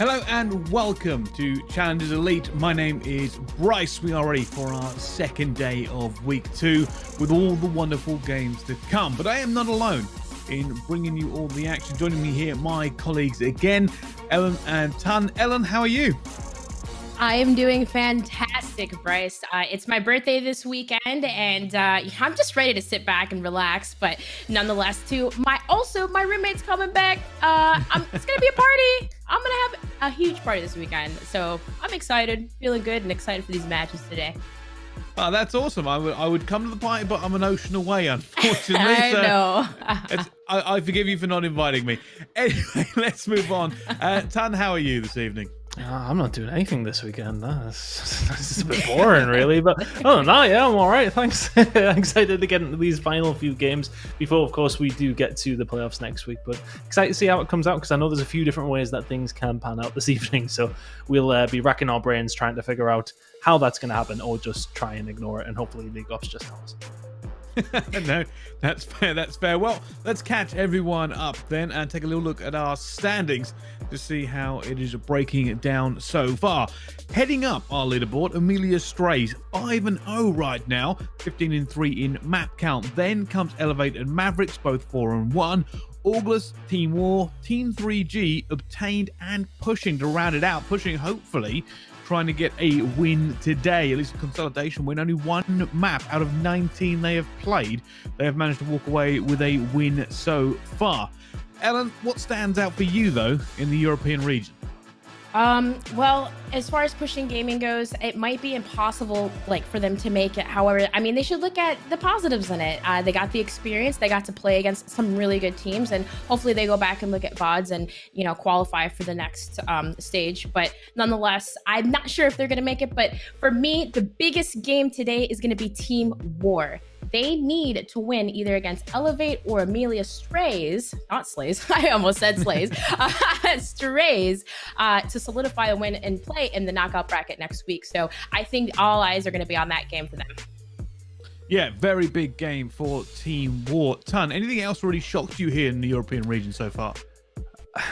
Hello and welcome to Challengers Elite. My name is Bryce. We are ready for our second day of week 2 with all the wonderful games to come. But I am not alone in bringing you all the action. Joining me here, my colleagues again, Ellen and Tan. Ellen, how are you? I am doing fantastic, Bryce. It's my birthday this weekend, and I'm just ready to sit back and relax. But nonetheless, too, my roommate's coming back. It's gonna be a party. I'm gonna have a huge party this weekend, so I'm excited, feeling good, and excited for these matches today. Oh, that's awesome. I would come to the party, but I'm an ocean away, unfortunately. I know. I forgive you for not inviting me. Anyway, let's move on. Tan, how are you this evening? I'm not doing anything this weekend. That's a bit boring, really. But oh no, yeah, I'm all right. Thanks. I'm excited to get into these final few games before, of course, we do get to the playoffs next week. But excited to see how it comes out because I know there's a few different ways that things can pan out this evening. So we'll be racking our brains trying to figure out how that's going to happen, or just try and ignore it, and hopefully League Ops just helps. No, that's fair. That's fair. Well, let's catch everyone up then and take a little look at our standings to see how it is breaking it down so far. Heading up our leaderboard, Amelia Strays 5-0 right now, 15-3 in map count. Then comes Elevate and Mavericks, both 4-1. August, Team War, Team 3G obtained and pushing to round it out, pushing hopefully trying to get a win today, at least a consolidation win. Only one map out of 19 they have played. They have managed to walk away with a win so far. Ellen, what stands out for you, though, in the European region? Well, as far as pushing gaming goes, it might be impossible for them to make it. However, I mean, they should look at the positives in it. They got the experience, they got to play against some really good teams, and hopefully they go back and look at VODs and, qualify for the next stage. But nonetheless, I'm not sure if they're going to make it. But for me, the biggest game today is going to be Team War. They need to win either against Elevate or Amelia Strays, not Slays, I almost said Slays, Strays, to solidify a win and play in the knockout bracket next week. So I think all eyes are going to be on that game for them. Yeah, very big game for Team War. Tan, anything else really shocked you here in the European region so far?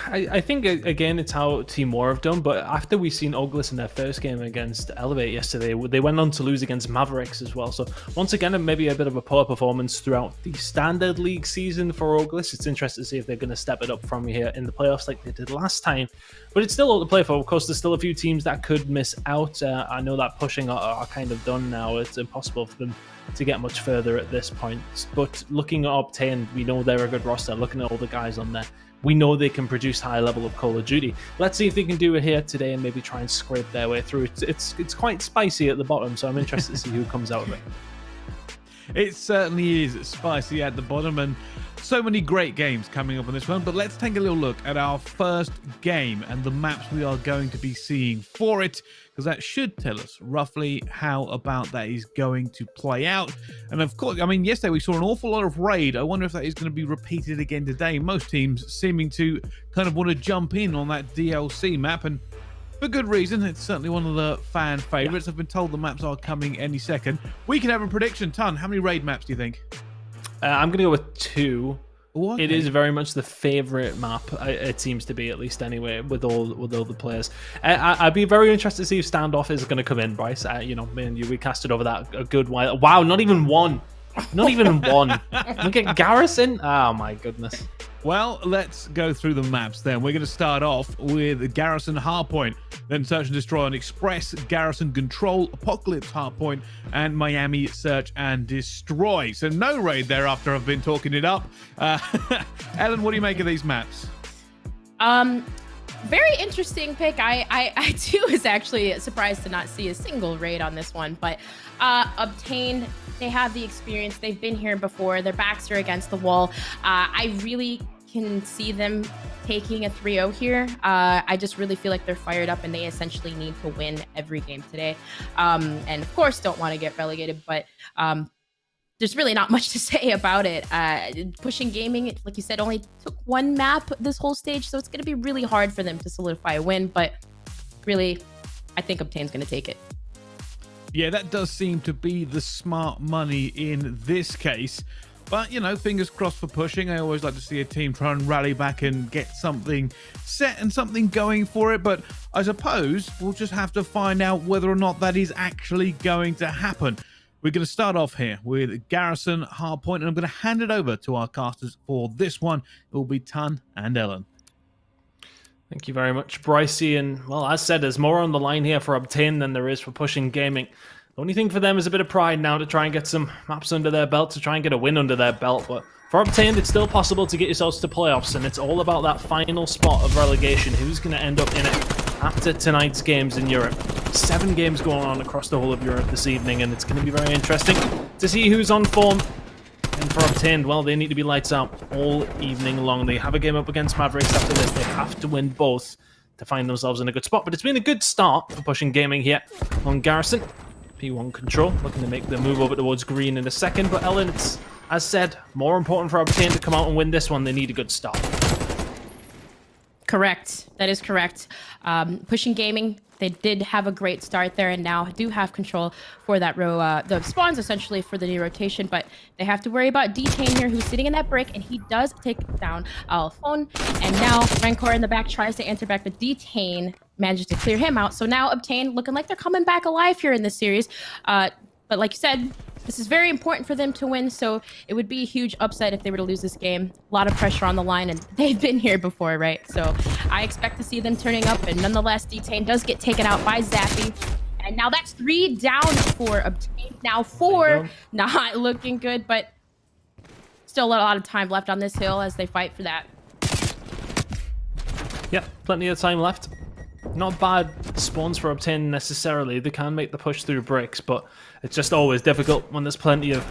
I think, again, it's how Team War have done, but after we've seen Oglis in their first game against Elevate yesterday, they went on to lose against Mavericks as well. So once again, maybe a bit of a poor performance throughout the standard league season for Oglis. It's interesting to see if they're going to step it up from here in the playoffs like they did last time. But it's still all to play for. Of course, there's still a few teams that could miss out. I know that pushing are kind of done now. It's impossible for them to get much further at this point. But looking at Obtain, we know they're a good roster. Looking at all the guys on there, we know they can produce high level of Call of Duty. Let's see if they can do it here today and maybe try and scrape their way through. It's quite spicy at the bottom, so I'm interested to see who comes out of it. It certainly is spicy at the bottom, and so many great games coming up on this one. But let's take a little look at our first game and the maps we are going to be seeing for it, because that should tell us roughly how about that is going to play out. And of course, I mean, yesterday we saw an awful lot of raid. I wonder if that is going to be repeated again today. Most teams seeming to kind of want to jump in on that DLC map, and for good reason. It's certainly one of the fan favorites. I've been told the maps are coming any second. We can have a prediction. Tan, how many raid maps do you think? I'm going to go with 2. Ooh, okay. It is very much the favorite map. It seems to be, at least anyway, with all the players. I'd be very interested to see if Standoff is going to come in, Bryce. Me and you, we casted over that a good while. Wow, not even one. Not even one. Look at Garrison. Oh my goodness. Well, let's go through the maps then. We're going to start off with Garrison Hardpoint, then Search and Destroy and Express, Garrison Control, Apocalypse Hardpoint, and Miami Search and Destroy. So no raid there after I've been talking it up. Ellen, what do you make of these maps? Very interesting pick. I too was actually surprised to not see a single raid on this one, but Obtain, they have the experience. They've been here before. Their backs are against the wall. I really can see them taking a 3-0 here. I just really feel like they're fired up and they essentially need to win every game today. And of course, don't want to get relegated, but there's really not much to say about it. Pushing gaming, like you said, only took one map this whole stage, so it's going to be really hard for them to solidify a win. But really, I think Obtain's going to take it. Yeah, that does seem to be the smart money in this case. But, you know, fingers crossed for pushing. I always like to see a team try and rally back and get something set and something going for it. But I suppose we'll just have to find out whether or not that is actually going to happen. We're going to start off here with Garrison Hardpoint, and I'm going to hand it over to our casters for this one. It will be Tun and Ellen. Thank you very much, Brycey. And, well, as said, there's more on the line here for Obtain than there is for Pushing Gaming. The only thing for them is a bit of pride now to try and get some maps under their belt, to try and get a win under their belt. But for Obtained, it's still possible to get yourselves to playoffs, and it's all about that final spot of relegation. Who's going to end up in it after tonight's games in Europe? 7 games going on across the whole of Europe this evening, and it's going to be very interesting to see who's on form. And for Obtained, well, they need to be lights out all evening long. They have a game up against Mavericks after this. They have to win both to find themselves in a good spot. But it's been a good start for Pushing Gaming here on Garrison. P1 control, looking to make the move over towards green in a second. But Ellen, it's, as said, more important for Obtain to come out and win this one. They need a good start. Correct. That is correct. Pushing Gaming, they did have a great start there and now do have control for that row, the spawns essentially for the new rotation, but they have to worry about Detain here, who's sitting in that brick, and he does take down Alphone. And now Rancor in the back tries to enter back, but Detain manages to clear him out. So now Obtain looking like they're coming back alive here in this series. But like you said, this is very important for them to win, so it would be a huge upset if they were to lose this game. A lot of pressure on the line, and they've been here before, right? So I expect to see them turning up, and nonetheless, Detain does get taken out by Zappy. And now that's 3 down for Obtain. Now 4, not looking good, but still a lot of time left on this hill as they fight for that. Yep, plenty of time left. Not bad spawns for Obtain necessarily. They can make the push through bricks, but it's just always difficult when there's plenty of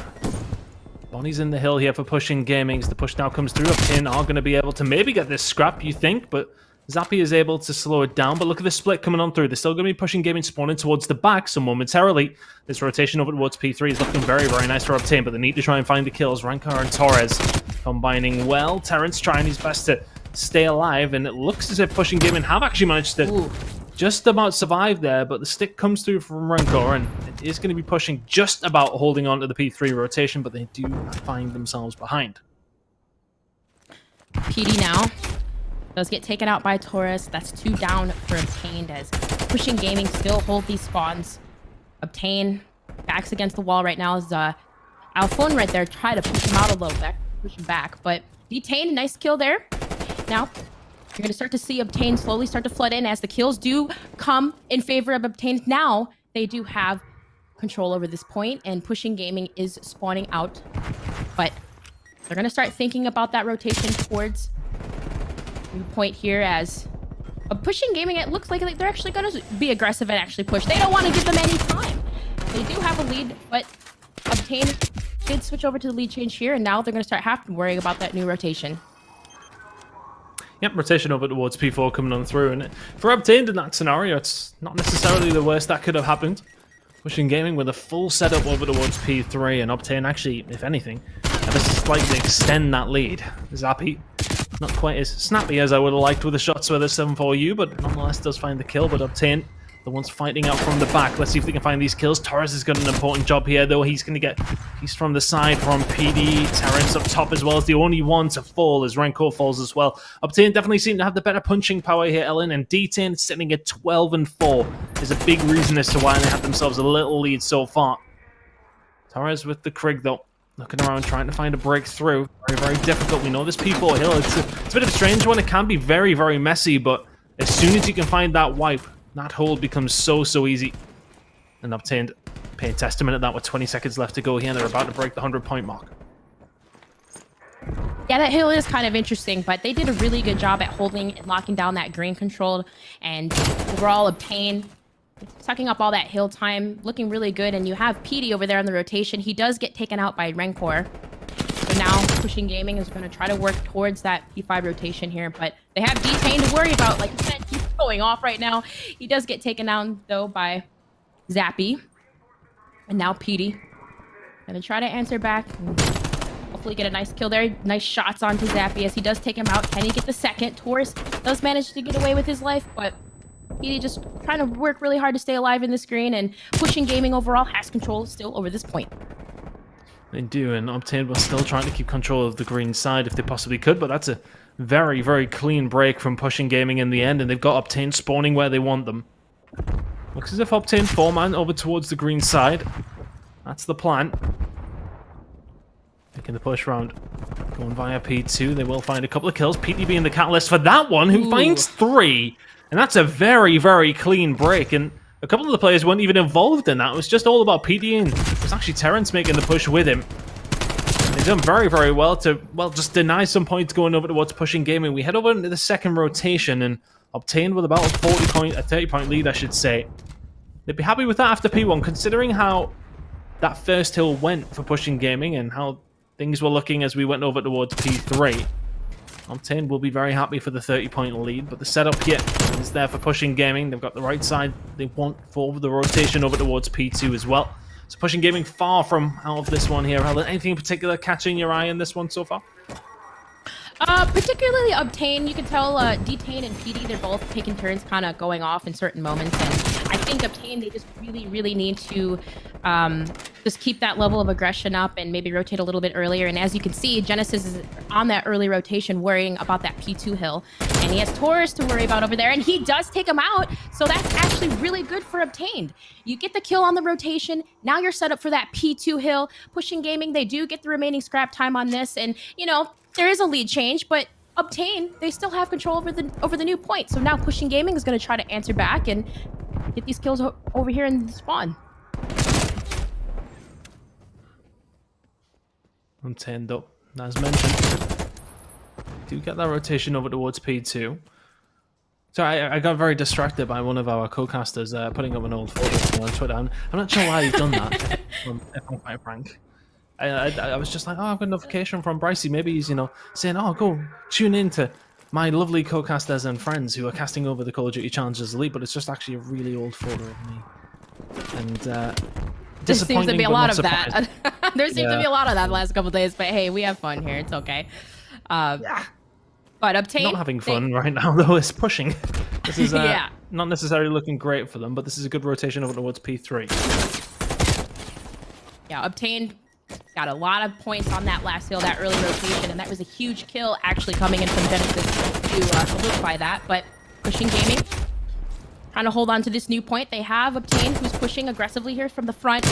Bonnie's in the hill here for Pushing Gaming. The push now comes through. Obtain are going to be able to maybe get this scrap, you think, but Zappy is able to slow it down. But look at the split coming on through. They're still going to be Pushing Gaming spawning towards the back, so momentarily this rotation over towards P3 is looking very, very nice for Obtain, but they need to try and find the kills. Rancor and Torres combining well. Terrence trying his best to stay alive, and it looks as if Pushing Gaming have actually managed to just about survive there, but the stick comes through from Rancor, and it is going to be pushing just about holding on to the P3 rotation, but they do find themselves behind. PD now does get taken out by Torres. That's 2 down for Obtained as Pushing Gaming still hold these spawns. Obtain backs against the wall right now as Alphone right there try to push him out a little bit, push him back, but Detain, nice kill there. Now, you're going to start to see Obtain slowly start to flood in as the kills do come in favor of Obtain. Now, they do have control over this point, and Pushing Gaming is spawning out. But they're going to start thinking about that rotation towards the point here as Pushing Gaming, it looks like they're actually going to be aggressive and actually push. They don't want to give them any time. They do have a lead, but Obtain did switch over to the lead change here, and now they're going to start having to worry about that new rotation. Yep, rotation over towards P4 coming on through, and for Obtained in that scenario, it's not necessarily the worst that could have happened. Pushing Gaming with a full setup over towards P3, and Obtain actually, if anything, had to slightly extend that lead. Zappy, not quite as snappy as I would have liked with the shots with a 7-4U, but nonetheless does find the kill, but Obtain, the ones fighting out from the back. Let's see if they can find these kills. Torres has got an important job here, though. He's going to get... He's from the side from PD. Terrence up top as well as the only one to fall as Rancor falls as well. Obtain definitely seem to have the better punching power here, Ellen, and Detain sitting at 12-4 is a big reason as to why they have themselves a little lead so far. Torres with the Krig, though. Looking around, trying to find a breakthrough. Very, very difficult. We know this P4 hill. It's a bit of a strange one. It can be very, very messy, but as soon as you can find that wipe, that hold becomes so easy. And Obtained paying testament at that with 20 seconds left to go here, and they're about to break the 100-point mark. Yeah, that hill is kind of interesting, but they did a really good job at holding and locking down that green control, and overall Obtain sucking up all that hill time, looking really good. And you have PD over there on the rotation. He does get taken out by Rancor. So now Pushing Gaming is going to try to work towards that P5 rotation here, but they have Detain to worry about. Like you said, he's going off right now. He does get taken down, though, by Zappy. And now PD going to try to answer back. Hopefully get a nice kill there. Nice shots onto Zappy as he does take him out. Can he get the second? Torres does manage to get away with his life, but PD just trying to work really hard to stay alive in this green, and Pushing Gaming overall has control still over this point. They do, and Obtained was still trying to keep control of the green side if they possibly could, but that's a very, very clean break from Pushing Gaming in the end, and they've got Obtained spawning where they want them. Looks as if Obtained 4-man over towards the green side. That's the plan. Taking the push round. Going via P2, they will find a couple of kills. PT being the catalyst for that one, who finds 3. And that's a very, very clean break, and a couple of the players weren't even involved in that. It was just all about PT, and it was actually Terrence making the push with him. They've done very, very well to, well, just deny some points going over towards Pushing Gaming. We head over into the second rotation and Obtained with about a 30-point lead, I should say. They'd be happy with that after P1, considering how that first hill went for Pushing Gaming and how things were looking as we went over towards P3. Obtained will be very happy for the 30-point lead, but the setup here is there for Pushing Gaming. They've got the right side they want for the rotation over towards P2 as well. So Pushing Gaming far from out of this one here. Helen, anything in particular catching your eye in this one so far? Particularly Obtain, you can tell Detain and PD, they're both taking turns kind of going off in certain moments, and I think Obtain, they just really, really need to just keep that level of aggression up and maybe rotate a little bit earlier. And as you can see, Genesis is on that early rotation worrying about that P2 hill, and he has Taurus to worry about over there, and he does take him out, so that's actually really good for Obtained. You get the kill on the rotation, now you're set up for that P2 hill. Pushing Gaming, they do get the remaining scrap time on this, and, you know, there is a lead change, but Obtain, they still have control over the new point. So now Pushing Gaming is going to try to answer back and get these kills over here in the spawn. Obtained, though, as mentioned, do get that rotation over towards P2. Sorry, I got very distracted by one of our co-casters putting up an old photo on Twitter. I'm not sure why he's done that, if I'm quite frank. I was just like, oh, I've got a notification from Brycey. Maybe he's, you know, saying, oh, go tune in to my lovely co-casters and friends who are casting over the Call of Duty Challengers Elite, but it's just actually a really old photo of me. And there seems to be a lot of that. There seems to be a lot of that the last couple of days, but hey, we have fun here. It's okay. Yeah. But Obtain, not having fun right now, though. It's Pushing. This is not necessarily looking great for them, but this is a good rotation over towards P3. Yeah, Obtained got a lot of points on that last hill, that early rotation, and that was a huge kill actually coming in from Genesis to solidify that. But Pushing Gaming trying to hold on to this new point. They have Obtained, who's pushing aggressively here from the front.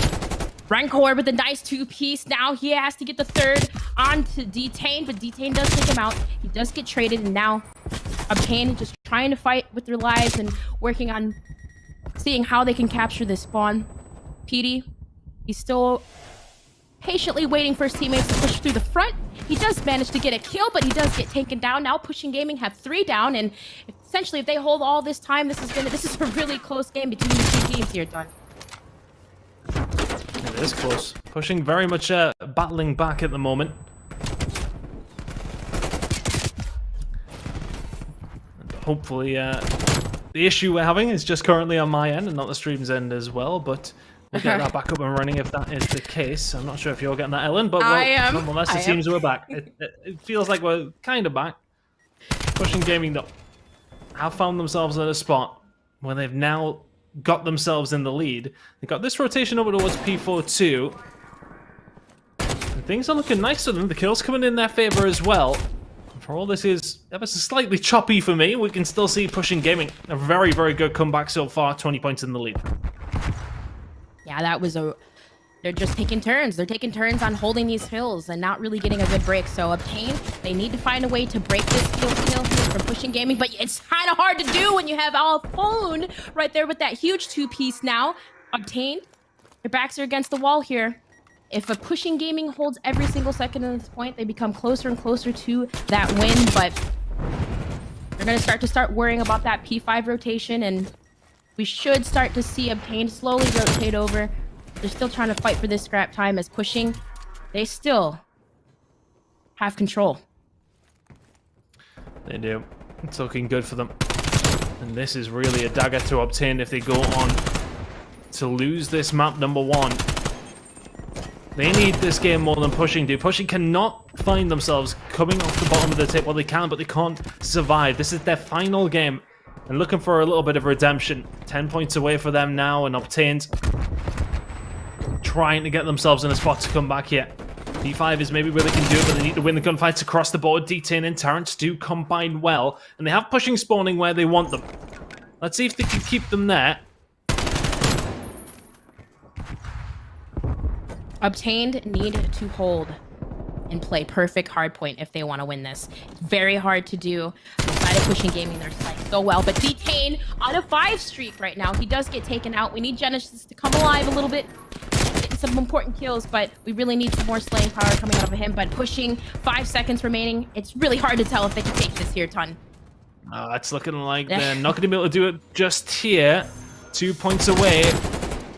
Rancor with a nice 2-piece. Now he has to get the third on to Detain, but Detain does take him out. He does get traded, and now Obtained just trying to fight with their lives and working on seeing how they can capture this spawn. PD, he's still patiently waiting for his teammates to push through the front. He does manage to get a kill, but he does get taken down. Now Pushing Gaming have 3 down, and essentially if they hold all this time, this is a really close game between the two teams here, Don. It is close. Pushing very much battling back at the moment. And hopefully the issue we're having is just currently on my end and not the stream's end as well, but we'll get that back up and running if that is the case. I'm not sure if you're getting that, Ellen, but well, nonetheless, it seems we're back. It feels like we're kind of back. Pushing Gaming, though, have found themselves at a spot where they've now got themselves in the lead. They got this rotation over towards P4 too. And things are looking nice for them. The kills coming in their favor as well. And for all this is ever so slightly choppy for me, we can still see Pushing Gaming a very, very good comeback so far. 20 points in the lead. Yeah, that was they're just taking turns. They're taking turns on holding these hills and not really getting a good break. So Obtain, they need to find a way to break this kill from Pushing Gaming, but it's kind of hard to do when you have Alphone right there with that huge 2-piece now. Obtain, their backs are against the wall here. If a Pushing Gaming holds every single second at this point, they become closer and closer to that win, but they're going to start worrying about that P5 rotation, and we should start to see Obtain slowly rotate over. They're still trying to fight for this scrap time as Pushing, they still have control. They do. It's looking good for them. And this is really a dagger to Obtain if they go on to lose this map number 1. They need this game more than Pushing do. Pushing cannot find themselves coming off the bottom of the table. Well, they can, but they can't survive. This is their final game. And looking for a little bit of redemption. 10 points away for them now, and Obtained trying to get themselves in a spot to come back here. P5 is maybe where they can do it, but they need to win the gunfights across the board. D10 and Terrence do combine well, and they have pushing spawning where they want them. Let's see if they can keep them there. Obtained need to hold and play perfect hardpoint if they want to win this. It's very hard to do. Outside of pushing gaming, they're playing so well. But Detain on a 5 streak right now. He does get taken out. We need Genesis to come alive a little bit. Getting some important kills, but we really need some more slaying power coming out of him. But pushing 5 seconds remaining, it's really hard to tell if they can take this here, Ton. It's looking like they're not going to be able to do it just here. 2 points away.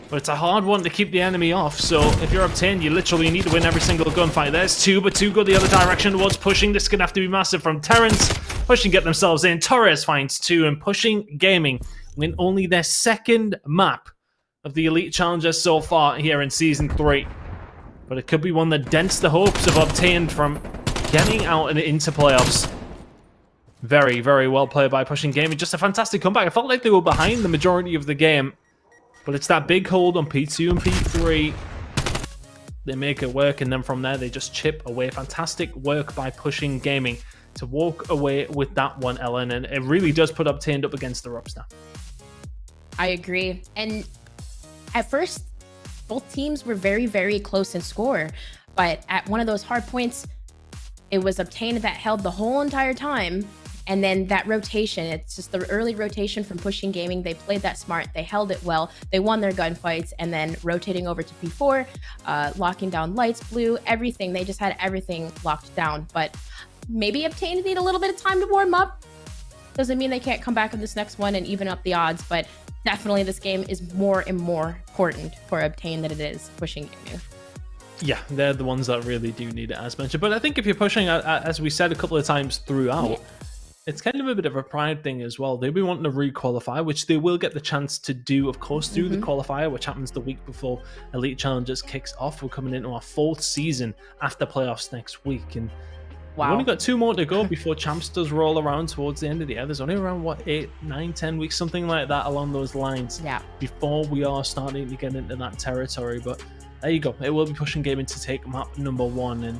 But it's a hard one to keep the enemy off, so if you're Obtained, you literally need to win every single gunfight. There's 2, but 2 go the other direction towards pushing. This is going to have to be massive from Terrence. Pushing get themselves in. Torres finds 2, and Pushing Gaming win only their 2nd map of the Elite Challengers so far here in Season 3. But it could be one that dents the hopes of Obtained from getting out and into playoffs. Very, very well played by Pushing Gaming. Just a fantastic comeback. I felt like they were behind the majority of the game. But it's that big hold on P2 and P3. They make it work, and then from there, they just chip away. Fantastic work by Pushing Gaming to walk away with that one, Ellen. And it really does put Obtained up against the ropes now. I agree. And at first, both teams were very, very close in score. But at one of those hard points, it was Obtained that held the whole entire time. And then that rotation, it's just the early rotation from Pushing Gaming. They played that smart. They held it well. They won their gunfights, and then rotating over to P4, locking down lights, blue, everything. They just had everything locked down. But maybe Obtained need a little bit of time to warm up. Doesn't mean they can't come back in this next one and even up the odds. But definitely this game is more and more important for Obtained than it is Pushing Gaming. Yeah, they're the ones that really do need it, as mentioned. But I think if you're pushing, as we said a couple of times throughout, it's kind of a bit of a pride thing as well. They'll be wanting to re-qualify, which they will get the chance to do, of course, through the qualifier, which happens the week before Elite Challengers kicks off. We're coming into our 4th season after playoffs next week. And we've only got 2 more to go before Champs does roll around towards the end of the year. There's only around, 8, 9, 10 weeks, something like that along those lines before we are starting to get into that territory. But there you go. It will be Pushing Gaming to take map number 1. And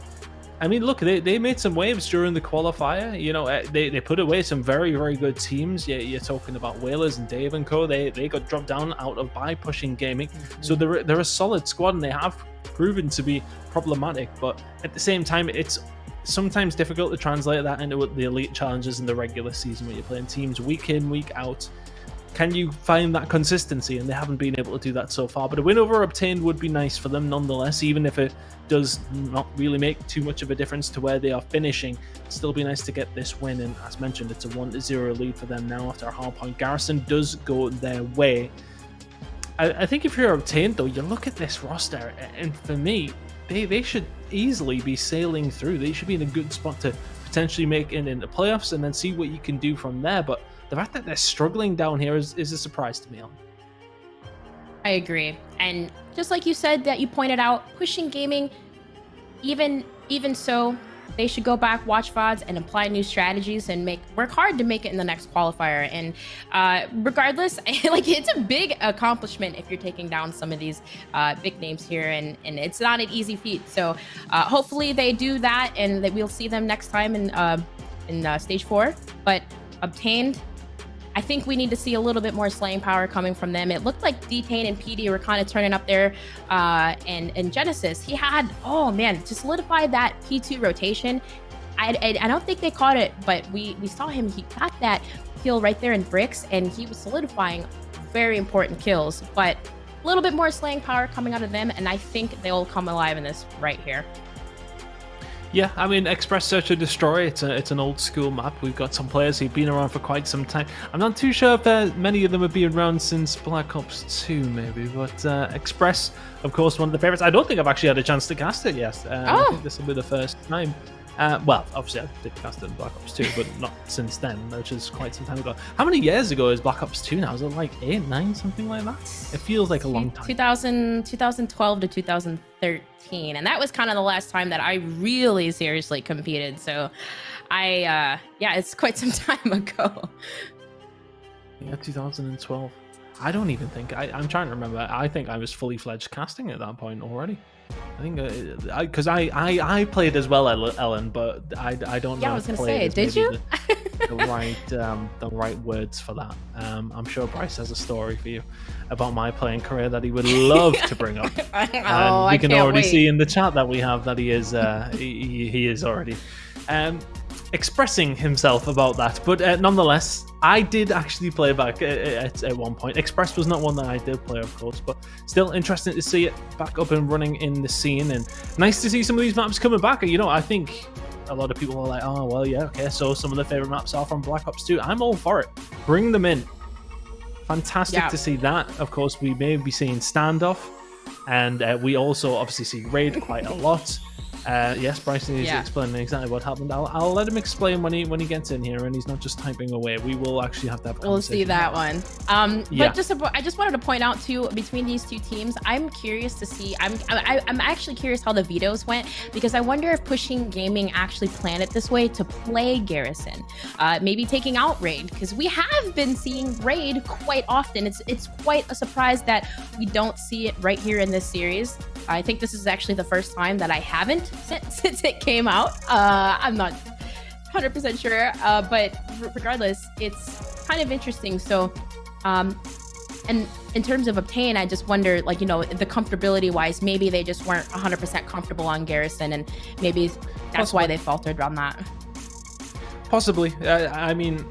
I mean, look, they made some waves during the qualifier. You know, they put away some very, very good teams. You're talking about Whalers and Dave and Co. They got dropped down out of by Pushing Gaming. So they're a solid squad, and they have proven to be problematic. But at the same time, it's sometimes difficult to translate that into the Elite Challenges in the regular season, where you're playing teams week in, week out. Can you find that consistency? And they haven't been able to do that so far. But a win over Obtained would be nice for them nonetheless, even if it does not really make too much of a difference to where they are finishing. It'd still be nice to get this win. And as mentioned, it's a 1-0 lead for them now after a hard point. Garrison does go their way. I think if you're Obtained, though, you look at this roster, and for me, they should easily be sailing through. They should be in a good spot to potentially make it into playoffs and then see what you can do from there. But the fact that they're struggling down here is a surprise to me. I agree. And just like you said, that you pointed out, Pushing Gaming, even so, they should go back, watch VODs, and apply new strategies and work hard to make it in the next qualifier. And regardless, like, it's a big accomplishment if you're taking down some of these big names here, and it's not an easy feat. So hopefully they do that, and that we'll see them next time in stage 4. But Obtained, I think we need to see a little bit more slaying power coming from them. It looked like Detain and PD were kind of turning up there, and Genesis, he had, oh man, to solidify that P2 rotation. I don't think they caught it, but we saw him. He got that kill right there in bricks, and he was solidifying very important kills. But a little bit more slaying power coming out of them, and I think they'll come alive in this right here. Yeah, I mean, Express Search and Destroy, it's an old school map. We've got some players who've been around for quite some time. I'm not too sure if many of them have been around since Black Ops 2, maybe, but Express, of course, one of the favorites. I don't think I've actually had a chance to cast it yet. I think this will be the first time. Well, obviously I did cast it in Black Ops 2, but not since then, which is quite some time ago. How many years ago is Black Ops 2 now? Is it like 8, 9, something like that? It feels like a long time. 2012 to 2013, and that was kind of the last time that I really seriously competed. So yeah, it's quite some time ago. Yeah, 2012. I don't even think I'm trying to remember. I think I was fully fledged casting at that point already. I think because I played as well, Ellen, but I don't know. Yeah, I was if gonna say, played is did maybe you? the right words for that. I'm sure Bryce has a story for you about my playing career that he would love to bring up. And I we can can't already wait. see in the chat that we have that he is he is already expressing himself about that. But nonetheless, I did actually play back at one point. Express was not one that I did play, of course, but still interesting to see it back up and running in the scene, and nice to see some of these maps coming back. You know, I think a lot of people are like, oh, well, yeah, okay, so some of the favorite maps are from Black Ops 2. I'm all for it. Bring them in. Fantastic to see that. Of course, we may be seeing Standoff, and we also obviously see Raid quite a lot. Yes, Bryson is explaining exactly what happened. I'll let him explain when he gets in here and he's not just typing away. We will actually have to have a conversation. We'll see that one. But I just wanted to point out too, between these two teams, I'm curious to see. I'm actually curious how the vetoes went, because I wonder if Pushing Gaming actually planned it this way to play Garrison, maybe taking out Raid, because we have been seeing Raid quite often. It's quite a surprise that we don't see it right here in this series. I think this is actually the first time that I haven't since it came out. I'm not 100% sure, but regardless, it's kind of interesting. So, and in terms of Obtain, I just wonder, like, you know, the comfortability wise, maybe they just weren't 100% comfortable on Garrison, and maybe that's why they faltered on that. Possibly. I mean,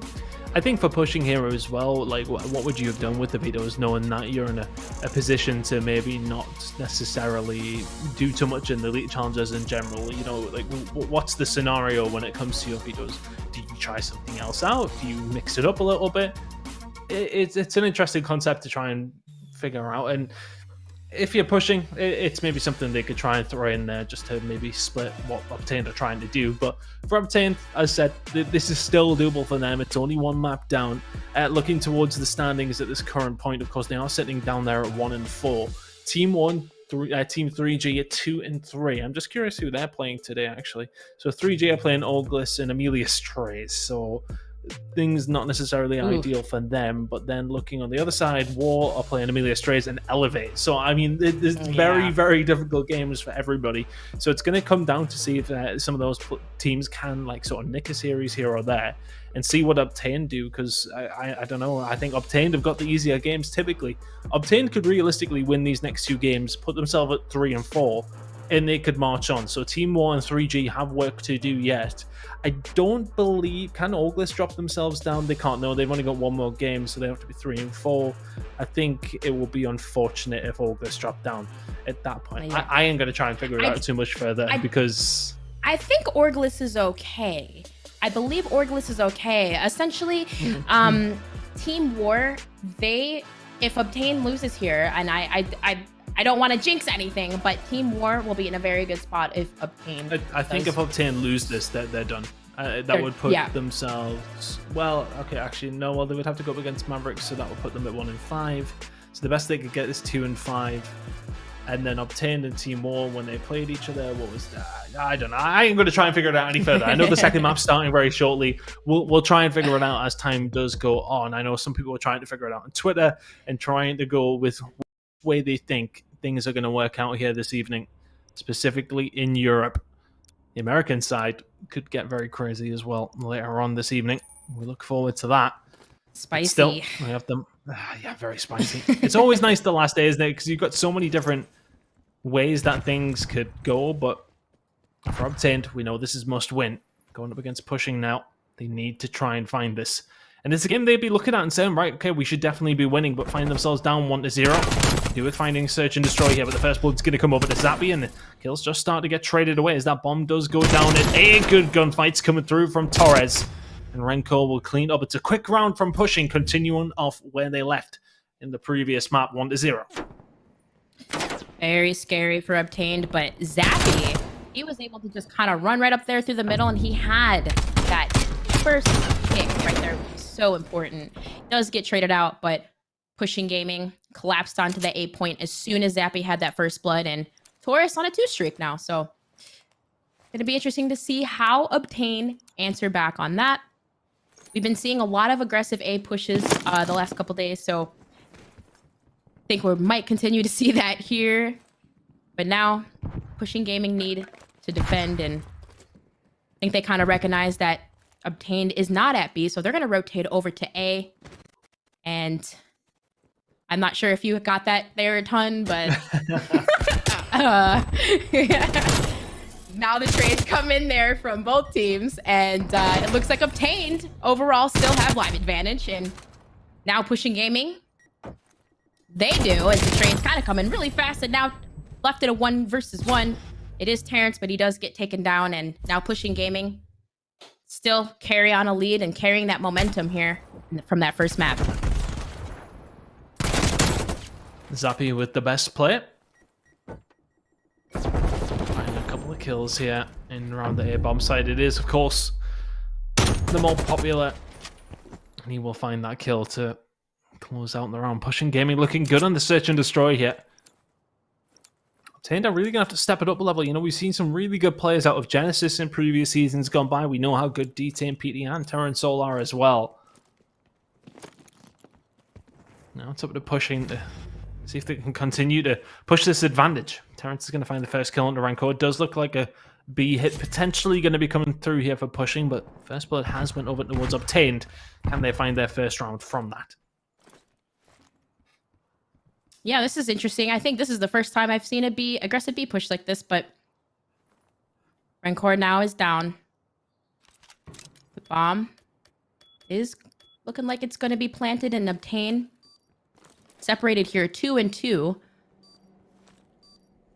I think for Pushing Hero as well, like, what would you have done with the vetoes, knowing that you're in a position to maybe not necessarily do too much in the Elite Challengers in general? You know, like, what's the scenario when it comes to your vetoes? Do you try something else out? Do you mix it up a little bit? It's an interesting concept to try and figure out, and if you're pushing, it's maybe something they could try and throw in there just to maybe split what Obtained are trying to do. But for Obtained, as I said, this is still doable for them. It's only one map down. Looking towards the standings at this current point, of course, they are sitting down there at 1 and 4. Team 3G at 2 and 3. I'm just curious who they're playing today, actually. So 3G are playing Auglis and Amelia Strays. So things not necessarily ideal for them. But then looking on the other side, War are playing Amelia Strays and Elevate. So I mean, there's very, very difficult games for everybody. So it's going to come down to see if some of those teams can, like, sort of nick a series here or there and see what Obtained do, because I don't know. I think Obtained have got the easier games typically. Obtained could realistically win these next 2 games, put themselves at 3 and 4, and they could march on. So Team 1 and 3G have work to do yet. I don't believe, can Auglis drop themselves down? They can't. No, they've only got 1 more game, so they have to be 3 and 4. I think it will be unfortunate if Auglis drop down at that point. Yeah. I ain't going to try and figure it out too much further, because I think Orglis is okay. I believe Orglis is okay. Essentially, Team War, if Obtain loses here, and I don't want to jinx anything, but Team War will be in a very good spot if Obtain. I think if Obtain lose this, they're done. That would put themselves. Well, okay, actually, no. Well, they would have to go up against Mavericks, so that would put them at 1 and 5. So the best they could get is 2 and 5. And then Obtained and Team War, when they played each other, what was that? I don't know. I ain't going to try and figure it out any further. I know the second map's starting very shortly. We'll try and figure it out as time does go on. I know some people are trying to figure it out on Twitter and trying to go with the way they think things are going to work out here this evening, specifically in Europe. The American side could get very crazy as well later on this evening. We look forward to that. Spicy. But still, we have them. Yeah, very spicy. It's always nice the last day, isn't it? Because you've got so many different ways that things could go. But for Obtained, we know this is must win. Going up against Pushing now, they need to try and find this. And it's a game they'd be looking at and saying, right, okay, we should definitely be winning, but find themselves down 1-0. Do with finding Search and Destroy here, but the first blood's going to come over to Zappy, and the kills just start to get traded away as that bomb does go down. And a good gunfight's coming through from Torres. And Renko will clean up. It's a quick round from Pushing, continuing off where they left in the previous map, 1-0. Very scary for Obtained, but Zappy, he was able to just kind of run right up there through the middle, and he had that first kick right there. So important. Does get traded out, but Pushing Gaming collapsed onto the A point as soon as Zappy had that first blood, and Taurus on a 2 streak now. So it'll be interesting to see how Obtain answer back on that. We've been seeing a lot of aggressive A pushes the last couple days, so think we might continue to see that here. But now, Pushing Gaming need to defend, and I think they kind of recognize that Obtained is not at B, so they're going to rotate over to A. And I'm not sure if you got that there a ton, but now the trades come in there from both teams, and it looks like Obtained overall still have live advantage, and now Pushing Gaming, they do, as the trades kind of come in really fast, and now left at a 1 versus 1. It is Terrence, but he does get taken down, and now Pushing Gaming still carry on a lead and carrying that momentum here from that first map. Zappy with the best play. Finding a couple of kills here in around the A-bomb side. It is, of course, the more popular. And he will find that kill to close out the round. Pushing Gaming looking good on the search and destroy here. Obtained are really going to have to step it up a level. You know, we've seen some really good players out of Genesis in previous seasons gone by. We know how good DT and PT and Terran Soul are as well. Now it's up to Pushing to see if they can continue to push this advantage. Terrence is going to find the first kill onto Rancor. It does look like a B hit potentially going to be coming through here for Pushing, but First Blood has went over towards Obtained. Can they find their first round from that? Yeah, this is interesting. I think this is the first time I've seen a aggressive B push like this, but Rancor now is down. The bomb is looking like it's going to be planted and Obtained. Separated here, 2 and 2.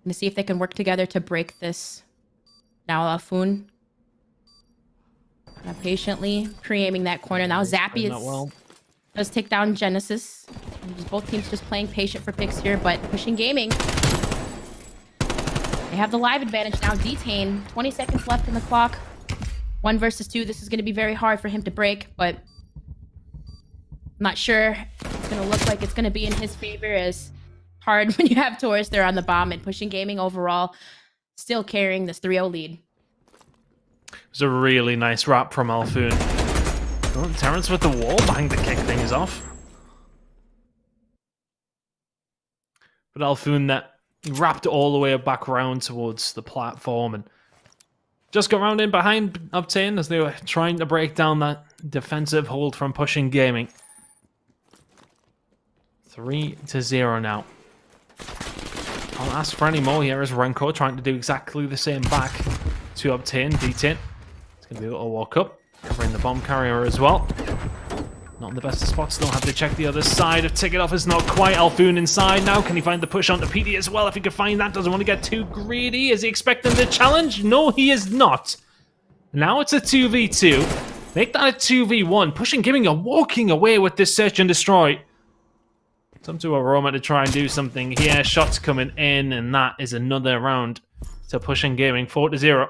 Gonna see if they can work together to break this. Now Alfoon patiently pre-aiming that corner. Now Zappy does take down Genesis. Both teams just playing patient for picks here, but Pushing Gaming, they have the live advantage now. Detain, 20 seconds left in the clock. 1 versus 2. This is going to be very hard for him to break, but I'm not sure it's going to look like it's going to be in his favor, as hard when you have Taurus there on the bomb, and Pushing Gaming overall still carrying this 3-0 lead. It was a really nice wrap from Alfoon. Oh, Terrence with the wall bang to kick things off. But Alfoon that wrapped all the way back round towards the platform and just got round in behind Obtain as they were trying to break down that defensive hold from Pushing Gaming. 3-0 now. I'll ask for any more here as Rancor trying to do exactly the same back to Obtain. D10. It's going to be able to walk up, covering the bomb carrier as well. Not in the best of spots, they'll have to check the other side. If Ticket Off is not quite. Alfoon inside now. Can he find the push onto PD as well? If he can find that, doesn't want to get too greedy. Is he expecting the challenge? No, he is not. Now it's a 2v2. Make that a 2v1. Pushing Gaming are walking away with this search and destroy. It's up to Aroma to try and do something here. Shots coming in, and that is another round to Pushing Gaming. 4-0.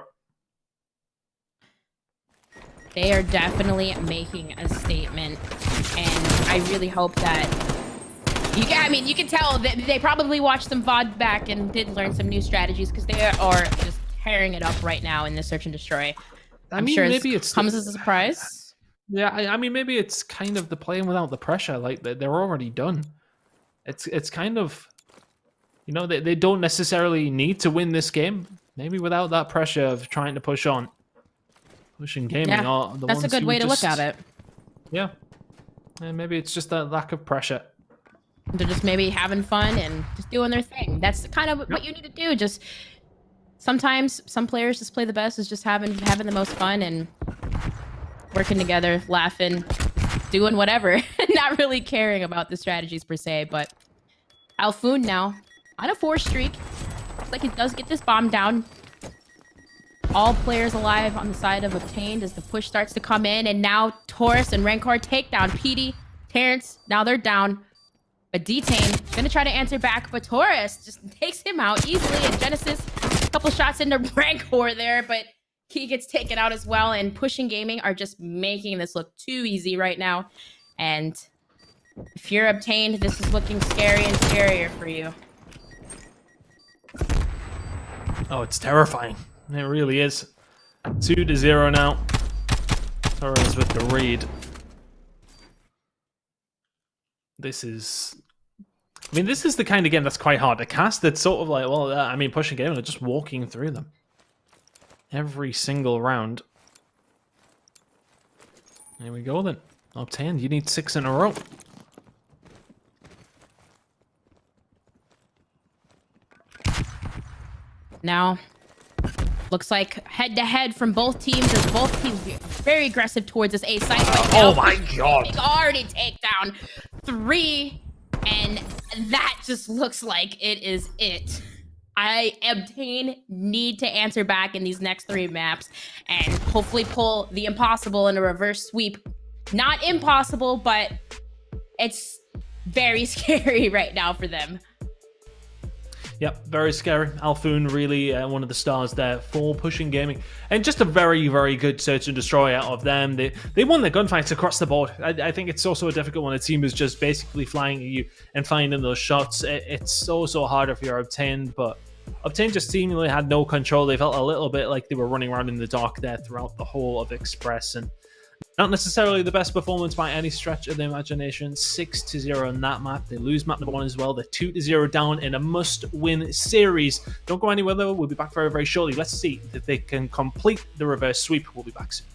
They are definitely making a statement, and I really hope that you can tell that they probably watched some VOD back and did learn some new strategies, because they are just tearing it up right now in the search and destroy. I'm sure maybe it comes as a surprise. Yeah, I mean, maybe it's kind of the playing without the pressure. Like, they're already done. It's kind of, you know, they don't necessarily need to win this game. Maybe without that pressure of trying to push on. Pushing Gaming are the ones. That's a good way to look at it. Yeah. And maybe it's just that lack of pressure. They're just maybe having fun and just doing their thing. That's kind of what you need to do. Just sometimes some players just play the best is just having the most fun and working together, laughing, doing whatever, not really caring about the strategies per se. But Alfoon now on a 4 streak. Looks like it does get this bomb down. All players alive on the side of Obtained as the push starts to come in, and now Taurus and Rancor take down PD, Terrence. Now they're down, but Detain gonna try to answer back, but Taurus just takes him out easily. And Genesis, a couple shots into Rancor there, but he gets taken out as well. And Pushing Gaming are just making this look too easy right now. And if you're Obtained, this is looking scary and scarier for you. Oh, it's terrifying. It really is. 2-0 now. Torres with the read. This is I mean, this is the kind of game that's quite hard to cast. It's sort of like, well, I mean, pushing game and just walking through them every single round. There we go then. Obtained. You need 6 in a row. Now, looks like head-to-head from both teams, as both teams very aggressive towards this A site right now. Oh my god! They already take down 3, and that just looks like it is it. Obtain need to answer back in these next 3 maps and hopefully pull the impossible in a reverse sweep. Not impossible, but it's very scary right now for them. Yep, very scary. Alfoon really one of the stars there for Pushing Gaming. And just a very, very good search and destroy out of them. They won their gunfights across the board. I think it's also a difficult one. A team is just basically flying at you and finding those shots. It's so hard if you're Obtained, but Obtained just seemingly had no control. They felt a little bit like they were running around in the dark there throughout the whole of Express, and not necessarily the best performance by any stretch of the imagination. 6-0 on that map. They lose map number 1 as well. They're 2-0 down in a must-win series. Don't go anywhere though. We'll be back very, very shortly. Let's see if they can complete the reverse sweep. We'll be back soon.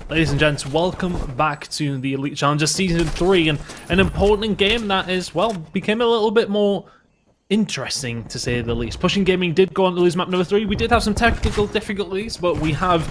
Ladies and gents, welcome back to the Elite Challenger Season 3, and an important game that is, well, became a little bit more interesting, to say the least. Pushing Gaming did go on to lose map number 3. We did have some technical difficulties, but we have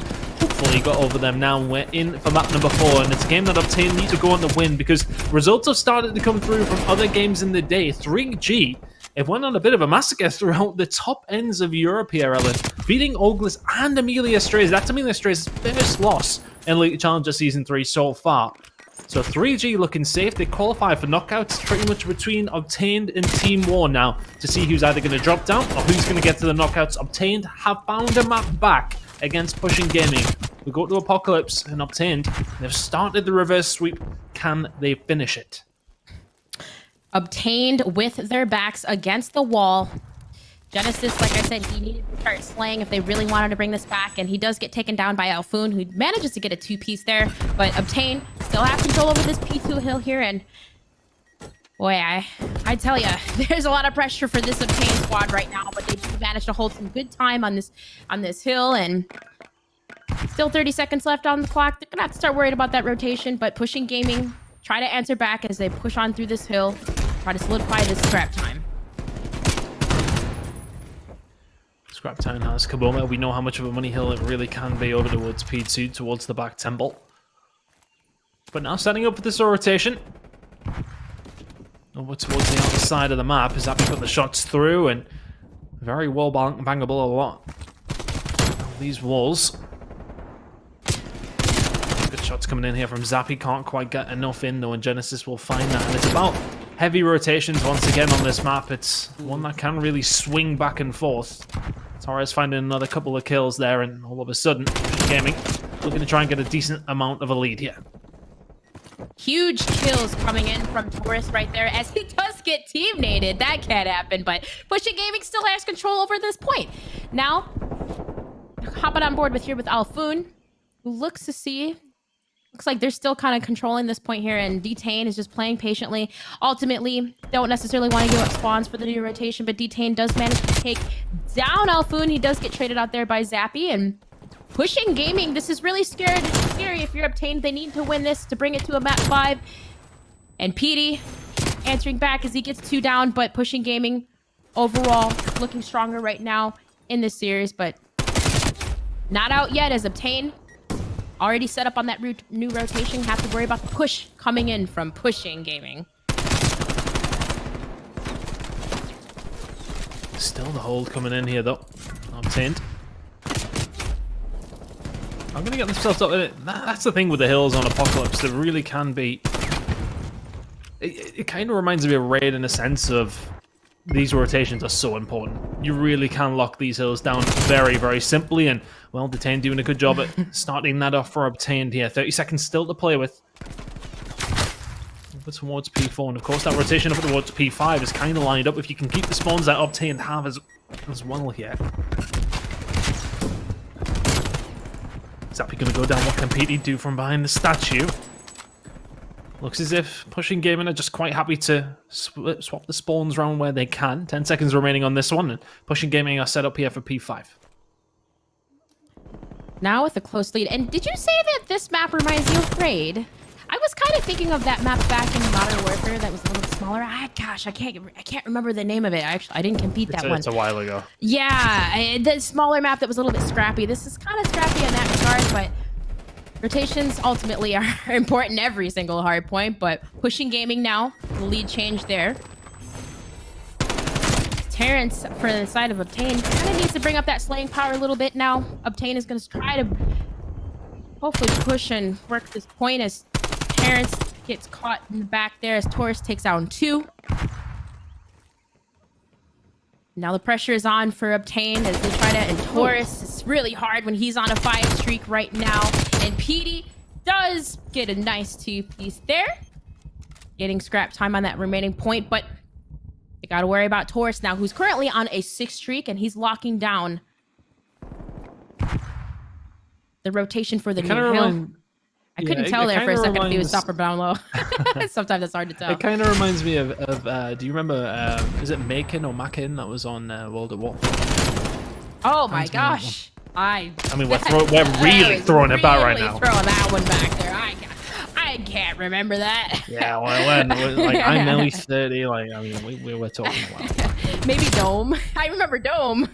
hopefully got over them now. We're in for map number 4, and it's a game that Obtain need to go on to win, because results have started to come through from other games in the day. 3G, it went on a bit of a massacre throughout the top ends of Europe here, Ellen, beating Oglis and Amelia Strays. That's Amelia Strays' first loss in Elite Challenger Season 3 so far. So 3G looking safe. They qualify for knockouts pretty much between Obtained and Team War now to see who's either going to drop down or who's going to get to the knockouts. Obtained have found a map back against Pushing Gaming. We go to Apocalypse and Obtained. They've started the reverse sweep. Can they finish it? Obtained with their backs against the wall. Genesis, like I said, he needed to start slaying if they really wanted to bring this back, and he does get taken down by Alfoon, who manages to get a 2-piece there, but Obtain still have control over this P2 hill here, and boy, I tell ya, there's a lot of pressure for this Obtain squad right now, but they do manage to hold some good time on this hill, and still 30 seconds left on the clock. They're gonna have to start worried about that rotation, but Pushing Gaming try to answer back as they push on through this hill, try to solidify this scrap time. Scrap Town has Kaboma. We know how much of a money hill it really can be over towards P2, towards the back temple. But now setting up for this rotation. Over towards the outer side of the map. As Zappy put the shots through, and very well bangable a lot. These walls. Good shots coming in here from Zappy. Can't quite get enough in though, and Genesis will find that. And it's about heavy rotations once again on this map. It's one that can really swing back and forth. Torres finding another couple of kills there, and all of a sudden, Gaming looking to try and get a decent amount of a lead here. Huge kills coming in from Taurus right there as he does get team naded. That can't happen, but Pushing Gaming still has control over this point. Now, hopping on board with Alfoon, who looks like they're still kind of controlling this point here, and Detain is just playing patiently. Ultimately, don't necessarily want to give up spawns for the new rotation, but Detain does manage to take down Alfoon. He does get traded out there by Zappy, and Pushing Gaming, this is really scary if you're Obtained. They need to win this to bring it to a map 5. And PD answering back as he gets 2 down, but Pushing Gaming overall looking stronger right now in this series, but not out yet as Obtained already set up on that new rotation. Have to worry about the push coming in from Pushing Gaming. Still the hold coming in here though. Obtained. I'm going to get themselves up in it. That's the thing with the hills on Apocalypse. There really can be... It kind of reminds me of Raid in a sense of these rotations are so important. You really can lock these hills down very, very simply. And, well, Detain doing a good job at starting that off for Obtained here. 30 seconds still to play with. Over towards P4. And, of course, that rotation up towards P5 is kind of lined up. If you can keep the spawns that Obtained have as well here. Zappy going to go down. What can PD do from behind the statue? Looks as if Pushing Gaming are just quite happy to swap the spawns around where they can. 10 seconds remaining on this one, and Pushing Gaming are set up here for P5. Now with a close lead. And did you say that this map reminds you of Raid? I was kind of thinking of that map back in Modern Warfare that was a little bit smaller. Gosh, I can't remember the name of it. I didn't compete that one. It's a while ago. Yeah, the smaller map that was a little bit scrappy. This is kind of scrappy in that regard, but rotations ultimately are important every single hard point. But Pushing Gaming now, the lead change there. Terrence for the side of Obtain kind of needs to bring up that slaying power a little bit now. Obtain is going to try to hopefully push and work this point as Terrence gets caught in the back there as Taurus takes down 2. Now the pressure is on for Obtain as they try to, and Taurus is really hard when he's on a 5 streak right now. And PD does get a nice 2-piece there. Getting scrap time on that remaining point, but they got to worry about Taurus now, who's currently on a 6 streak, and he's locking down the rotation for the new hill. I couldn't tell there for a second if he was top or down low. Sometimes it's hard to tell. It kind of reminds me of do you remember, is it Makin or Makin that was on World at War? Oh my gosh. I mean, we're really throwing it back right now. Throwing that one back there. I can't remember that. Yeah, like I'm nearly 30. Like, I mean, we were talking about maybe Dome. I remember Dome.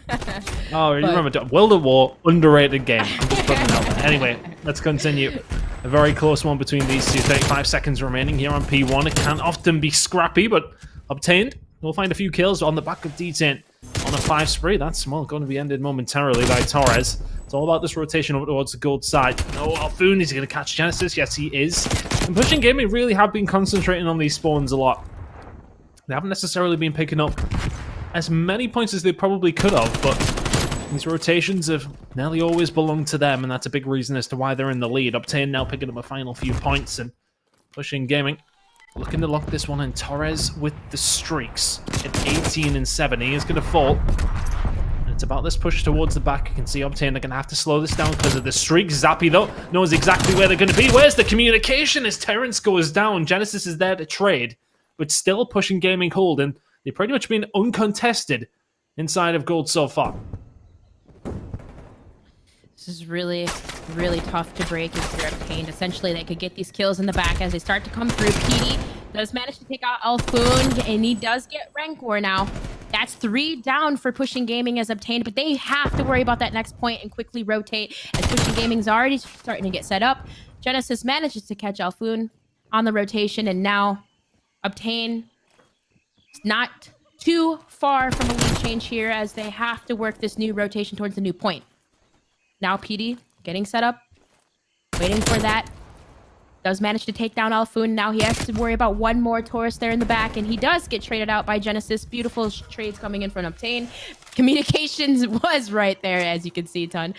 Oh, you remember World of War, underrated game. I'm just putting it out there. Anyway, let's continue. A very close one between these two. 35 seconds remaining here on P1. It can often be scrappy, but Obtained we'll find a few kills on the back of D10 on a 5 spree. That's, well, going to be ended momentarily by Torres. It's all about this rotation over towards the gold side. Oh, Alfoon, is he going to catch Genesis? Yes, he is. And Pushing Gaming really have been concentrating on these spawns a lot. They haven't necessarily been picking up as many points as they probably could have, but these rotations have nearly always belonged to them, and that's a big reason as to why they're in the lead. Obtain now picking up a final few points, and Pushing Gaming looking to lock this one in. Torres with the streaks at 18 and 7. He is going to fall. And it's about this push towards the back. You can see Obtain, they're going to have to slow this down because of the streaks. Zappy, though, knows exactly where they're going to be. Where's the communication as Terrence goes down? Genesis is there to trade, but still Pushing Gaming hold, and they've pretty much been uncontested inside of gold so far. This is really, really tough to break if you're Obtained. Essentially, they could get these kills in the back as they start to come through. PD does manage to take out Alfoon, and he does get Rancor now. That's 3 down for Pushing Gaming as Obtained, but they have to worry about that next point and quickly rotate as Pushing Gaming's already starting to get set up. Genesis manages to catch Alfoon on the rotation, and now Obtain not too far from a lead change here as they have to work this new rotation towards the new point. Now PD getting set up, waiting for that. Does manage to take down Alfoon. Now he has to worry about one more Taurus there in the back, and he does get traded out by Genesis. Beautiful trades coming in from Obtain. Communications was right there, as you can see, Ton.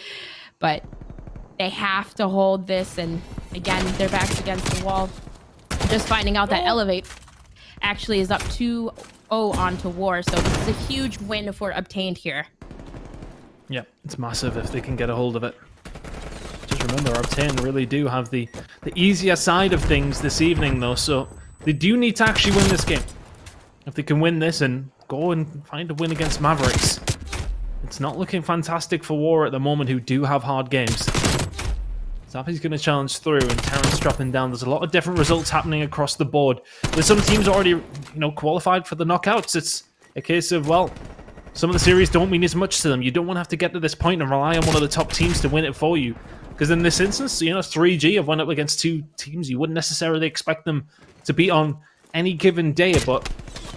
But they have to hold this, and again, their backs against the wall. Just finding out that Elevate actually is up 2-0 onto War, so this is a huge win for Obtained here. Yeah, it's massive if they can get a hold of it. Just remember, Obtain really do have the easier side of things this evening, though, so they do need to actually win this game. If they can win this and go and find a win against Mavericks, it's not looking fantastic for War at the moment, who do have hard games. Zappy's going to challenge through, and Terrence dropping down. There's a lot of different results happening across the board. There's some teams already, qualified for the knockouts. It's a case of, well, some of the series don't mean as much to them. You don't want to have to get to this point and rely on one of the top teams to win it for you. Because in this instance, 3G have went up against 2 teams you wouldn't necessarily expect them to beat on any given day, but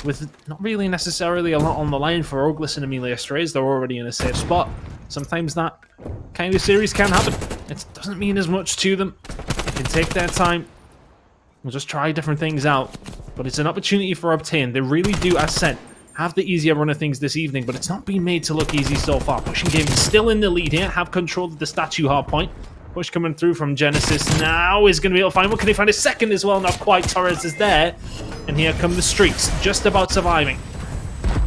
with not really necessarily a lot on the line for Oglis and Amelia Strays, they're already in a safe spot. Sometimes that kind of series can happen. It doesn't mean as much to them. They can take their time. We'll just try different things out. But it's an opportunity for Obtain. They really do, as said, have the easier run of things this evening, but it's not been made to look easy so far. Pushing Gaming still in the lead here, have control of the statue hard point. Push coming through from Genesis now is going to be able to find one. Can he find a second as well? Not quite. Torres is there. And here come the streaks, just about surviving.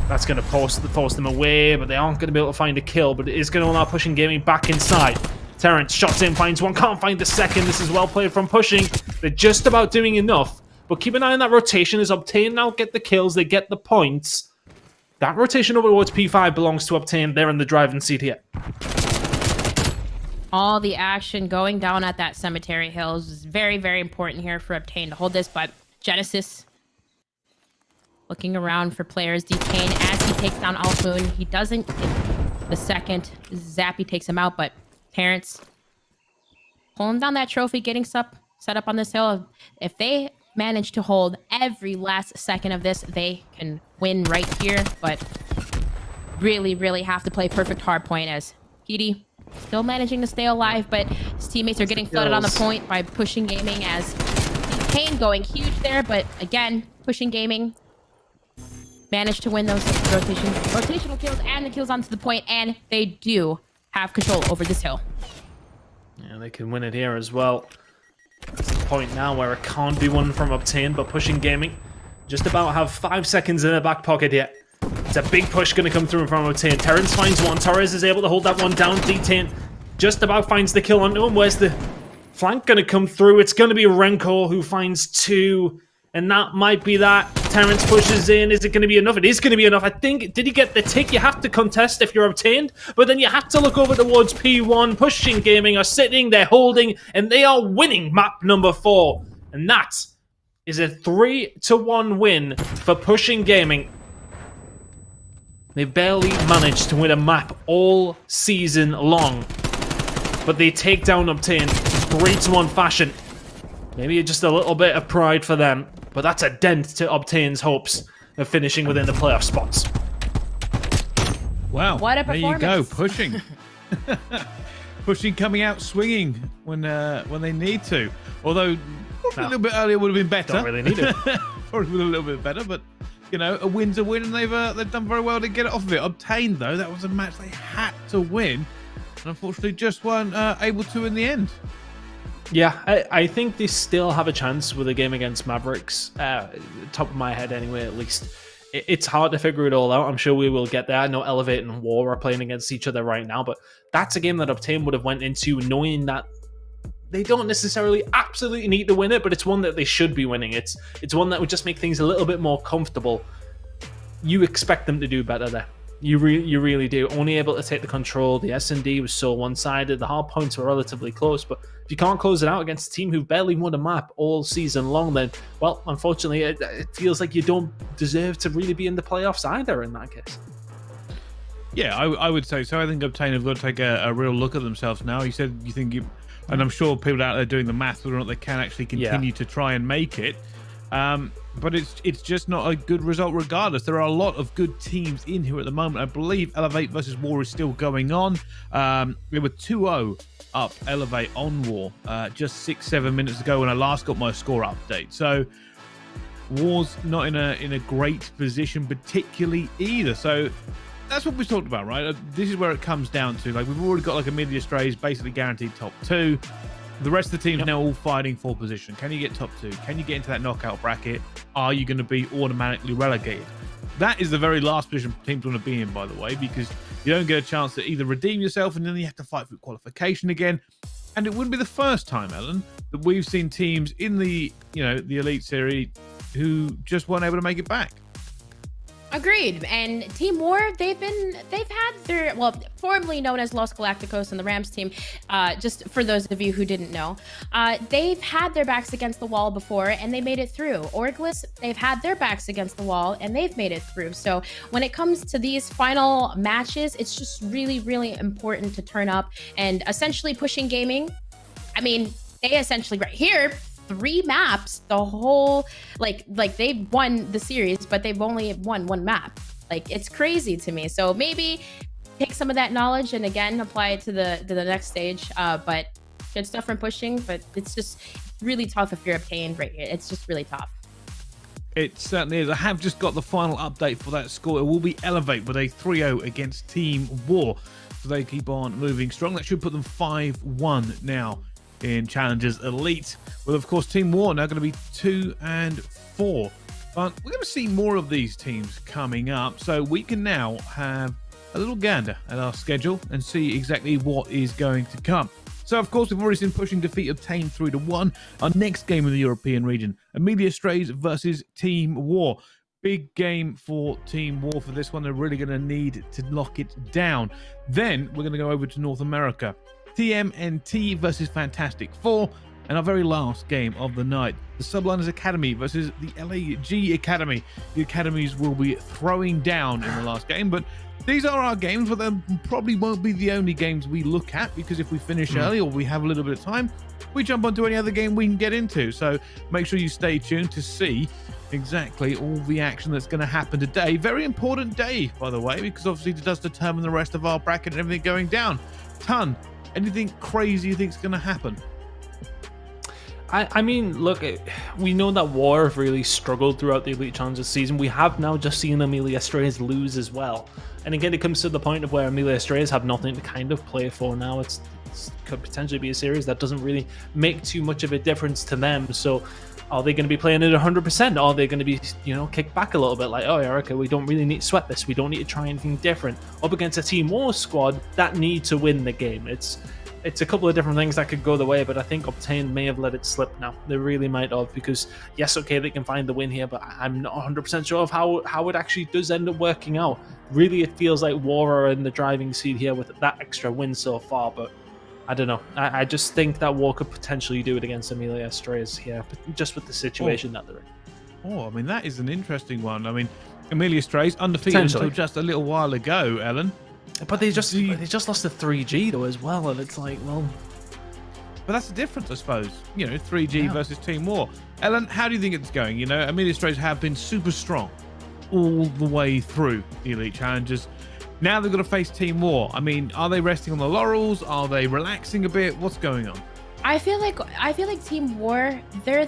That's going to force them away, but they aren't going to be able to find a kill, but it is going to allow Pushing Gaming back inside. Terrence shots in, finds one, can't find the second. This is well played from Pushing. They're just about doing enough, but keep an eye on that rotation as Obtain now get the kills, they get the points. That rotation over towards P5 belongs to Obtain. They're in the driving seat here. All the action going down at that Cemetery Hills is very, very important here for Obtain to hold this, but Genesis looking around for players. Detain as he takes down Alfoon. He doesn't get the second. Zappy takes him out, but Terrence pulling down that trophy, getting set up on this hill. If they manage to hold every last second of this, they can win right here, but really, really have to play perfect hard point as PD still managing to stay alive, but his teammates are getting flooded on the point by Pushing Gaming as Kane going huge there, but again, Pushing Gaming managed to win those rotational kills and the kills onto the point, and they do have control over this hill. Yeah, they can win it here as well. It's the point now where it can't be won from Obtain, but Pushing Gaming just about have 5 seconds in their back pocket here. It's a big push going to come through from Obtain. Terrence finds one. Torres is able to hold that one down. D10 just about finds the kill onto him. Where's the flank going to come through? It's going to be Renko who finds 2, and that might be that. Terrence pushes in. Is it going to be enough? It is going to be enough. I think, did he get the tick? You have to contest if you're obtained, but then you have to look over towards P1. Pushing Gaming are sitting, they're holding, and they are winning map number 4. And that is a 3-1 win for Pushing Gaming. They barely managed to win a map all season long, but they take down Obtain 3-1 fashion. Maybe just a little bit of pride for them, but that's a dent to Obtain's hopes of finishing within the playoff spots. Wow, what a there you go, performance. Pushing. Pushing coming out swinging when they need to. Although probably a little bit earlier would have been better. Don't really need it. Probably would have been a little bit better, but you know, a win's a win, and they've done very well to get it off of it. Obtained, though, that was a match they had to win, and unfortunately just weren't able to in the end. Yeah, I think they still have a chance with a game against Mavericks. Top of my head, anyway, at least. It's hard to figure it all out. I'm sure we will get there. I know Elevate and War are playing against each other right now, but that's a game that Obtain would have went into knowing that they don't necessarily absolutely need to win it, but it's one that they should be winning. It's one that would just make things a little bit more comfortable. You expect them to do better there. You really do. Only able to take the control. The S&D was so one-sided. The hard points were relatively close, but if you can't close it out against a team who've barely won a map all season long, then, well, unfortunately, it feels like you don't deserve to really be in the playoffs either in that case. Yeah, I would say so. I think Obtain have got to take a real look at themselves now. You said you think and I'm sure people out there doing the math whether or not they can actually continue to try and make it. But it's just not a good result regardless. There are a lot of good teams in here at the moment. I believe Elevate versus War is still going on. We were 2-0 up Elevate on War just 6-7 minutes ago when I last got my score update. So War's not in a great position particularly either. So that's what we talked about, right? This is where it comes down to. Like, we've already got like Amelia Strays basically guaranteed top 2. The rest of the team's now all fighting for position. Can you get top 2? Can you get into that knockout bracket? Are you going to be automatically relegated? That is the very last position teams want to be in, by the way, because you don't get a chance to either redeem yourself and then you have to fight for qualification again. And it wouldn't be the first time, Ellen, that we've seen teams in the Elite Series who just weren't able to make it back. Agreed. And Team War, they've had their, well, formerly known as Los Galacticos and the Rams team, just for those of you who didn't know, they've had their backs against the wall before and they made it through. Orglis, they've had their backs against the wall and they've made it through. So when it comes to these final matches, it's just really, really important to turn up and essentially Pushing Gaming. I mean, they essentially right here, 3 maps, the whole like they've won the series, but they've only won 1 map. Like, it's crazy to me. So maybe take some of that knowledge and again apply it to the next stage. But good stuff from Pushing, but it's just really tough if you're Obtained right here. It's just really tough. It certainly is. I have just got the final update for that score. It will be Elevate with a 3-0 against Team War. So they keep on moving strong. That should put them 5-1 now in Challengers Elite, with of course Team War now going to be 2-4. But we're going to see more of these teams coming up, so we can now have a little gander at our schedule and see exactly what is going to come. So of course we've already seen Pushing defeat Obtain 3-1. Our next game in the European region, Amelia Strays versus Team War. Big game for Team War for this one. They're really going to need to lock it down. Then we're going to go over to North America. TMNT versus Fantastic Four, and our very last game of the night, the Subliners Academy versus the LAG Academy. The academies will be throwing down in the last game, but these are our games, but they probably won't be the only games we look at, because if we finish early or we have a little bit of time, we jump onto any other game we can get into. So make sure you stay tuned to see exactly all the action that's going to happen today. Very important day, by the way, because obviously it does determine the rest of our bracket and everything going down. Anything crazy you think is going to happen? I mean, look, we know that War have really struggled throughout the Elite Challengers season. We have now just seen Amelia Strays lose as well. And again, it comes to the point of where Amelia Strays have nothing to kind of play for now. It could potentially be a series that doesn't really make too much of a difference to them. So are they going to be playing it 100%? Are they going to be, kicked back a little bit like, oh yeah, okay, we don't really need to sweat this. We don't need to try anything different. Up against a Team War squad that need to win the game. It's it's a couple of different things that could go the way, but I think Obtain may have let it slip now. They really might have, because yes, okay, they can find the win here, but I'm not 100% sure of how it actually does end up working out. Really, it feels like War are in the driving seat here with that extra win so far, but I don't know. I just think that War could potentially do it against Amelia Strays here, just with the situation that they're in. Oh, I mean, that is an interesting one. I mean, Amelia Strays undefeated until just a little while ago, Ellen. But they just lost to 3G though as well, and it's like, well, but that's the difference, I suppose. 3G versus Team War. Ellen, how do you think it's going? Amelia Strays have been super strong all the way through the Elite Challengers. Now they've got to face Team War. I mean, are they resting on the laurels? Are they relaxing a bit? What's going on? I feel like Team War, they're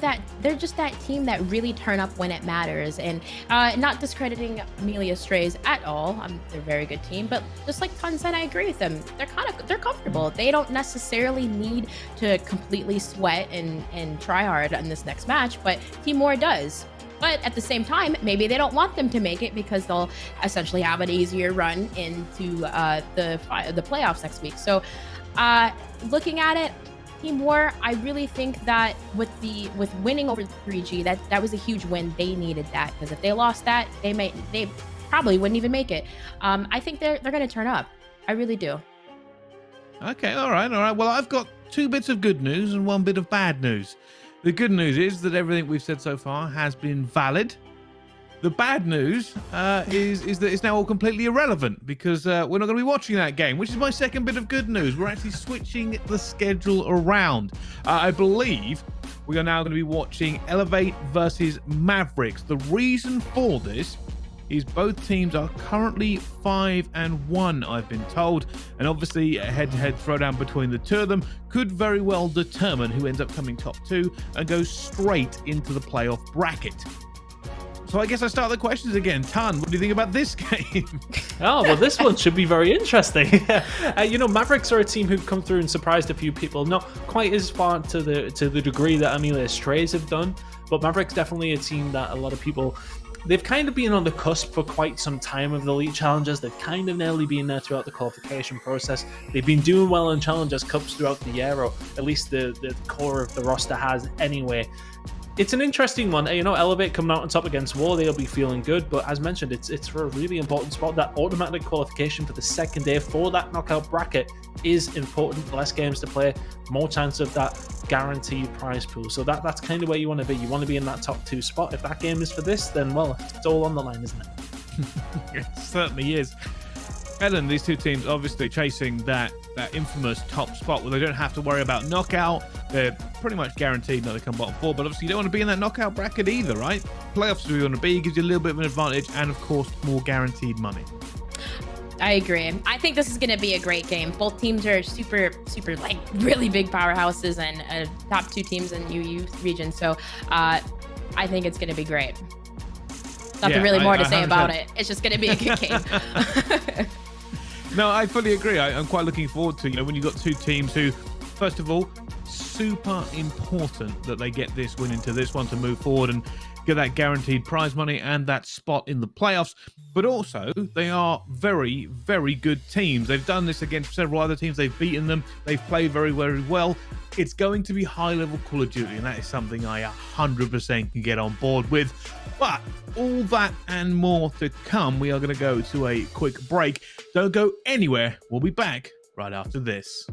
just that team that really turn up when it matters, and not discrediting Amelia Strays at all. They're a very good team, but just like Ton said, I agree with them. They're comfortable. They don't necessarily need to completely sweat and try hard in this next match, but Team War does. But at the same time, maybe they don't want them to make it because they'll essentially have an easier run into the playoffs next week. So looking at it, Team War, I really think that with winning over 3G, that was a huge win. They needed that, because if they lost that, they probably wouldn't even make it. I think they're going to turn up. I really do. Okay, all right. Well, I've got 2 bits of good news and 1 bit of bad news. The good news is that everything we've said so far has been valid. The bad news is that it's now all completely irrelevant, because we're not going to be watching that game, which is my second bit of good news. We're actually switching the schedule around. I believe we are now going to be watching Elevate versus Mavericks. The reason for this is both teams are currently 5-1, I've been told, and obviously a head-to-head throwdown between the two of them could very well determine who ends up coming top 2 and goes straight into the playoff bracket. So I guess I start the questions again. Ton, what do you think about this game? Oh, well, this one should be very interesting. Mavericks are a team who've come through and surprised a few people. Not quite as far to the degree that Amelia Strays have done, but Mavericks definitely a team that a lot of people, they've kind of been on the cusp for quite some time of the Elite Challengers. They've kind of nearly been there throughout the qualification process. They've been doing well in Challengers Cups throughout the year, or at least the core of the roster has anyway. It's an interesting one. Elevate coming out on top against War, they'll be feeling good, but as mentioned, it's for a really important spot. That automatic qualification for the second day for that knockout bracket is important. Less games to play, more chance of that guaranteed prize pool. So that's kind of where you want to be. You want to be in that top 2 spot. If that game is for this, then, well, it's all on the line, isn't it? It certainly is. Ellen, these two teams obviously chasing that infamous top spot where they don't have to worry about knockout. They're pretty much guaranteed not to come bottom 4, but obviously you don't want to be in that knockout bracket either, right? Playoffs is where you want to be, gives you a little bit of an advantage, and of course more guaranteed money. I agree. I think this is going to be a great game. Both teams are super, like really big powerhouses and top 2 teams in UU region. So I think it's going to be great. Nothing really more to say about it. It's just going to be a good game. No, I fully agree. I'm quite looking forward to, when you've got 2 teams who, first of all, super important that they get this win into this one to move forward and get that guaranteed prize money and that spot in the playoffs. But also, they are very, very good teams. They've done this against several other teams. They've beaten them. They've played very, very well. It's going to be high-level Call of Duty, and that is something I 100% can get on board with. But all that and more to come. We are going to go to a quick break. Don't go anywhere. We'll be back right after this.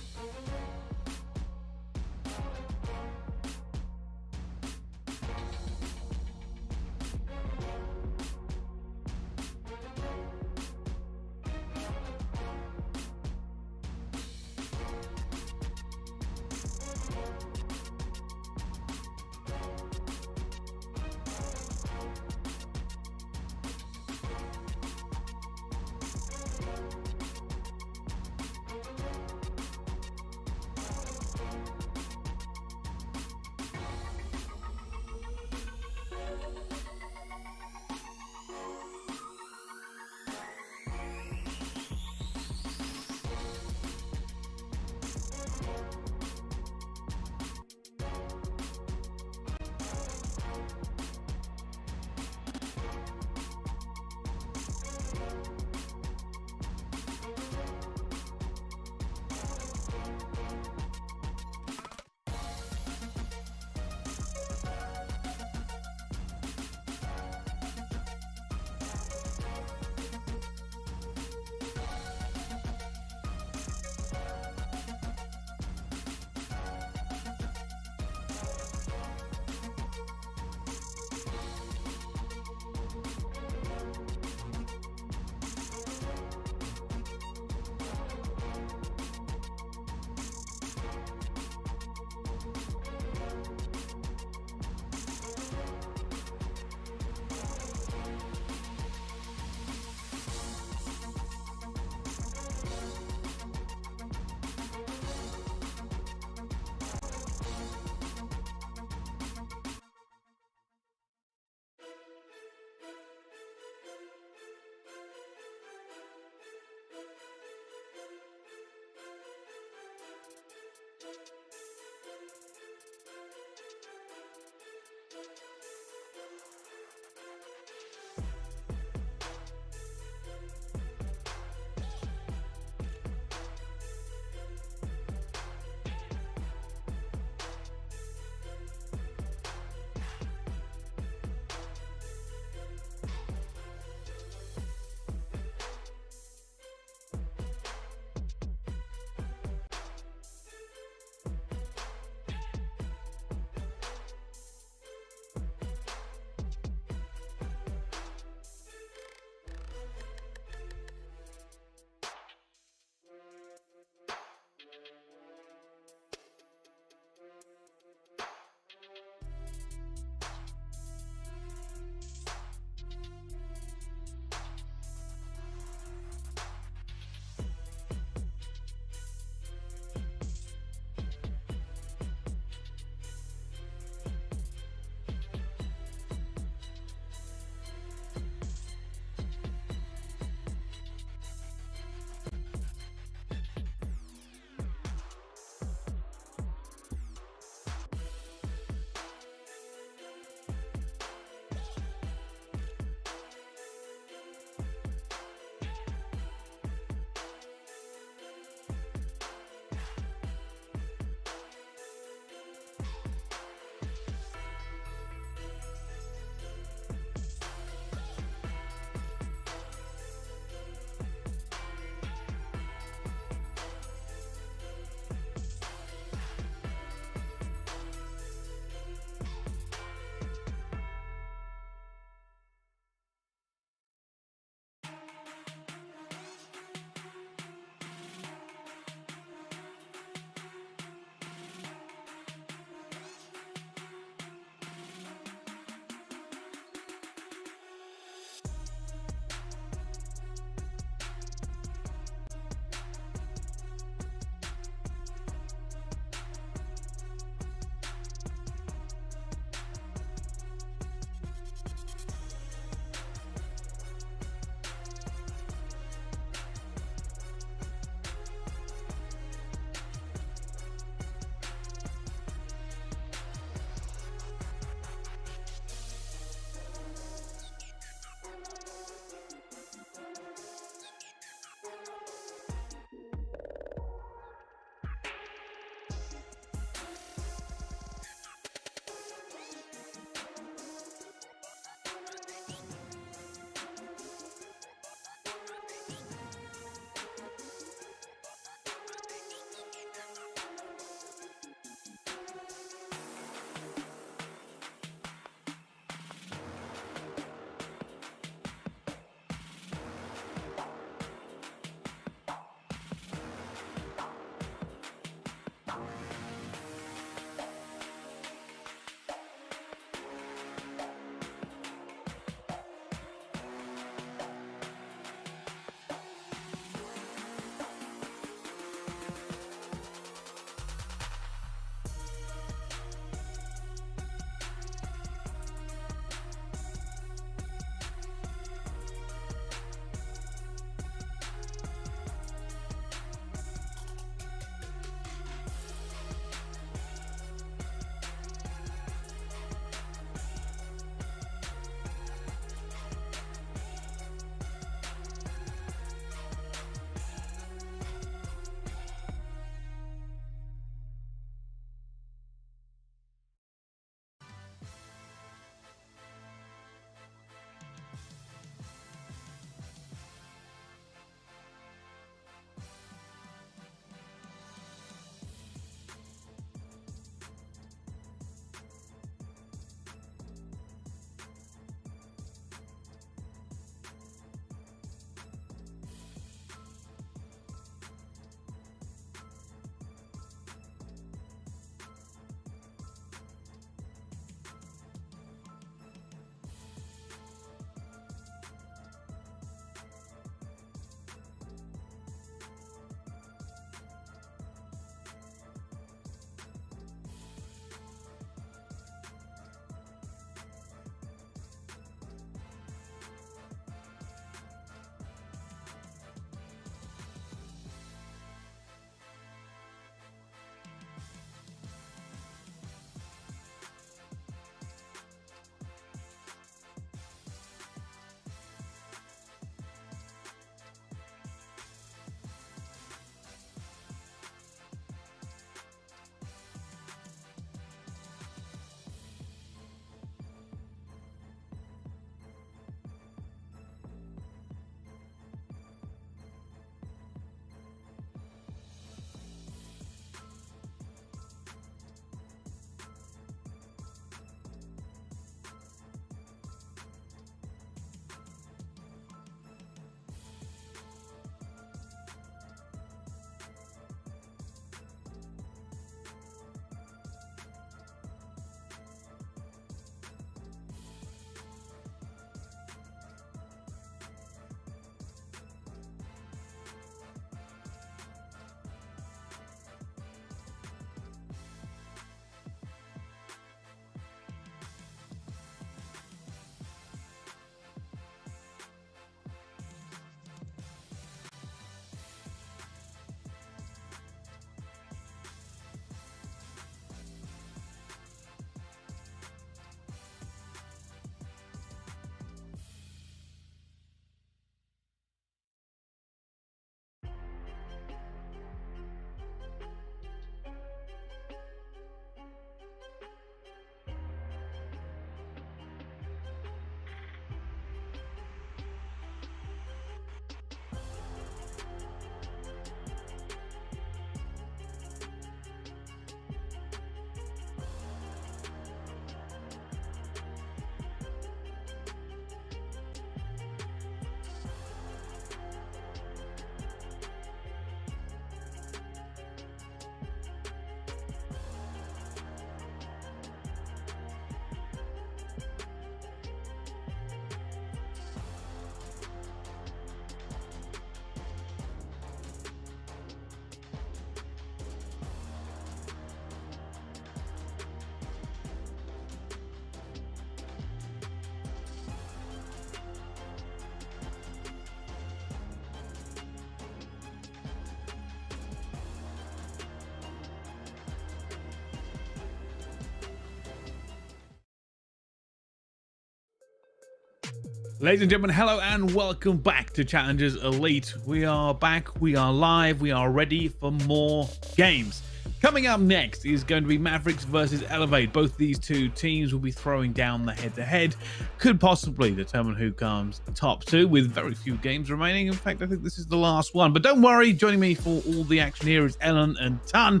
Ladies and gentlemen, hello and welcome back to Challengers Elite. We are back, we are live, we are ready for more games. Coming up next is going to be Mavericks versus Elevate. Both these two teams will be throwing down the head-to-head. Could possibly determine who comes top two with very few games remaining. In fact, I think this is the last one. But don't worry, joining me for all the action here is Ellen and Ton.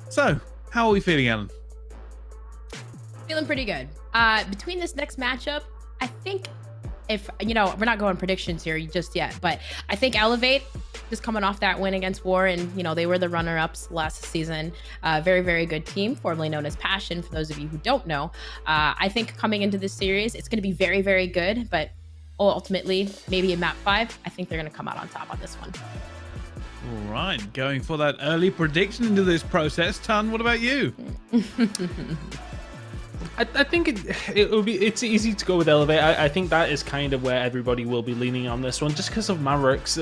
So, how are we feeling, Ellen? Feeling pretty good. Between this next matchup, I think if, we're not going predictions here just yet, but I think Elevate, just coming off that win against War, and, they were the runner-ups last season. Very, very good team, formerly known as Passion, for those of you who don't know. I think coming into this series, it's going to be very, very good, but ultimately, maybe in map 5, I think they're going to come out on top on this one. All right, going for that early prediction into this process. Ton, what about you? I think it's easy to go with Elevate. I think that is kind of where everybody will be leaning on this one, just because of Mavericks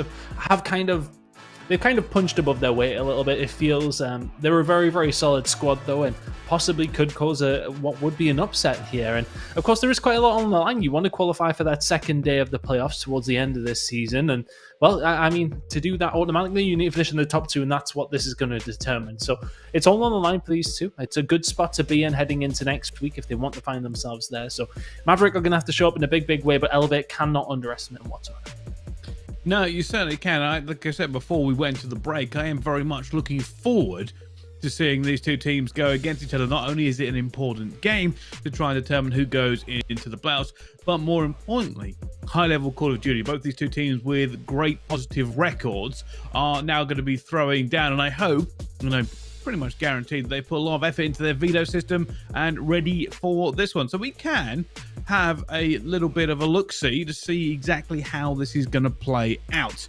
they've kind of punched above their weight a little bit. It feels they're a very, very solid squad though, and possibly could cause what would be an upset here. And of course, there is quite a lot on the line. You want to qualify for that second day of the playoffs towards the end of this season, and well, I mean, to do that automatically, you need to finish in the top 2, and that's what this is going to determine. So it's all on the line for these two. It's a good spot to be in heading into next week if they want to find themselves there. So Maverick are going to have to show up in a big, big way, but Elevate cannot underestimate them whatsoever. No, you certainly can. Like I said before we went to the break, I am very much looking forward to seeing these two teams go against each other. Not only is it an important game to try and determine who goes into the playoffs, but more importantly, high-level Call of Duty. Both these two teams with great positive records are now going to be throwing down, and I hope, pretty much guaranteed that they put a lot of effort into their veto system and ready for this one. So we can have a little bit of a look-see to see exactly how this is going to play out.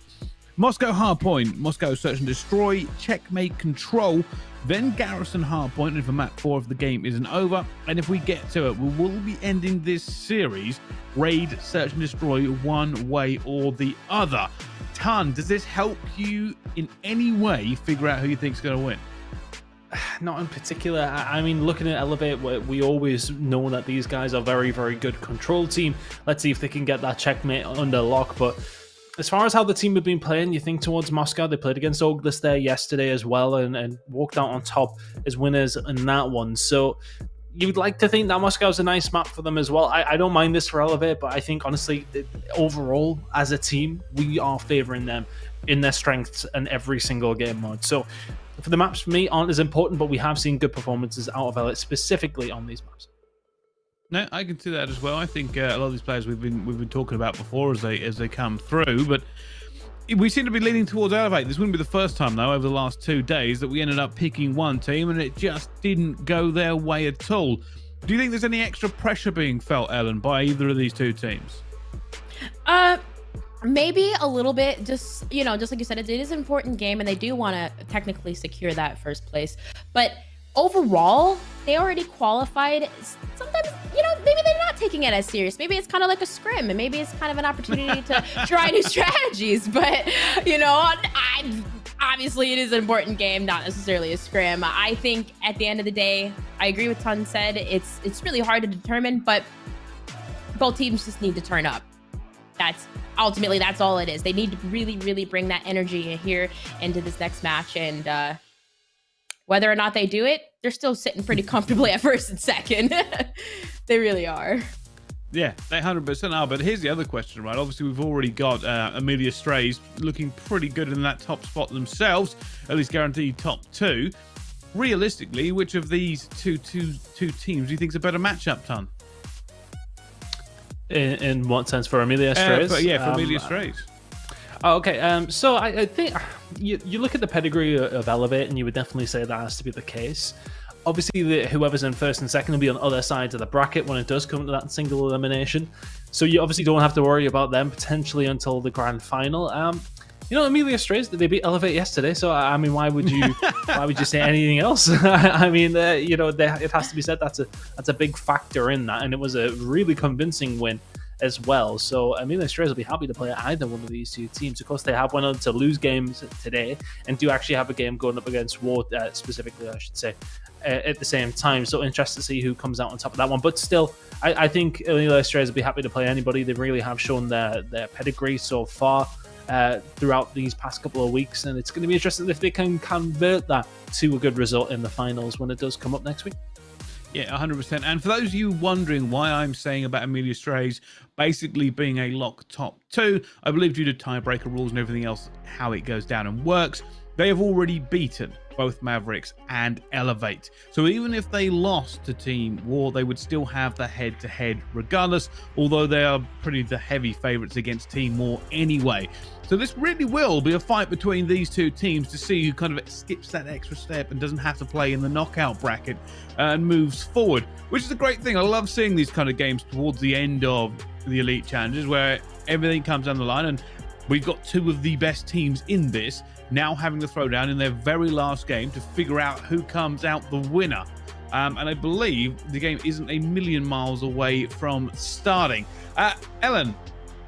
Moscow Hardpoint, Moscow Search and Destroy, Checkmate Control, then Garrison Hardpoint if a map 4 of the game isn't over. And if we get to it, we will be ending this series Raid, Search and Destroy one way or the other. Ton, does this help you in any way figure out who you think is going to win? Not in particular. I mean, looking at Elevate, we always know that these guys are very, very good control team. Let's see if they can get that checkmate under lock. But as far as how the team have been playing, you think towards Moscow, they played against Oglis there yesterday as well and walked out on top as winners in that one. So you'd like to think that Moscow's a nice map for them as well. I don't mind this for Elevate, but I think, honestly, overall, as a team, we are favouring them in their strengths in every single game mode. So for the maps, for me, aren't as important, but we have seen good performances out of Elite, specifically on these maps. No, I can see that as well. I think a lot of these players we've been talking about before as they come through, but we seem to be leaning towards Elevate. This wouldn't be the first time, though, over the last 2 days that we ended up picking one team and it just didn't go their way at all. Do you think there's any extra pressure being felt, Ellen, by either of these two teams? Maybe a little bit, just like you said, it is an important game and they do want to technically secure that first place. But overall, they already qualified. Sometimes, maybe they're not taking it as serious. Maybe it's kind of like a scrim and maybe it's kind of an opportunity to try new strategies. But, obviously it is an important game, not necessarily a scrim. I think at the end of the day, I agree with Ton said, it's really hard to determine, but both teams just need to turn up. That's all it is. They need to really, really bring that energy here into this next match. And whether or not they do it, they're still sitting pretty comfortably at first and second. They really are. Yeah, they 100% are. But here's the other question, right? Obviously, we've already got Amelia Strays looking pretty good in that top spot themselves, at least guaranteed top 2. Realistically, which of these two teams do you think is a better matchup, Ton? In what sense? For Amelia Strays? For Amelia Strays. Okay, so I think you look at the pedigree of Elevate and you would definitely say that has to be the case. Obviously, whoever's in first and second will be on other sides of the bracket when it does come to that single elimination. So you obviously don't have to worry about them potentially until the grand final. Amelia Strays, they beat Elevate yesterday, so I mean, why would you say anything else? I mean, it has to be said that's a big factor in that, and it was a really convincing win as well. So Amelia Strays will be happy to play either one of these two teams. Of course, they have went on to lose games today and do actually have a game going up against War, specifically, I should say, at the same time. So interested to see who comes out on top of that one. But still, I think Illinois Strays will be happy to play anybody. They really have shown their pedigree so far throughout these past couple of weeks, and it's going to be interesting if they can convert that to a good result in the finals when it does come up next week. Yeah, 100%. And for those of you wondering why I'm saying about Amelia Strays basically being a lock top 2, I believe due to tiebreaker rules and everything else, how it goes down and works, they have already beaten both Mavericks and Elevate. So even if they lost to Team War, they would still have the head-to-head regardless, although they are pretty the heavy favorites against Team War anyway. So this really will be a fight between these two teams to see who kind of skips that extra step and doesn't have to play in the knockout bracket and moves forward, which is a great thing. I love seeing these kind of games towards the end of the Elite Challenges where everything comes down the line, and we've got two of the best teams in this now having the throwdown in their very last game to figure out who comes out the winner. And I believe the game isn't a million miles away from starting. Ellen,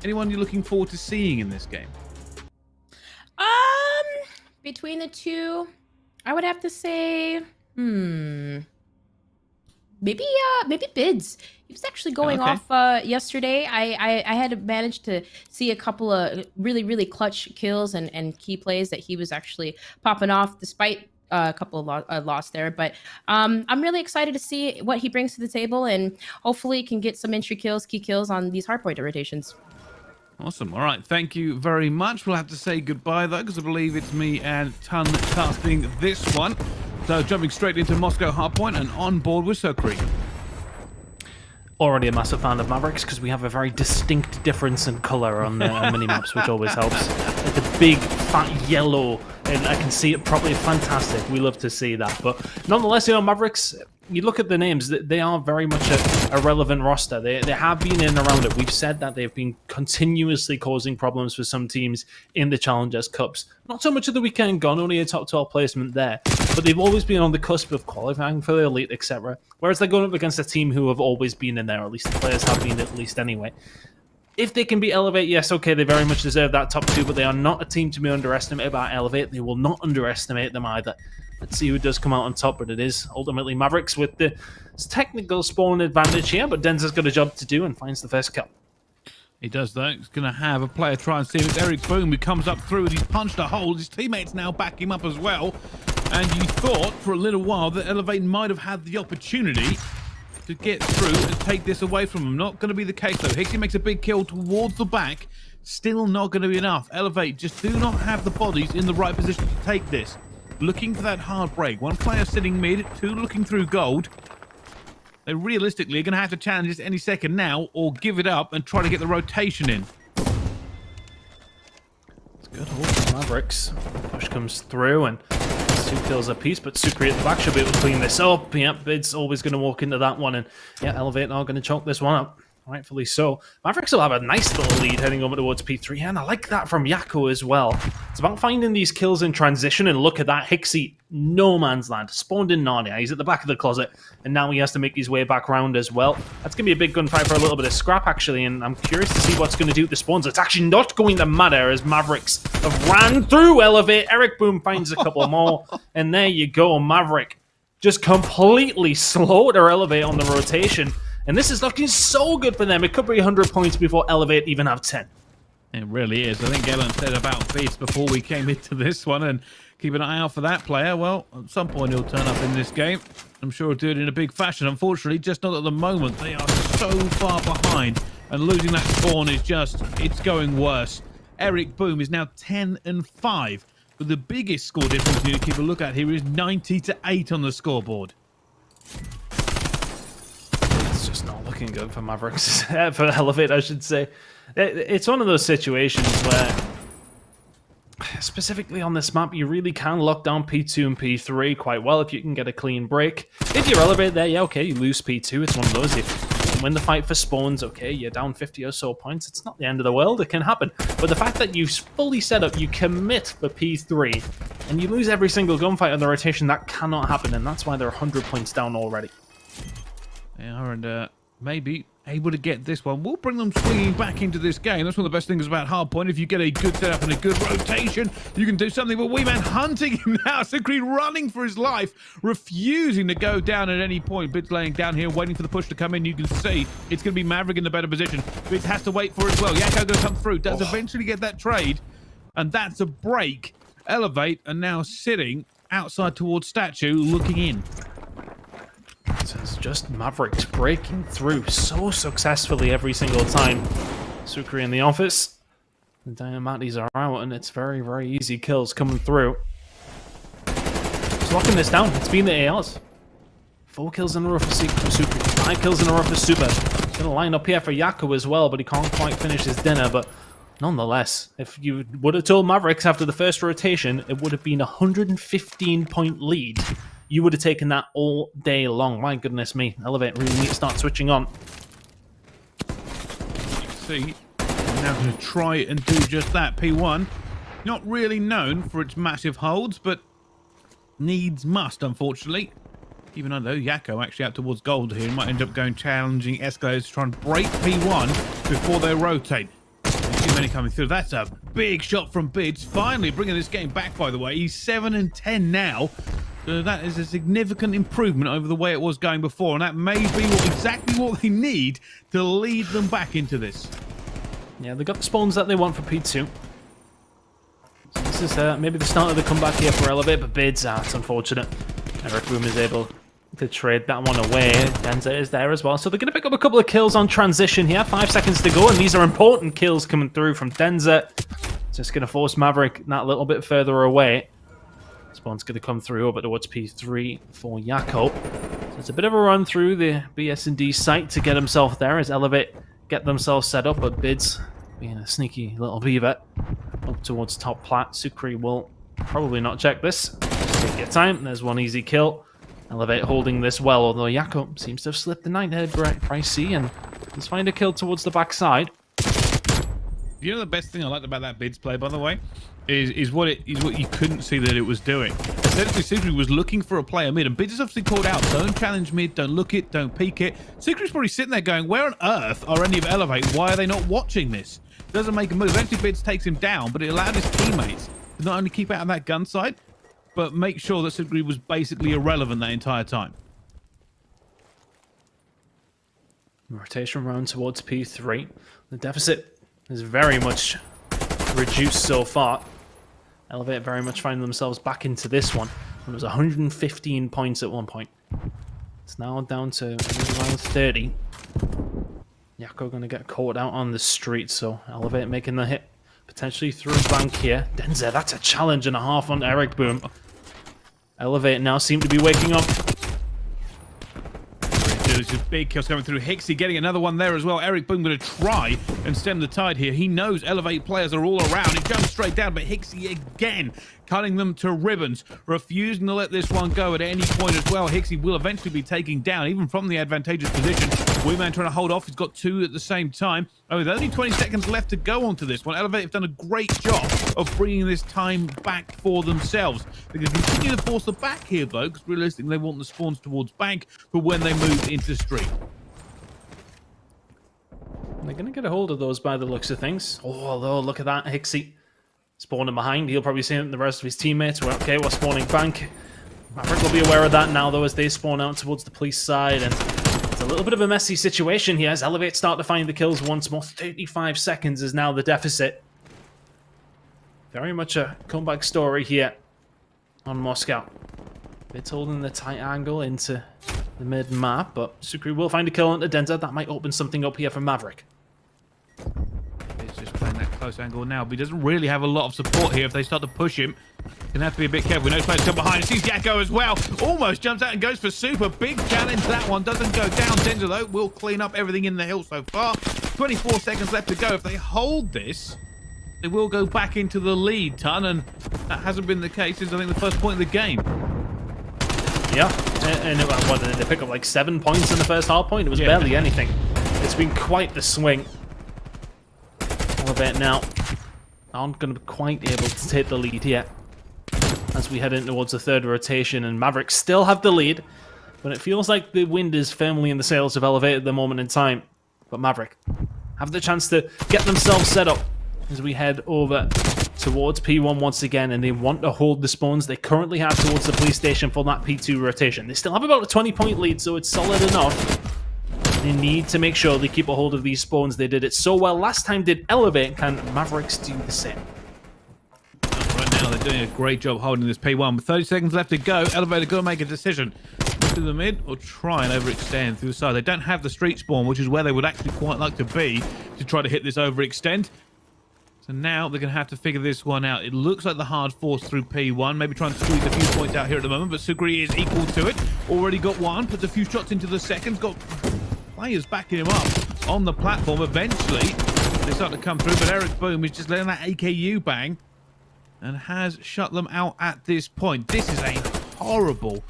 anyone you're looking forward to seeing in this game? Between the two, I would have to say, maybe Bids. He was actually going off yesterday. I had managed to see a couple of really clutch kills and key plays that he was actually popping off despite a couple of loss there. But I'm really excited to see what he brings to the table, and hopefully can get some entry kills, key kills on these hardpoint rotations. Awesome. All right. Thank you very much. We'll have to say goodbye, though, because I believe it's me and Tun casting this one. So jumping straight into Moscow Hardpoint and on board with Sukri. Already a massive fan of Mavericks because we have a very distinct difference in color on the mini-maps, which always helps. Like the big, fat yellow, and I can see it properly. Fantastic. We love to see that. But nonetheless, you know, Mavericks, you look at the names, they are very much a relevant roster. They have been in and around it. We've said that they've been continuously causing problems for some teams in the Challengers Cups. Not so much of the weekend gone, only a top 12 placement there. But they've always been on the cusp of qualifying for the Elite, etc. Whereas they're going up against a team who have always been in there, or at least the players have been at least anyway. If they can beat Elevate, yes, okay, they very much deserve that top 2, but they are not a team to be underestimated by Elevate. They will not underestimate them either. Let's see who does come out on top, but it is ultimately Mavericks with the technical spawn advantage here, but Denza's got a job to do and finds the first kill. He does, though. He's going to have a player try and see if it's Eric Boom who comes up through, and he's punched a hole. His teammates now back him up as well. And you thought for a little while that Elevate might have had the opportunity to get through and take this away from him. Not going to be the case, though. Hixie makes a big kill towards the back. Still not going to be enough. Elevate just do not have the bodies in the right position to take this. Looking for that hard break. One player sitting mid, two looking through gold. They realistically are going to have to challenge this any second now or give it up and try to get the rotation in. It's good hold from Mavericks. Push comes through and 2 kills apiece, but Sukri at the back should be able to clean this up. Yep, Bid's always going to walk into that one, and yeah, Elevate are going to choke this one up. Rightfully so. Mavericks will have a nice little lead heading over towards P3, and I like that from Yako as well. It's about finding these kills in transition, and look at that. Hixie, no man's land. Spawned in Narnia. He's at the back of the closet, and now he has to make his way back round as well. That's going to be a big gunfight for a little bit of scrap, actually, and I'm curious to see what's going to do with the spawns. It's actually not going to matter as Mavericks have ran through Elevate. Eric Boom finds a couple more, and there you go. Maverick just completely slaughter Elevate on the rotation. And this is looking so good for them. It could be 100 points before Elevate even have 10. It really is. I think Ellen said about Beats before we came into this one, and keep an eye out for that player. Well, at some point he'll turn up in this game. I'm sure he'll do it in a big fashion. Unfortunately, just not at the moment. They are so far behind, and losing that spawn is just, it's going worse. Eric Boom is now 10-5, but the biggest score difference you need to keep a look at here is 90-8 on the scoreboard. It's just not looking good for Mavericks. For Elevate, I should say. It's one of those situations where, specifically on this map, you really can lock down P2 and P3 quite well if you can get a clean break. If you're Elevate there, yeah, okay, you lose P2. It's one of those. You win the fight for spawns, okay, you're down 50 or so points. It's not the end of the world. It can happen. But the fact that you fully set up, you commit for P3, and you lose every single gunfight on the rotation, that cannot happen, and that's why they're 100 points down already. Yeah, and maybe able to get this one. We'll bring them swinging back into this game. That's one of the best things about Hardpoint. If you get a good setup and a good rotation, you can do something. But Weeman hunting him now. Sucre running for his life, refusing to go down at any point. Bids laying down here, waiting for the push to come in. You can see it's going to be Maverick in the better position. Bids has to wait for it as well. Yakko going to come through. Does eventually get that trade. And that's a break. Elevate are now sitting outside towards Statue, looking in. It's just Mavericks breaking through so successfully every single time. Sucre in the office. The Dynamatis are out, and it's very, very easy kills coming through. Just locking this down. It's been the ARs. 4 kills in a row for Sucre. 5 kills in a row for Super. He's going to line up here for Yakko as well, but he can't quite finish his dinner. But nonetheless, if you would have told Mavericks after the first rotation, it would have been a 115-point lead. You would have taken that all day long. My goodness me. Elevate really need to start switching on. You can see, we're now going to try and do just that. P1, not really known for its massive holds, but needs must, unfortunately. Even though Yakko actually out towards gold here, he might end up going challenging Escalators to try and break P1 before they rotate. Too many coming through. That's a big shot from Bids. Finally bringing this game back, by the way. He's 7-10 now. So that is a significant improvement over the way it was going before. And that may be exactly what they need to lead them back into this. Yeah, they got the spawns that they want for P2. So this is maybe the start of the comeback here for Elevate, but Bids out. It's unfortunate. Eric Boom is able to trade that one away. Denza is there as well. So they're going to pick up a couple of kills on transition here. 5 seconds to go, and these are important kills coming through from Denza. Just going to force Maverick that little bit further away. Spawn's going to come through over towards P3 for Yakko. So it's a bit of a run through the BS&D site to get himself there as Elevate get themselves set up, but Bids, being a sneaky little beaver, up towards top plat. Sucre will probably not check this. Just take your time. There's one easy kill. Elevate holding this well, although Yakko seems to have slipped the Nighthead Price C, and let's find a kill towards the backside. You know the best thing I liked about that Bids play, by the way, is what you couldn't see that it was doing. Essentially, Sucre was looking for a player mid, and Bids is obviously called out. Don't challenge mid, don't look it, don't peek it. Sucre's probably sitting there going, where on earth are any of Elevate? Why are they not watching this? Doesn't make a move. Eventually, Bids takes him down, but it allowed his teammates to not only keep out of that gun side, but make sure that Sucre was basically irrelevant that entire time. Rotation round towards P3. The deficit is very much reduced so far. Elevate very much finding themselves back into this one. It was 115 points at one point. It's now down to around 30. Yakko going to get caught out on the street, so Elevate making the hit. Potentially through a bank here. Denza, that's a challenge and a half on Eric Boom. Elevate now seem to be waking up. There's just big kills coming through. Hixie getting another one there as well. Eric Boom going to try and stem the tide here. He knows Elevate players are all around. He jumps straight down, but Hixie again cutting them to ribbons, refusing to let this one go at any point as well. Hixie will eventually be taking down, even from the advantageous position. Weeman trying to hold off. He's got 2 at the same time. Oh, with only 20 seconds left to go onto this one. Elevate have done a great job of bringing this time back for themselves. They can continue to force the back here, though, because realistically they want the spawns towards bank for when they move into street. They're going to get a hold of those by the looks of things. Oh, look at that. Hixie spawning behind. He'll probably see the rest of his teammates. Well, okay, we're spawning bank. Maverick will be aware of that now, though, as they spawn out towards the police side. And it's a little bit of a messy situation here as Elevate start to find the kills once more. 35 seconds is now the deficit. Very much a comeback story here on Moscow. It's holding the tight angle into the mid-map, but Sucre will find a kill onto Denza. That might open something up here for Maverick. He's just playing that close angle now, but he doesn't really have a lot of support here if they start to push him. Gonna have to be a bit careful. No players come behind. Sees Yakko as well. Almost jumps out and goes for Super. Big challenge. That one doesn't go down. Denza, though, will clean up everything in the hill so far. 24 seconds left to go. If they hold this, they will go back into the lead, Ton, and that hasn't been the case since, I think, the first point of the game. Yeah, and what, did they pick up like 7 points in the first half point? It was barely anything. It's been quite the swing. Elevate now aren't going to be quite able to take the lead yet as we head in towards the third rotation, and Mavericks still have the lead, but it feels like the wind is firmly in the sails of Elevate at the moment in time. But Maverick have the chance to get themselves set up as we head over towards P1 once again, and they want to hold the spawns they currently have towards the police station for that P2 rotation. They still have about a 20-point lead, so it's solid enough. They need to make sure they keep a hold of these spawns. They did it so well last time. Did Elevate? Can Mavericks do the same? Right now, they're doing a great job holding this P1. With 30 seconds left to go, Elevator got to make a decision. To the mid or try and overextend through the side. They don't have the street spawn, which is where they would actually quite like to be to try to hit this overextend. So now they're going to have to figure this one out. It looks like the hard force through P1. Maybe try and squeeze a few points out here at the moment, but Sukri is equal to it. Already got one, puts a few shots into the seconds, got players backing him up on the platform. Eventually, they start to come through, but Eric Boom is just letting that AKU bang and has shut them out at this point. This is a horrible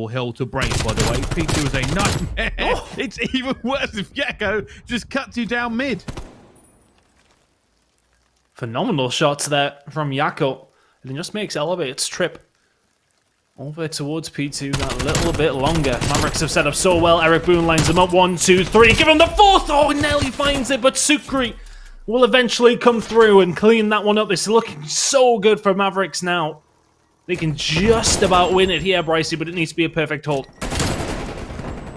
hill to break, by the way. P2 is a nightmare. Oh. It's even worse if Yakko just cuts you down mid. Phenomenal shots there from Yakko. And it just makes Elevate's trip over towards P2 that little bit longer. Mavericks have set up so well. Eric Boone lines them up. 1, 2, 3. Give him the fourth. Oh, Nelly finds it, but Sukri will eventually come through and clean that one up. It's looking so good for Mavericks now. They can just about win it here, Brycey, but it needs to be a perfect hold.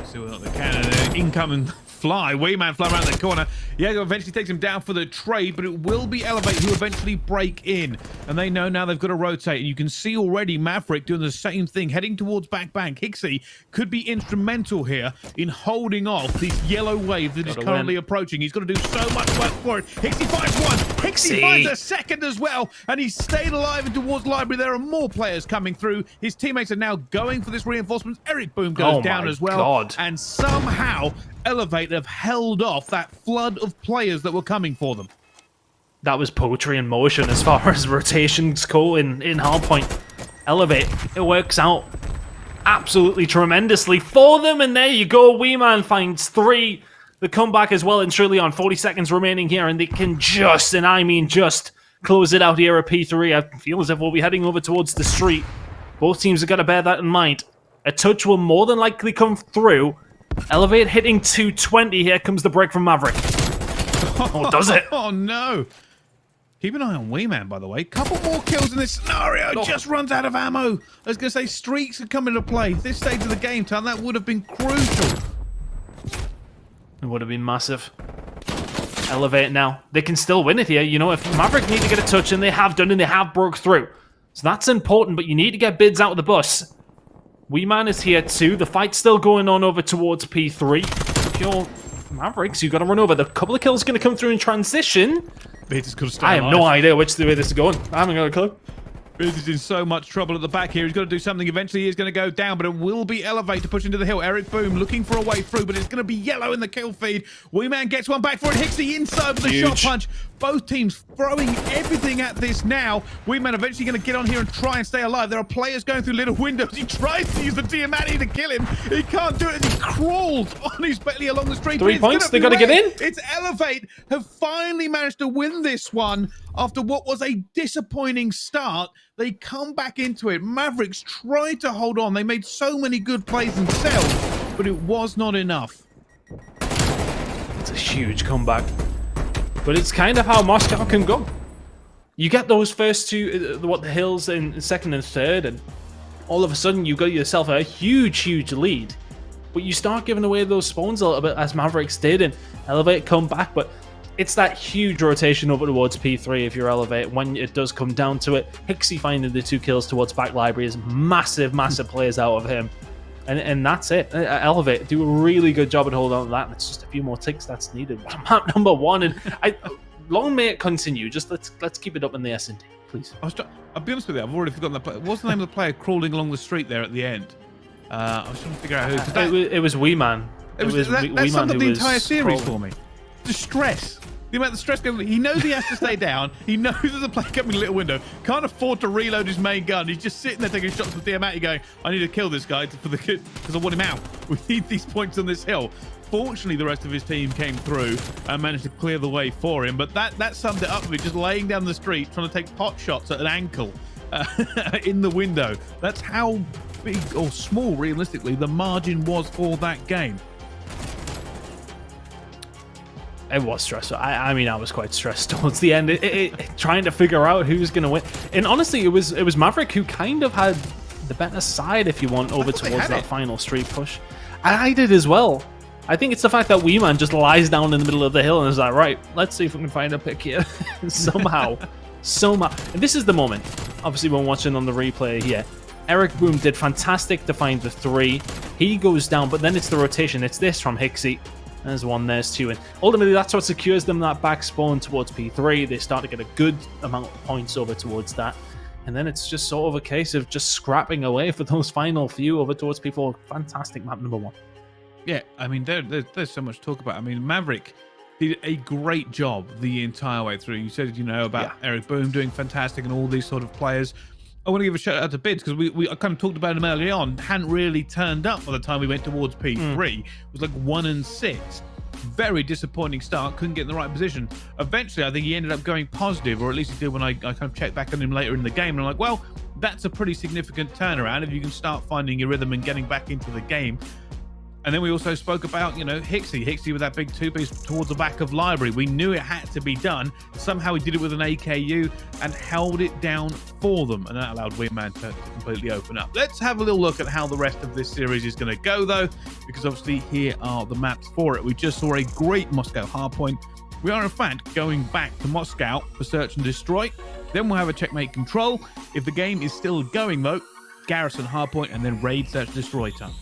See what they can. Incoming fly. Wayman fly around the corner. Jaeger eventually takes him down for the trade, but it will be Elevate who eventually break in. And they know now they've got to rotate. And you can see already Maverick doing the same thing, heading towards back bank. Hixie could be instrumental here in holding off this yellow wave that is currently approaching. He's got to do so much work for it. Hixie finds one. Hixie finds a second as well. And he's stayed alive and towards Library. There are more players coming through. His teammates are now going for this reinforcement. Eric Boom goes down as well. God. And somehow Elevate have held off that flood of players that were coming for them. That was poetry in motion as far as rotations go in Hardpoint. Elevate, it works out absolutely tremendously for them, and there you go. Weeman finds 3. The comeback as well, and surely on 40 seconds remaining here, and they can just, and I mean just, close it out here at P3. I feel as if we'll be heading over towards the street. Both teams have got to bear that in mind. A touch will more than likely come through. Elevate hitting 220. Here comes the break from Maverick. Oh, does it? Oh, no. Keep an eye on Weeman, by the way. Couple more kills in this scenario. Just runs out of ammo. I was going to say, streaks could come into play. This stage of the game, Tom, that would have been crucial. It would have been massive. Elevate now. They can still win it here. You know, if Maverick need to get a touch, and they have done, and they have broke through. So that's important, but you need to get bids out of the bus. Weeman is here too. The fight's still going on over towards P3. If you're Mavericks, you've got to run over. The couple of kills going to come through in transition. I have no idea which way this is going. I haven't got a clue. Biz is in so much trouble at the back here. He's got to do something. Eventually, he's going to go down, but it will be Elevate to push into the hill. Eric Boom looking for a way through, but it's going to be yellow in the kill feed. Weeman gets one back for it. Hixie inside with a shot punch. Both teams throwing everything at this now. Weeman eventually going to get on here and try and stay alive. There are players going through little windows. He tries to use the Diamante to kill him. He can't do it. He crawls on his belly along the street. 3 points. They got to get in. It's Elevate have finally managed to win this one after what was a disappointing start. They come back into it. Mavericks tried to hold on. They made so many good plays themselves, but it was not enough. It's a huge comeback. But it's kind of how Moscow can go. You get those first two, the hills in second and third, and all of a sudden you got yourself a huge lead. But you start giving away those spawns a little bit, as Mavericks did, and Elevate come back. But it's that huge rotation over towards P3 if you're Elevate when it does come down to it. Hixie finding the 2 kills towards back library is massive plays out of him. And that's it. Elevate do a really good job at holding on to that. It's just a few more ticks that's needed. Map number 1, and long may it continue. Just let's keep it up in the S&D, please. I'll be honest with you. I've already forgotten the player. What's the name of the player crawling along the street there at the end? I was trying to figure out who. It was Weeman. That summed up the entire series for me. The stress. The amount of stress going on. He knows he has to stay down. He knows there's a player coming in a little window. Can't afford to reload his main gun. He's just sitting there taking shots with Diamante going, I need to kill this guy for the kid because I want him out. We need these points on this hill. Fortunately, the rest of his team came through and managed to clear the way for him. But that summed it up for me. Just laying down the street, trying to take pot shots at an ankle in the window. That's how big or small, realistically, the margin was for that game. It was stressful. I mean, I was quite stressed towards the end, trying to figure out who's going to win. And honestly, it was Maverick who kind of had the better side, if you want, over towards that final street push. And I did as well. I think it's the fact that Wee Man just lies down in the middle of the hill and is like, right, let's see if we can find a pick here. Somehow. And this is the moment. Obviously, we're watching on the replay here. Eric Boom did fantastic to find the 3. He goes down, but then it's the rotation. It's this from Hixie. There's 1, there's 2, and ultimately that's what secures them that back spawn towards P3. They start to get a good amount of points over towards that, and then it's just sort of a case of just scrapping away for those final few over towards P4. Fantastic map number 1. Yeah, I mean, there's so much to talk about. I mean, Maverick did a great job the entire way through. You said, about Eric Boom doing fantastic and all these sort of players. I want to give a shout out to Bids, because we kind of talked about him earlier on. Hadn't really turned up by the time we went towards P3. It was like 1 and 6. Very disappointing start. Couldn't get in the right position. Eventually, I think he ended up going positive, or at least he did when I kind of checked back on him later in the game. And I'm like, well, that's a pretty significant turnaround if you can start finding your rhythm and getting back into the game. And then we also spoke about, Hixie with that big 2-piece towards the back of Library. We knew it had to be done. Somehow he did it with an AKU and held it down for them. And that allowed Wingman to completely open up. Let's have a little look at how the rest of this series is going to go, though, because obviously here are the maps for it. We just saw a great Moscow hardpoint. We are, in fact, going back to Moscow for Search and Destroy. Then we'll have a Checkmate Control. If the game is still going, though, Garrison hardpoint, and then Raid Search Destroy time.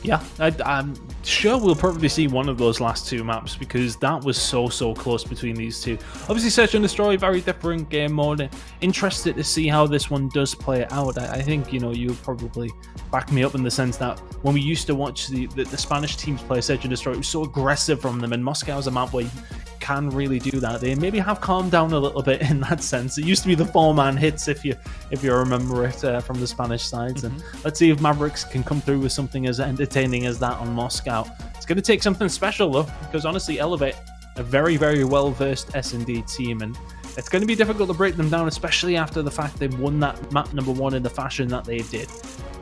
Yeah, I'm sure we'll probably see one of those last 2 maps, because that was so close between these 2. Obviously, Search and Destroy, very different game mode. Interested to see how this one does play out. I think, you probably back me up in the sense that when we used to watch the Spanish teams play Search and Destroy, it was so aggressive from them, and Moscow's a map where you can really do that. They maybe have calmed down a little bit in that sense. It used to be the 4-man hits, if you remember it from the Spanish sides. And let's see if Mavericks can come through with something as entertaining as that on Moscow. It's going to take something special, though, because honestly, Elevate, a very, very well-versed S&D team, and it's going to be difficult to break them down, especially after the fact they've won that map number 1 in the fashion that they did.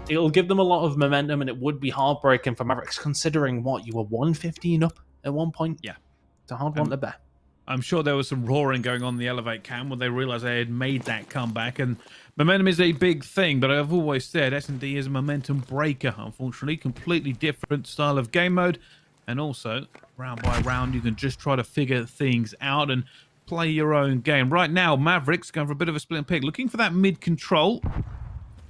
It'll give them a lot of momentum, and it would be heartbreaking for Mavericks, considering you were 115 up at one point. Yeah. It's a hard one to bet. I'm sure there was some roaring going on in the Elevate cam when they realized they had made that comeback, and momentum is a big thing, but I've always said S&D is a momentum breaker, unfortunately. Completely different style of game mode, and also round by round you can just try to figure things out and play your own game. Right now, Mavericks going for a bit of a split and pick, looking for that mid control.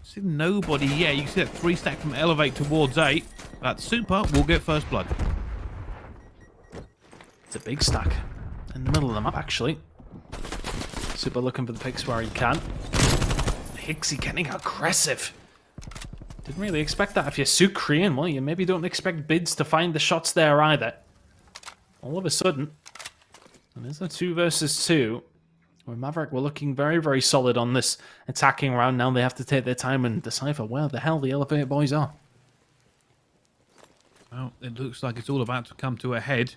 See nobody yet. You can see that 3 stack from Elevate towards 8. But Super will get first blood. It's a big stack in the middle of the map, actually. Super looking for the picks where he can. Hixie getting aggressive. Didn't really expect that. If you're Sucrian, well, you maybe don't expect Bids to find the shots there either. All of a sudden, and there's a 2 versus 2. Where Maverick were looking very, very solid on this attacking round. Now they have to take their time and decipher where the hell the Elevate boys are. Well, it looks like it's all about to come to a head.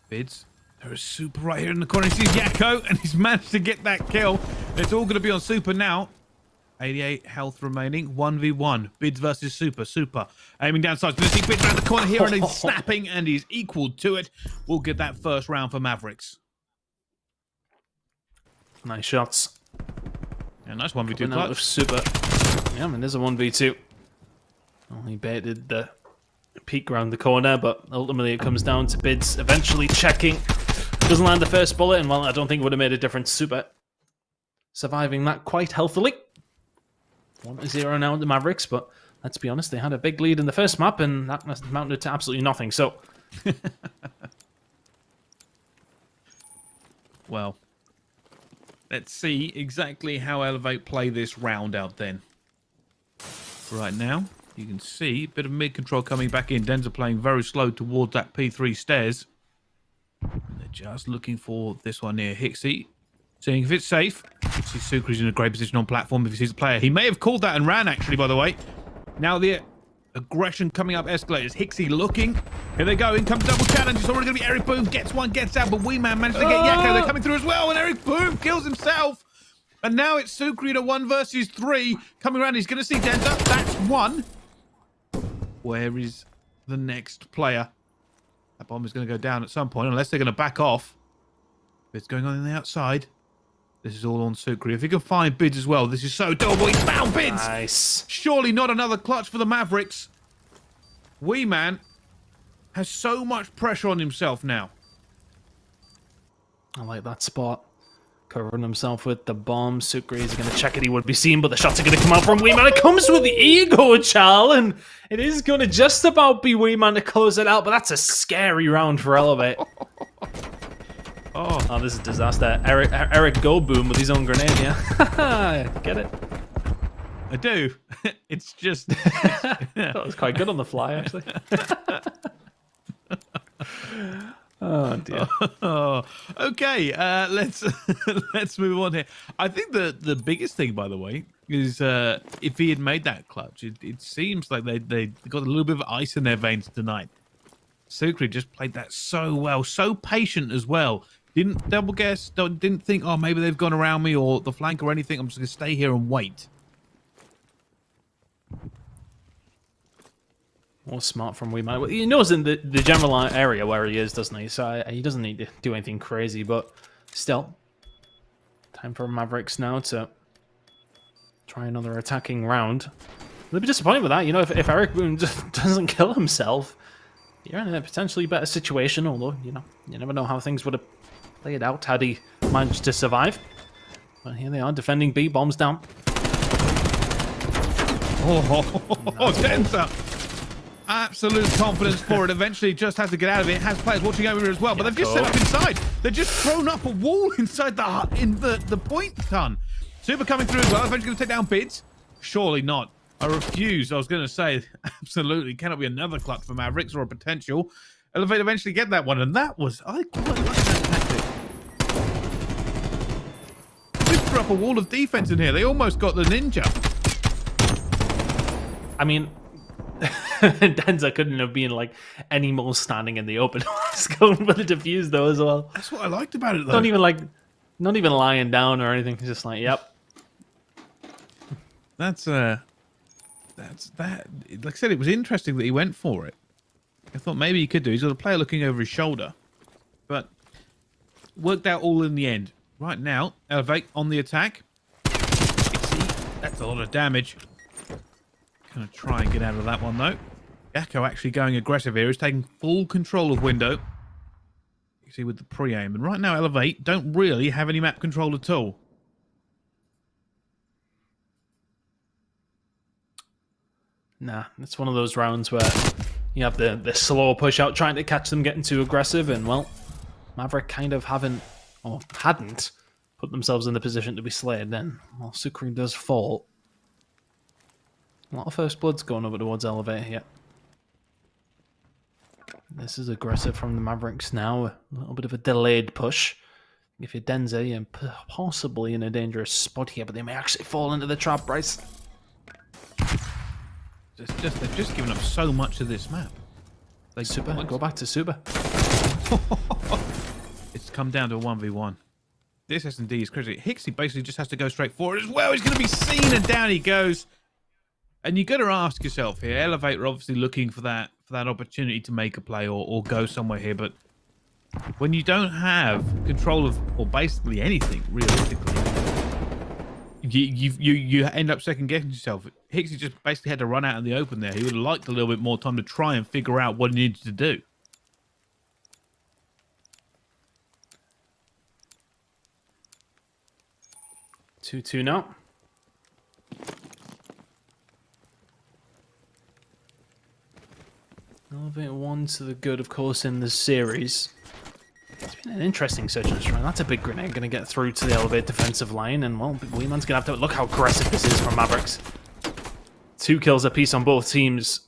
Bids. There is Super right here in the corner. He sees Yakko, and he's managed to get that kill. It's all going to be on Super now. 88 health remaining. 1v1. Bids versus Super. Super aiming down sides. Going to see Bids around the corner here, and he's snapping, and he's equal to it. We'll get that first round for Mavericks. Nice shots. Yeah, nice 1v2 out of Super. Yeah, I mean, there's a 1v2. Well, he baited the peek around the corner, but ultimately it comes down to Bids eventually checking. Doesn't land the first bullet, and well, I don't think it would have made a difference. Super surviving that quite healthily. 1-0 now at the Mavericks, but let's be honest, they had a big lead in the first map, and that amounted to absolutely nothing. So, well, let's see exactly how Elevate play this round out then. Right now, you can see a bit of mid-control coming back in. Denzer playing very slow towards that P3 stairs. They're just looking for this one here. Hixie, seeing if it's safe. See Sucre's in a great position on platform if he sees a player. He may have called that and ran, actually, by the way. Now the aggression coming up escalators. Hixie looking. Here they go. In comes double challenge. It's already going to be Eric Boom. Gets one, gets out, but Wee Man managed to get Yakko. They're coming through as well, and Eric Boom kills himself. And now it's Sucre in a 1 versus 3. Coming around, he's going to see Denzer. That's 1. Where is the next player? That bomb is going to go down at some point, unless they're going to back off. It's going on the outside. This is all on Sucre. If he can find Bids as well, this is so doable. He's found Bids! Nice. Surely not another clutch for the Mavericks. Wee Man has so much pressure on himself now. I like that spot. Covering himself with the bomb. Sucre is going to check it. He would be seen, but the shots are going to come out from Wee Man. It comes with the ego, Charl, and it is going to just about be Wee Man to close it out, but that's a scary round for Elevate. Oh, this is a disaster. Eric Go Boom with his own grenade, yeah. Get it? I do. It's just... That was quite good on the fly, actually. Oh dear. Okay, let's move on here. I think the biggest thing, by the way, is if he had made that clutch, it seems like they got a little bit of ice in their veins tonight. Sucre just played that so well, so patient as well. Didn't double guess, didn't think, oh, maybe they've gone around me or the flank or anything. I'm just going to stay here and wait. More smart from Wee Man. He knows in the general area where he is, doesn't he? So he doesn't need to do anything crazy, but still. Time for Mavericks now to try another attacking round. They'll be disappointed with that. You know, if Eric Boone just doesn't kill himself, you're in a potentially better situation, although, you know, you never know how things would have played out had he managed to survive. But here they are, defending B, bombs down. Denza. Absolute confidence for it. Eventually just has to get out of it. It has players watching over it as well, but they've just set up inside. They've just thrown up a wall inside the hut in the point ton. Super coming through as well. Eventually going to take down Bids. Surely not. I refuse. I was going to say, absolutely cannot be another clutch for Mavericks or a potential. Elevate eventually get that one, and that was, I quite like that tactic. Just threw up a wall of defense in here. They almost got the ninja. I mean, Denza couldn't have been like any more standing in the open. He's going for the defuse though as well. That's what I liked about it though. Not even lying down or anything. He's just like, yep. That's that. Like I said, it was interesting that he went for it. I thought maybe he could do. He's got a player looking over his shoulder, but worked out all in the end. Right now, Elevate on the attack. That's a lot of damage. Gonna try and get out of that one though. Yakko actually going aggressive here. He's taking full control of window. You see with the pre-aim, and right now Elevate don't really have any map control at all. Nah, it's one of those rounds where you have the slow push out, trying to catch them getting too aggressive, and well, Maverick kind of hadn't put themselves in the position to be slayed then. Well, Sucre does fall. A lot of first bloods going over towards Elevate here. This is aggressive from the Mavericks now. A little bit of a delayed push. If you're Denza, you're possibly in a dangerous spot here, but they may actually fall into the trap, Bryce. They've just given up so much of this map. Super, go back to Super. It's come down to a 1v1. This S&D is crazy. Hixie basically just has to go straight forward as well. He's going to be seen, and down he goes. And you got to ask yourself here, Elevate are obviously looking for that opportunity to make a play or go somewhere here, but when you don't have control of, or basically anything, realistically, you end up second guessing yourself. Hixie just basically had to run out in the open there. He would have liked a little bit more time to try and figure out what he needed to do. Two now. Elevate one to the good, of course, in the series. It's been an interesting search and destroy. That's a big grenade going to get through to the Elevate defensive line, and well, Wee Man's going to have to look how aggressive this is from Mavericks. 2 kills apiece on both teams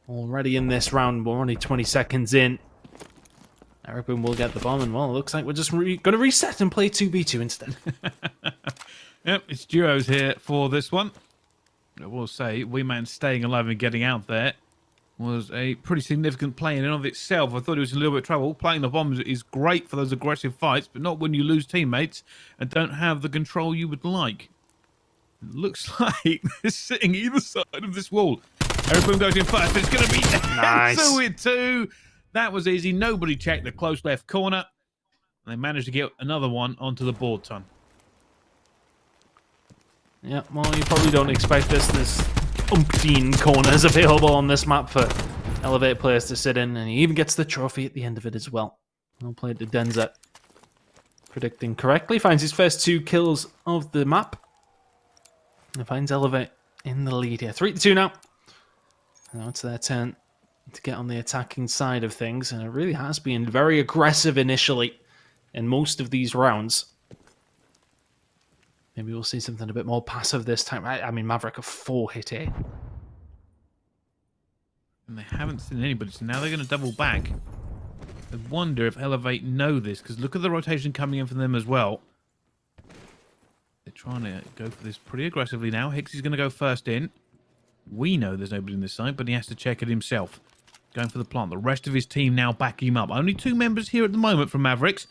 already in this round. We're only 20 seconds in. Eric Boone will get the bomb, and well, it looks like we're just going to reset and play 2v2 instead. Yep, it's duos here for this one. I will say, Wee Man staying alive and getting out there was a pretty significant play in and of itself. I thought he was in a little bit of trouble. Playing the bombs is great for those aggressive fights, but not when you lose teammates and don't have the control you would like. It looks like they're sitting either side of this wall. Eric Boone goes in first, but it's going to be nice. Denza with 2. That was easy. Nobody checked the close left corner. And they managed to get another one onto the board, Ton. Yeah, well, you probably don't expect this. There's umpteen corners available on this map for Elevate players to sit in, and he even gets the trophy at the end of it as well. Well played to Denza. Predicting correctly, finds his first 2 kills of the map. And finds Elevate in the lead here. 3-2 now. Now it's their turn to get on the attacking side of things, and it really has been very aggressive initially in most of these rounds. Maybe we'll see something a bit more passive this time. I mean, Maverick a 4-hit here. And they haven't seen anybody, so now they're going to double back. I wonder if Elevate know this, because look at the rotation coming in from them as well. They're trying to go for this pretty aggressively now. Hixie's going to go first in. We know there's nobody in this site, but he has to check it himself. Going for the plant. The rest of his team now back him up. Only 2 members here at the moment from Mavericks.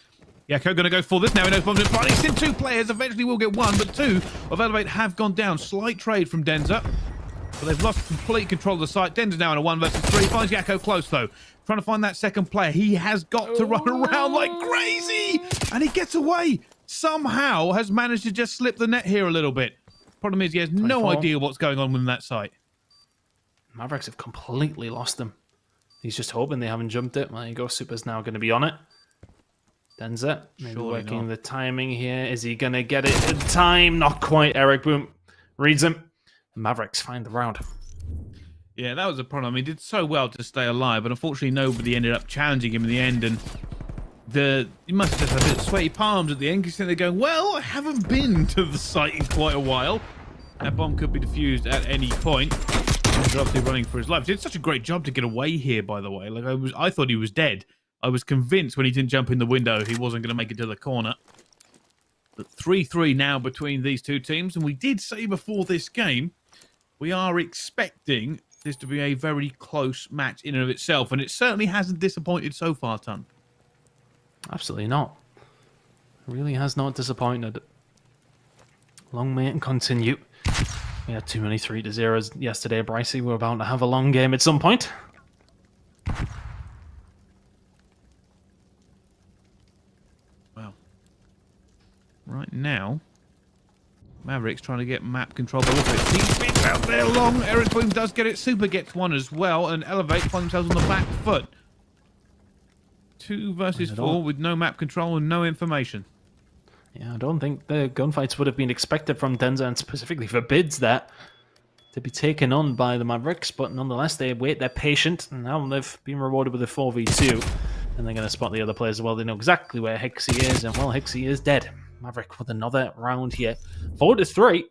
Yakko going to go for this. Now he knows bombs in front. He's seen 2 players. Eventually we'll get 1, but 2 of Elevate have gone down. Slight trade from Denza. But they've lost complete control of the site. Denza's now in a 1 versus 3. Finds Yakko close, though. Trying to find that second player. He has got to run around like crazy. And he gets away. Somehow has managed to just slip the net here a little bit. Problem is he has 24. no idea what's going on within that site. Mavericks have completely lost him. He's just hoping they haven't jumped it. Well, there you go. Super's now going to be on it. Denza, maybe Surely working not. the timing here. Is he going to get it in time? Not quite. Eric Boom reads him. Mavericks find the round. Yeah, that was a problem. He did so well to stay alive, but unfortunately nobody ended up challenging him in the end. And he must have just had a bit of sweaty palms at the end, because they're going, well, I haven't been to the site in quite a while. That bomb could be defused at any point. He's obviously running for his life. He did such a great job to get away here, by the way. Like I thought he was dead. I was convinced when he didn't jump in the window he wasn't going to make it to the corner. But 3-3 now between these 2 teams. And we did say before this game, we are expecting this to be a very close match in and of itself. And it certainly hasn't disappointed so far, Ton. Absolutely not. Really has not disappointed. Long may it continue. We had too many 3-0s yesterday, Brycey. We're about to have a long game at some point. Well, right now, Mavericks trying to get map control. But look at it. He spins out there long. Eric Boom does get it. Super gets 1 as well. And Elevate find themselves on the back foot. 2 versus 4 with no map control and no information. Yeah, I don't think the gunfights would have been expected from Denza, and specifically for Bids there, to be taken on by the Mavericks, but nonetheless, they wait, they're patient, and now they've been rewarded with a 4v2, and they're going to spot the other players as well. They know exactly where Hixie is, and well, Hixie is dead. Maverick with another round here. 4-3.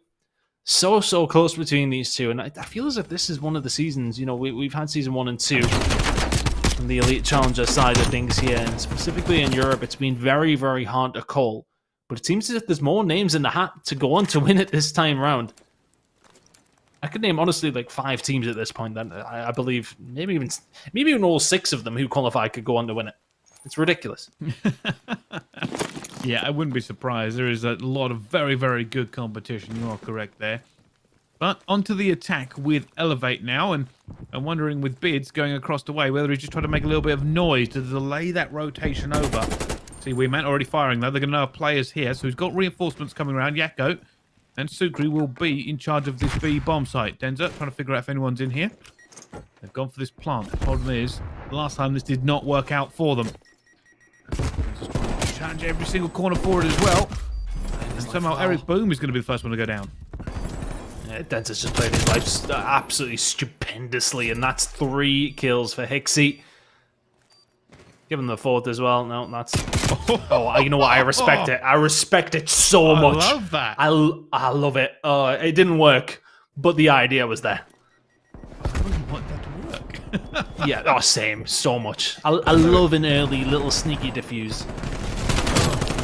So close between these 2, and I feel as if this is one of the seasons, you know, we've had season 1 and 2 from the Elite Challenger side of things here, and specifically in Europe, it's been very, very hard to call. But it seems as if there's more names in the hat to go on to win it this time round. I could name, honestly, like 5 teams at this point that I believe maybe even all 6 of them who qualify could go on to win it. It's ridiculous. Yeah, I wouldn't be surprised. There is a lot of very, very good competition. You are correct there. But onto the attack with Elevate now. And I'm wondering with Bids going across the way, whether he's just trying to make a little bit of noise to delay that rotation over. See, we meant already firing, though. They're going to have players here. So he's got reinforcements coming around. Yakko and Sukri will be in charge of this B bomb site. Denza trying to figure out if anyone's in here. They've gone for this plant. The problem is, last time this did not work out for them. Just trying to challenge every single corner forward as well. And somehow Eric Boom is going to be the first one to go down. Yeah, Denza's just played his life absolutely stupendously, and that's 3 kills for Hixie. Give him the 4th as well. No, that's... Oh, you know what? I respect it. I respect it so much. I love that. I love it. It didn't work, but the idea was there. I wouldn't want that to work. Yeah, same. So much. I love an early little sneaky diffuse.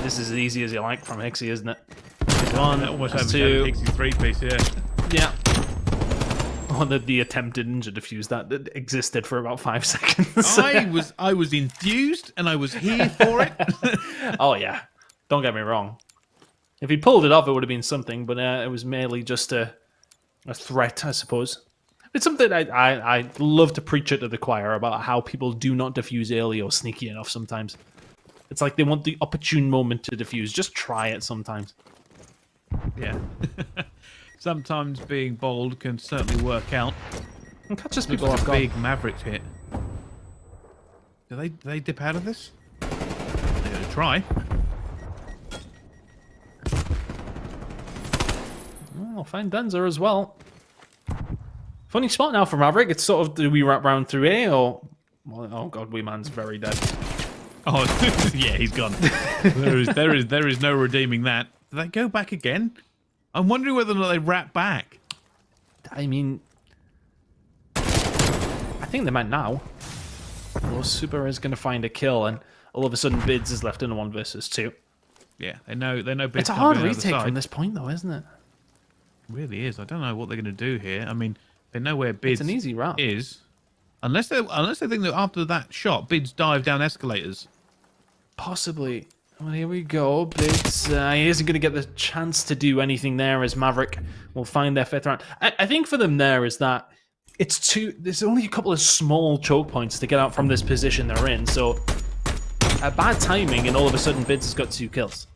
This is as easy as you like from Hixie, isn't it? 1, Almost that's having 2. Hixie 3-piece, yeah. Yeah. Oh, the attempted ninja defuse that existed for about 5 seconds. I was enthused and I was here for it. Oh yeah, don't get me wrong. If he pulled it off, it would have been something, but it was merely just a threat, I suppose. It's something I love to preach it to the choir about how people do not defuse early or sneaky enough sometimes. It's like they want the opportune moment to defuse. Just try it sometimes. Yeah. Sometimes being bold can certainly work out. And catches Looks people like off a guard. big Mavericks hit. Do they dip out of this? They're going to try. I'll find Denzer as well. Funny spot now for Maverick. It's sort of, do we wrap round through A or... Well, oh god, Wee Man's very dead. Oh, yeah, he's gone. There is no redeeming that. Did they go back again? I'm wondering whether or not they wrap back. I mean... I think they might now. Well, Super is going to find a kill, and all of a sudden Bids is left in a 1 versus 2. Yeah, they know Bids. It's a hard retake from this point, though, isn't it? It really is. I don't know what they're going to do here. I mean, they know where Bids It's an easy route. is. Unless they think that after that shot, Bids dive down escalators. Possibly. Well, here we go. Bids, he isn't going to get the chance to do anything there as Maverick will find their 5th round. I think for them there is that there's only a couple of small choke points to get out from this position they're in. So, bad timing, and all of a sudden Bids has got 2 kills.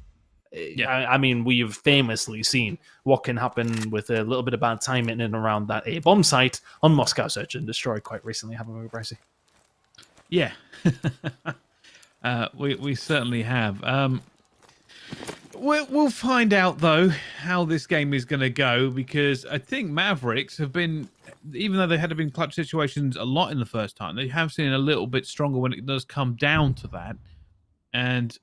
Yeah. I mean, we've famously seen what can happen with a little bit of bad timing in and around that A-bomb site on Moscow Search and Destroy quite recently, haven't we, Brycey? Yeah. We certainly have. We'll find out, though, how this game is going to go, because I think Mavericks have been, even though they had been clutch situations a lot in the first time, they have seen a little bit stronger when it does come down to that. And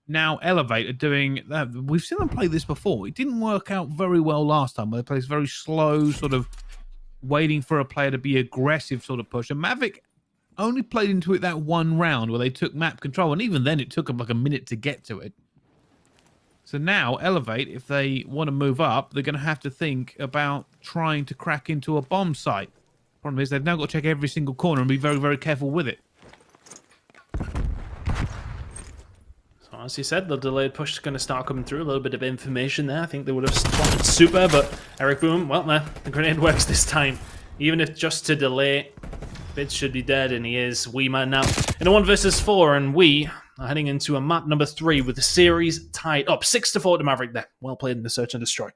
now Elevate are doing that. We've seen them play this before. It didn't work out very well last time, where they played this very slow, sort of waiting for a player to be aggressive sort of push. And Mavic only played into it that 1 round where they took map control, and even then it took them like a minute to get to it. So now Elevate, if they want to move up, they're going to have to think about trying to crack into a bomb site. Problem is they've now got to check every single corner and be very, very careful with it. So as you said, the delayed push is going to start coming through. A little bit of information there. I think they would have spotted Super, but Eric Boom, well, the grenade works this time. Even if just to delay, Bids should be dead, and he is. Wee Man now in a 1 versus 4, and we are heading into a map number 3 with the series tied up 6-4 to Maverick there. Well played in the Search and Destroy.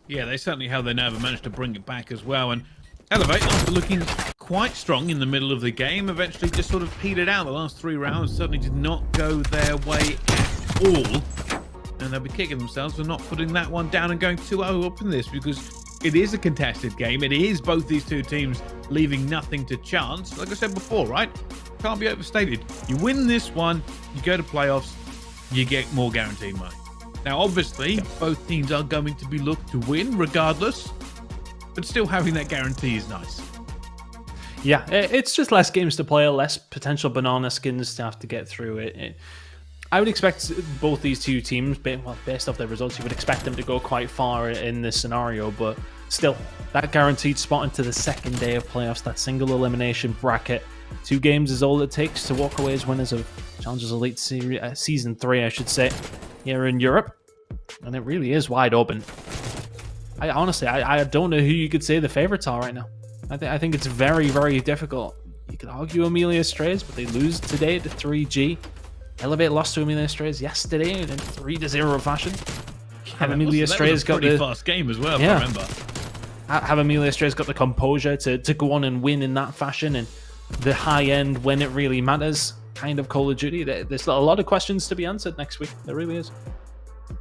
Yeah, they certainly held their nerve and managed to bring it back as well. And Elevate, after looking quite strong in the middle of the game, eventually just sort of petered out. The last 3 rounds certainly did not go their way at all. And they'll be kicking themselves for not putting that one down and going 2-0 up in this, because it is a contested game. It is both these 2 teams leaving nothing to chance. Like I said before, right? Can't be overstated. You win this one, you go to playoffs, you get more guaranteed money. Now, obviously, both teams are going to be looked to win regardless, but still having that guarantee is nice. Yeah, it's just less games to play, less potential banana skins to have to get through it. I would expect both these 2 teams, based off their results, you would expect them to go quite far in this scenario, but still, that guaranteed spot into the second day of playoffs, that single elimination bracket, 2 games is all it takes to walk away as winners of Challengers Elite Season 3, I should say, here in Europe, and it really is wide open. I don't know who you could say the favorites are right now. I think it's very, very difficult. You could argue Amelia Strays, but they lose today to 3G. Elevate lost to Amelia Strays yesterday in 3-0 fashion. Have Amelia Strays got the fast game as well, if I remember. Have Amelia Strays got the composure to go on and win in that fashion, and the high end when it really matters kind of Call of Duty? There's a lot of questions to be answered next week. There really is.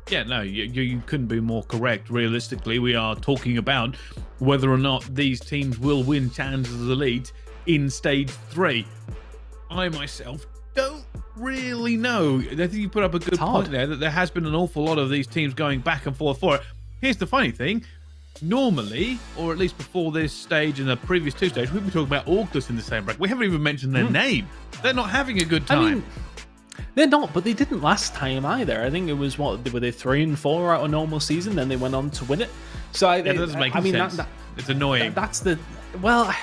Yeah, no, you couldn't be more correct. Realistically, we are talking about whether or not these teams will win Challengers Elite in Stage 3. I myself don't really know. I think you put up a good point there, that there has been an awful lot of these teams going back and forth for it. Here's the funny thing. Normally, or at least before this stage and the previous 2 stages, we've been talking about August in the same bracket. We haven't even mentioned their name. They're not having a good time. I mean, they're not, but they didn't last time either. I think it was, were they 3-4 out of normal season, then they went on to win it. So that doesn't make sense. It's annoying. That's the... Well,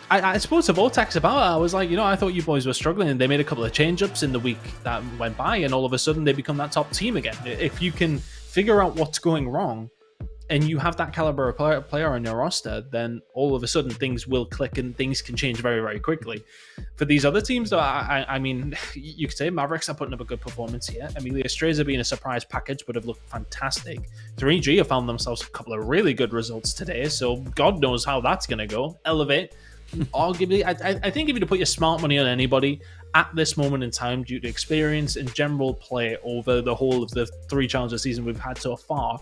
I suppose to Vortex about it, I was like, I thought you boys were struggling, and they made a couple of change-ups in the week that went by, and all of a sudden they become that top team again. If you can figure out what's going wrong, and you have that caliber of player on your roster, then all of a sudden things will click and things can change very, very quickly. For these other teams, though, I mean, you could say Mavericks are putting up a good performance here. Amelia Estreza being a surprise package, but have looked fantastic. 3G have found themselves a couple of really good results today, so God knows how that's going to go. Elevate, arguably, I think if you to put your smart money on anybody at this moment in time, due to experience and general play over the whole of the 3 challenger season we've had so far,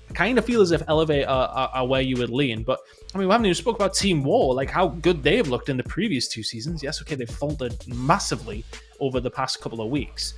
I kind of feel as if Elevate are where you would lean. But I mean, we haven't even spoke about Team War, like how good they have looked in the previous 2 seasons. Yes, okay, they've faltered massively over the past couple of weeks.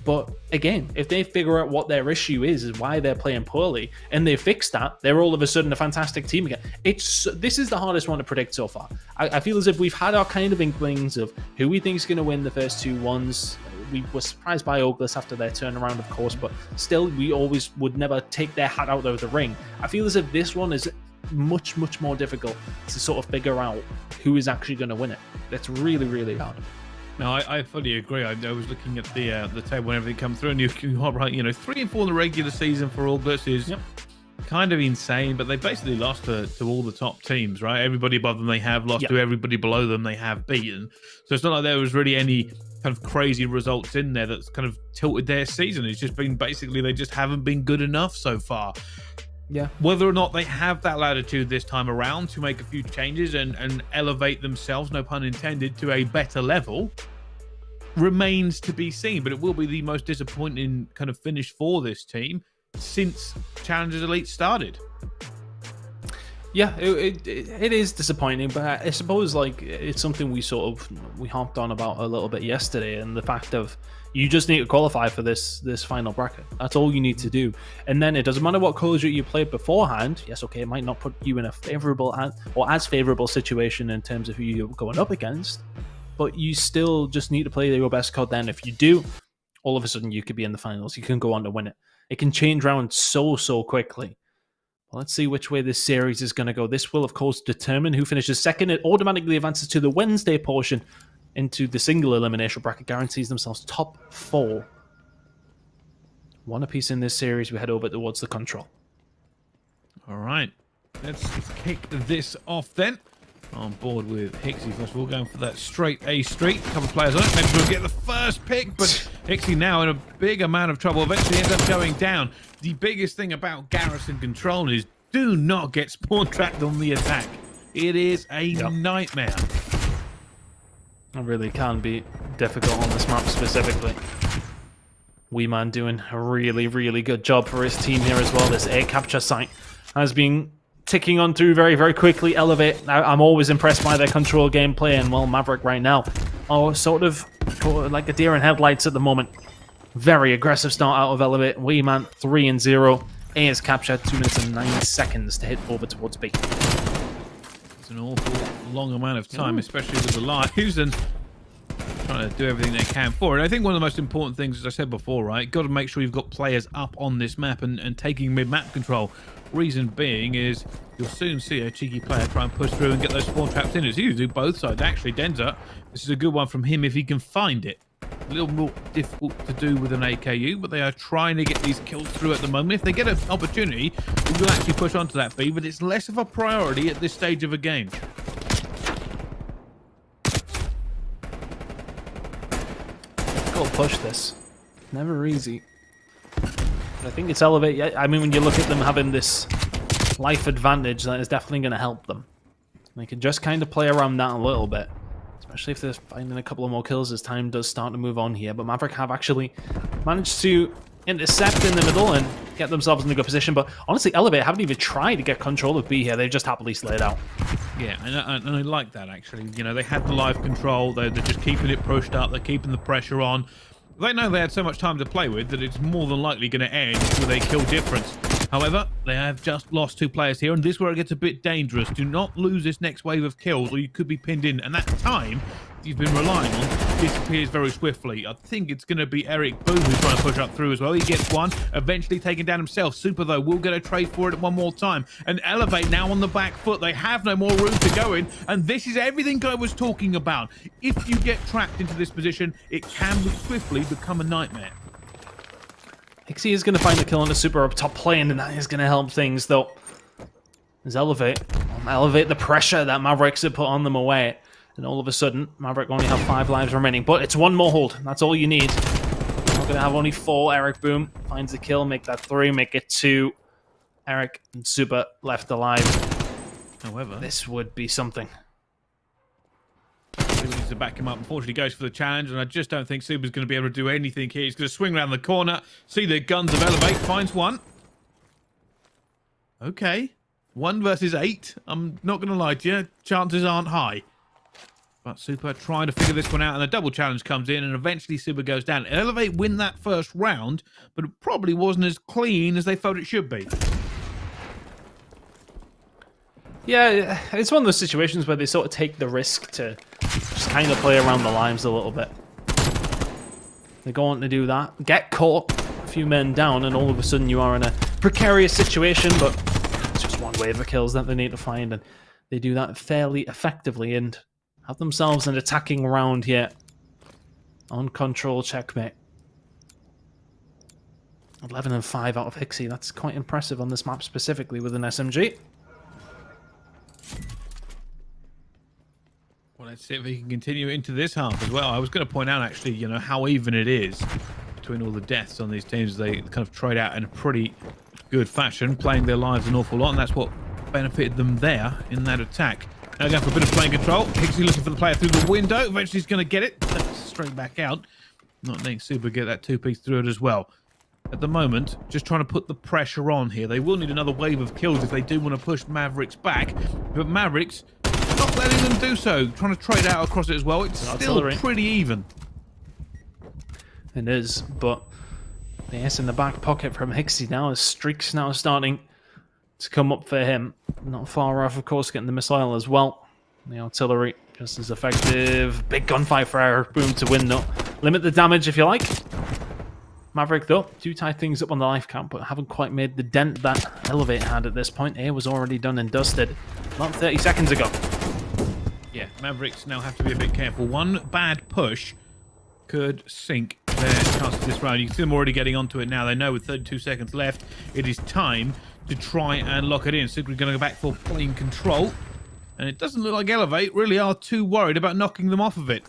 But again, if they figure out what their issue is why they're playing poorly, and they fix that, they're all of a sudden a fantastic team again. This is the hardest one to predict so far. I feel as if we've had our kind of inklings of who we think is going to win the first 2 ones. We were surprised by Oglis after their turnaround, of course, but still, we always would never take their hat out of the ring. I feel as if this one is much, much more difficult to sort of figure out who is actually going to win it. That's really, really hard. No, I fully agree. I was looking at the table when everything comes through, and you are right. 3 and 4 in the regular season for Oglis is kind of insane, but they basically lost to all the top teams, right? Everybody above them they have lost to, everybody below them they have beaten. So it's not like there was really any kind of crazy results in there that's kind of tilted their season. It's just been basically they just haven't been good enough so far. Yeah. Whether or not they have that latitude this time around to make a few changes and elevate themselves, no pun intended, to a better level remains to be seen. But it will be the most disappointing kind of finish for this team since Challengers Elite started. Yeah, it is disappointing, but I suppose like it's something we harped on about a little bit yesterday, and the fact of you just need to qualify for this final bracket. That's all you need to do, and then it doesn't matter what colors you played beforehand. Yes, okay, it might not put you in a favorable or as favorable situation in terms of who you're going up against, but you still just need to play your best card. Then, if you do, all of a sudden you could be in the finals. You can go on to win it. It can change around so quickly. Let's see which way this series is going to go. This will, of course, determine who finishes second. It automatically advances to the Wednesday portion into the single elimination bracket, guarantees themselves top 4. 1 apiece in this series. We head over towards the control. All right. Let's kick this off then. On board with Hixie first of all, going for that straight A street. A couple of players on it. Maybe we'll get the first pick, but Hixie now in a big amount of trouble. Eventually ends up going down. The biggest thing about Garrison Control is do not get spawn trapped on the attack. It is a nightmare. It really can be difficult on this map specifically. Weeman doing a really good job for his team here as well. This air capture site has been ticking on through very quickly. Elevate, I'm always impressed by their control gameplay, and well, Maverick right now are sort of like a deer in headlights at the moment. Very aggressive start out of Elevate. Weeman 3-0. A is captured 2 minutes and 9 seconds to hit over towards B. It's an awful long amount of time, especially with the lives, and trying to do everything they can for it. I think one of the most important things, as I said before, right, got to make sure you've got players up on this map and taking mid-map control. Reason being is you'll soon see a cheeky player try and push through and get those spawn traps in. It's easy to do both sides. Actually, Denza, this is a good one from him if he can find it. A little more difficult to do with an AKU, but they are trying to get these kills through at the moment. If they get an opportunity, we will actually push onto that B, but it's less of a priority at this stage of a game. Go push this. Never easy. But I think it's Elevate. I mean, when you look at them having this life advantage, that is definitely going to help them. They can just kind of play around that a little bit. Especially if they're finding a couple of more kills as time does start to move on here. But Maverick have actually managed to intercept in the middle and get themselves in a good position. But honestly, Elevate haven't even tried to get control of B here. They've just happily slayed out. Yeah, and I like that, actually. You know, they had the live control. They're just keeping it pushed up. They're keeping the pressure on. They know they had so much time to play with that it's more than likely going to end with a kill difference. However, they have just lost 2 players here, and this is where it gets a bit dangerous. Do not lose this next wave of kills, or you could be pinned in. And that time you've been relying on disappears very swiftly. I think it's going to be Eric Boom who's trying to push up through as well. He gets one, eventually taken down himself. Super, though, will get a trade for it one more time. And Elevate now on the back foot. They have no more room to go in, and this is everything I was talking about. If you get trapped into this position, it can swiftly become a nightmare. Hixie is going to find the kill on the Super up top lane, and that is going to help things, though. There's Elevate. Elevate the pressure that Mavericks have put on them away. And all of a sudden, Maverick only have 5 lives remaining. But it's one more hold. That's all you need. We're going to have only 4. Eric Boom finds the kill. Make that 3. Make it 2. Eric and Super left alive. However, this would be something. Super needs to back him up. Unfortunately, goes for the challenge. And I just don't think Super's going to be able to do anything here. He's going to swing around the corner. See the guns of Elevate. Finds one. Okay. 1 versus 8. I'm not going to lie to you. Chances aren't high. But Super trying to figure this one out, and a double challenge comes in, and eventually Super goes down. Elevate win that first round, but it probably wasn't as clean as they felt it should be. Yeah, it's one of those situations where they sort of take the risk to just kind of play around the lives a little bit. They go on to do that, get caught, a few men down, and all of a sudden you are in a precarious situation, but it's just one wave of kills that they need to find, and they do that fairly effectively, and have themselves an attacking round here. On control, checkmate. 11 and 5 out of Hixie. That's quite impressive on this map specifically with an SMG. Well, let's see if he can continue into this half as well. I was going to point out, actually, you know, how even it is between all the deaths on these teams. They kind of trade out in a pretty good fashion, playing their lives an awful lot, and that's what benefited them there in that attack. Now going for a bit of playing control. Hixie looking for the player through the window. Eventually he's going to get it. That's straight back out. Not letting Super get that 2-piece through it as well. At the moment, just trying to put the pressure on here. They will need another wave of kills if they do want to push Mavericks back. But Mavericks not letting them do so. Trying to trade out across it as well. It's still pretty even. It is, but the S in the back pocket from Hixie now. His streak's now starting to come up for him. Not far off, of course, getting the missile as well. The artillery just as effective. Big gunfight for Eric Boom to win, though. Limit the damage if you like. Maverick, though, do tie things up on the life count, but haven't quite made the dent that Elevate had at this point. A was already done and dusted not 30 seconds ago. Yeah, Mavericks now have to be a bit careful. One bad push could sink their chances this round. You can see them already getting onto it now. They know with 32 seconds left, it is time to try and lock it in. Super going to go back for playing control. And it doesn't look like Elevate really are too worried about knocking them off of it.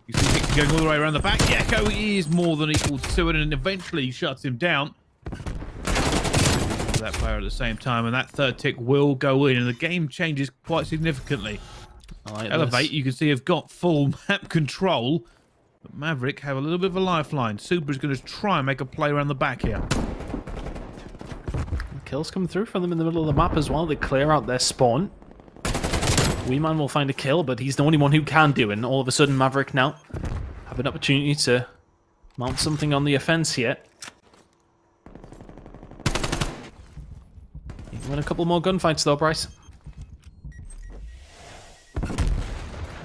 You see Hixie going all the way around the back. Yakko is more than equal to it, and eventually shuts him down. That player at the same time, and that third tick will go in, and the game changes quite significantly. Like Elevate, you can see, have got full map control, but Maverick have a little bit of a lifeline. Super is going to try and make a play around the back here. Kills come through from them in the middle of the map as well. They clear out their spawn. Weeman will find a kill, but he's the only one who can do it. And all of a sudden, Maverick now have an opportunity to mount something on the offense here. You can win a couple more gunfights though, Bryce. They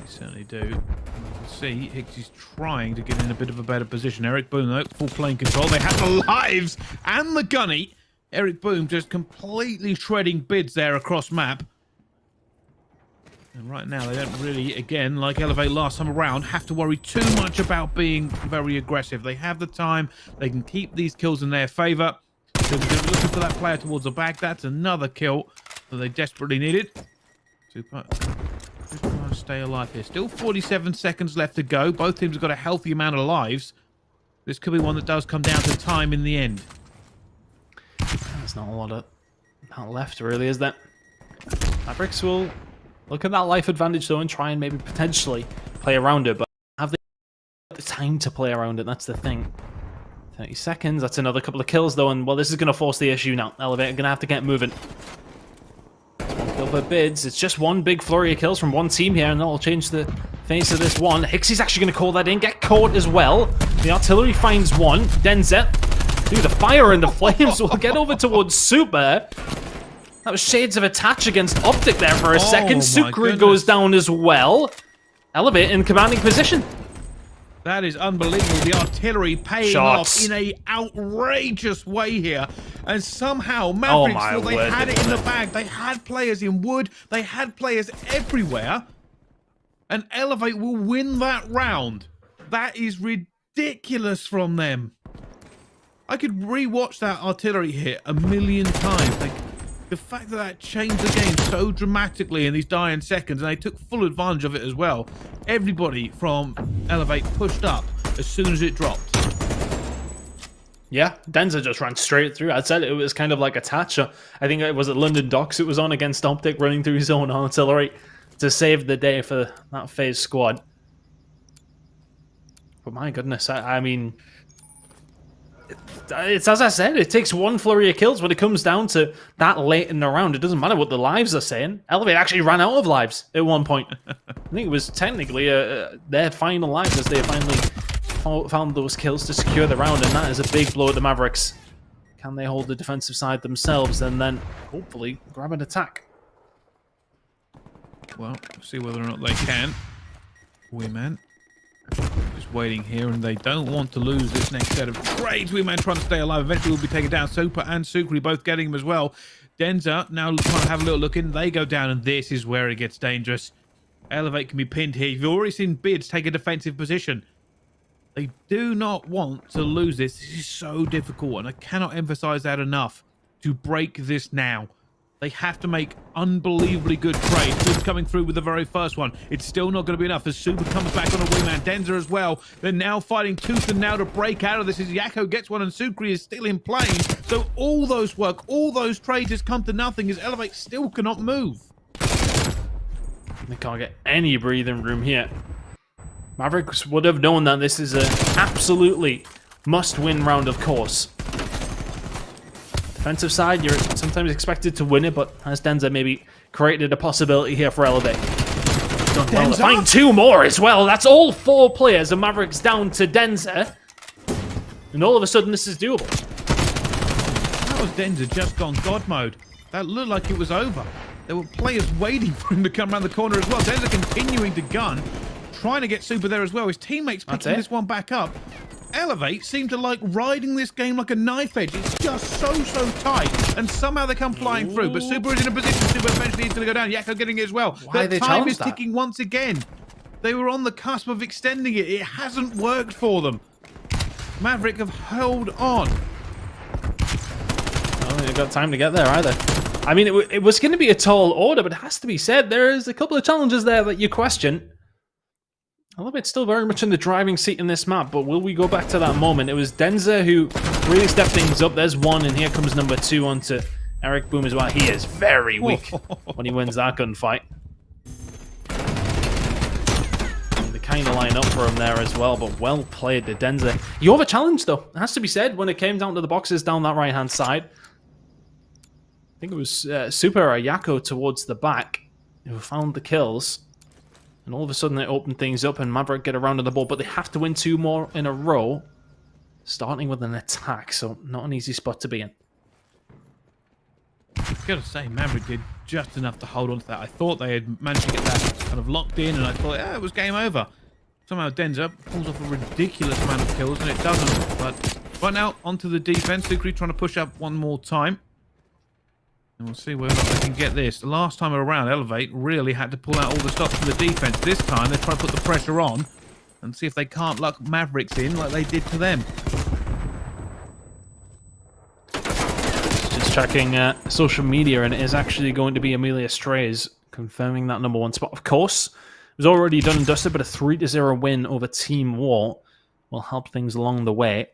certainly do. You can see Hixie's trying to get in a bit of a better position. Eric Boom, though, full playing control. They have the lives and the gunny. Eric Boom just completely shredding bids there across map. And right now, they don't really, again, like Elevate last time around, have to worry too much about being very aggressive. They have the time. They can keep these kills in their favor. So they're looking for that player towards the back. That's another kill that they desperately needed. Super. Just trying to stay alive here. Still 47 seconds left to go. Both teams have got a healthy amount of lives. This could be one that does come down to time in the end. There's not a lot of that left, really, is there? Mavericks will look at that life advantage, though, and try and maybe potentially play around it, but have they the time to play around it? That's the thing. 30 seconds, that's another couple of kills, though, and, well, this is going to force the issue now. Elevate are going to have to get moving. One kill per bids. It's just one big flurry of kills from one team here, and that'll change the face of this one. Hixie's actually going to call that in, get caught as well. The artillery finds one. Denza, through the fire and the flames, will get over towards Super. That was shades of attach against Optic there for a second. Sukri goes down as well. Elevate in commanding position. That is unbelievable. The artillery paying off in a outrageous way here. And somehow Mavericks thought they had it in the bag. They had players in wood. They had players everywhere. And Elevate will win that round. That is ridiculous from them. I could re-watch that artillery hit a million times. Like, the fact that that changed the game so dramatically in these dying seconds, and they took full advantage of it as well. Everybody from Elevate pushed up as soon as it dropped. Yeah, Denza just ran straight through. I said it was kind of like a Thatcher. I think it was at London Docks it was on against Optic, running through his own artillery to save the day for that FaZe squad. But my goodness, I mean, it's as I said, it takes one flurry of kills when it comes down to that late in the round. It doesn't matter what the lives are saying. Elevate actually ran out of lives at one point. I think it was technically their final lives as they finally found those kills to secure the round, and that is a big blow at the Mavericks. Can they hold the defensive side themselves and then hopefully grab an attack? Well, see whether or not they can. Weeman just waiting here, and they don't want to lose this next set of trades. Weeman trying to stay alive. Eventually will be taken down. Super and Sukri both getting him as well. Denza now trying to have a little look in. They go down, and this is where it gets dangerous. Elevate can be pinned here. You've already seen Bids take a defensive position. They do not want to lose this. This is so difficult, and I cannot emphasize that enough. To break this now, they have to make unbelievably good trades. Bids coming through with the very first one. It's still not going to be enough as Super comes back on a Weeman. Denza as well. They're now fighting tooth and nail to break out of this as Yakko gets one and Sukri is still in play. So all those work, all those trades has come to nothing as Elevate still cannot move. They can't get any breathing room here. Mavericks would have known that this is an absolutely must-win round, of course. Defensive side, you're sometimes expected to win it, but has Denza maybe created a possibility here for Elevate? Done well to find two more as well. That's all 4 players, and Mavericks down to Denza. And all of a sudden, this is doable. That was Denza just gone God mode. That looked like it was over. There were players waiting for him to come around the corner as well. Denza continuing to gun, trying to get Super there as well. His teammates picking this one back up. Elevate seem to like riding this game like a knife edge. It's just so tight, and somehow they come flying through. But Super is in a position. Super eventually is going to go down. Yakko getting it as well. The time is ticking once again. They were on the cusp of extending it. It hasn't worked for them. Maverick have held on. I don't think they've got time to get there either. I mean, it was going to be a tall order, but it has to be said, there is a couple of challenges there that you question. Elevate's still very much in the driving seat in this map, but will we go back to that moment? It was Denza who really stepped things up. There's one, and here comes number 2 onto Eric Boom as well. He is very weak when he wins that gunfight. And they kind of line up for him there as well, but well played to Denza. You have a challenge, though. It has to be said, when it came down to the boxes down that right-hand side. I think it was Super or Yakko towards the back who found the kills. And all of a sudden they open things up and Maverick get around on the ball, but they have to win 2 more in a row, starting with an attack, so not an easy spot to be in. I've got to say, Maverick did just enough to hold on to that. I thought they had managed to get that kind of locked in, and I thought, yeah, it was game over. Somehow Denza pulls off a ridiculous amount of kills, and it doesn't. But right now, onto the defense. Sukri trying to push up one more time. And we'll see whether or not they can get this. The last time around, Elevate really had to pull out all the stops for the defense. This time, they're trying to put the pressure on and see if they can't luck Mavericks in like they did to them. Just checking social media, and it is actually going to be Amelia Strays confirming that number 1 spot. Of course, it was already done and dusted, but a 3-0 win over Team War will help things along the way.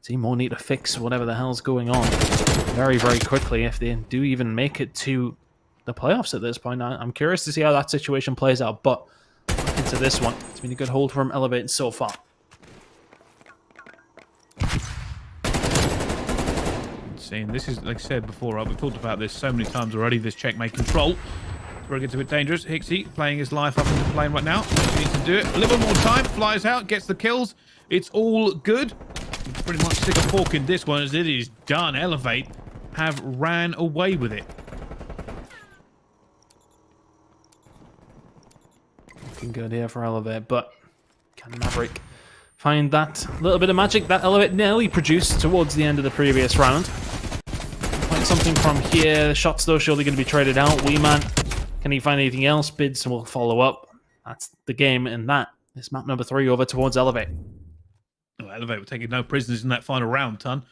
Team War need to fix whatever the hell's going on very quickly if they do even make it to the playoffs at this point. I'm curious to see how that situation plays out, but into this one, it's been a good hold from Elevate so far. Seeing this is, like I said before, right, we've talked about this so many times already, this checkmate control. It's where it gets a bit dangerous. Hixie playing his life up in the plane right now. He needs to do it. A little more time, flies out, gets the kills. It's all good. Pretty much stick a fork in this one as it is done. Elevate have ran away with it. Looking good here for Elevate, but can Maverick find that little bit of magic that Elevate nearly produced towards the end of the previous round? Find something from here. The shots, though, surely going to be traded out. Weeman, can he find anything else? Bids will follow up. That's the game, and that is map number 3 over towards Elevate. Well, Elevate were taking no prisoners in that final round, Ton.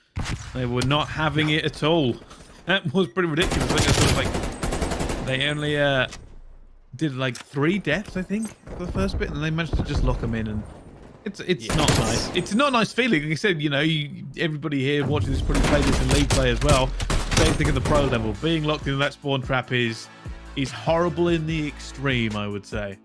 They were not having it at all. That was pretty ridiculous. I think it was like they only did like 3 deaths, I think, for the first bit, and they managed to just lock them in. And it's not nice. It's not a nice feeling. Like I said, you know, everybody here watching this probably play this in League play as well. Same thing at the pro level. Being locked in that spawn trap is horrible in the extreme, I would say.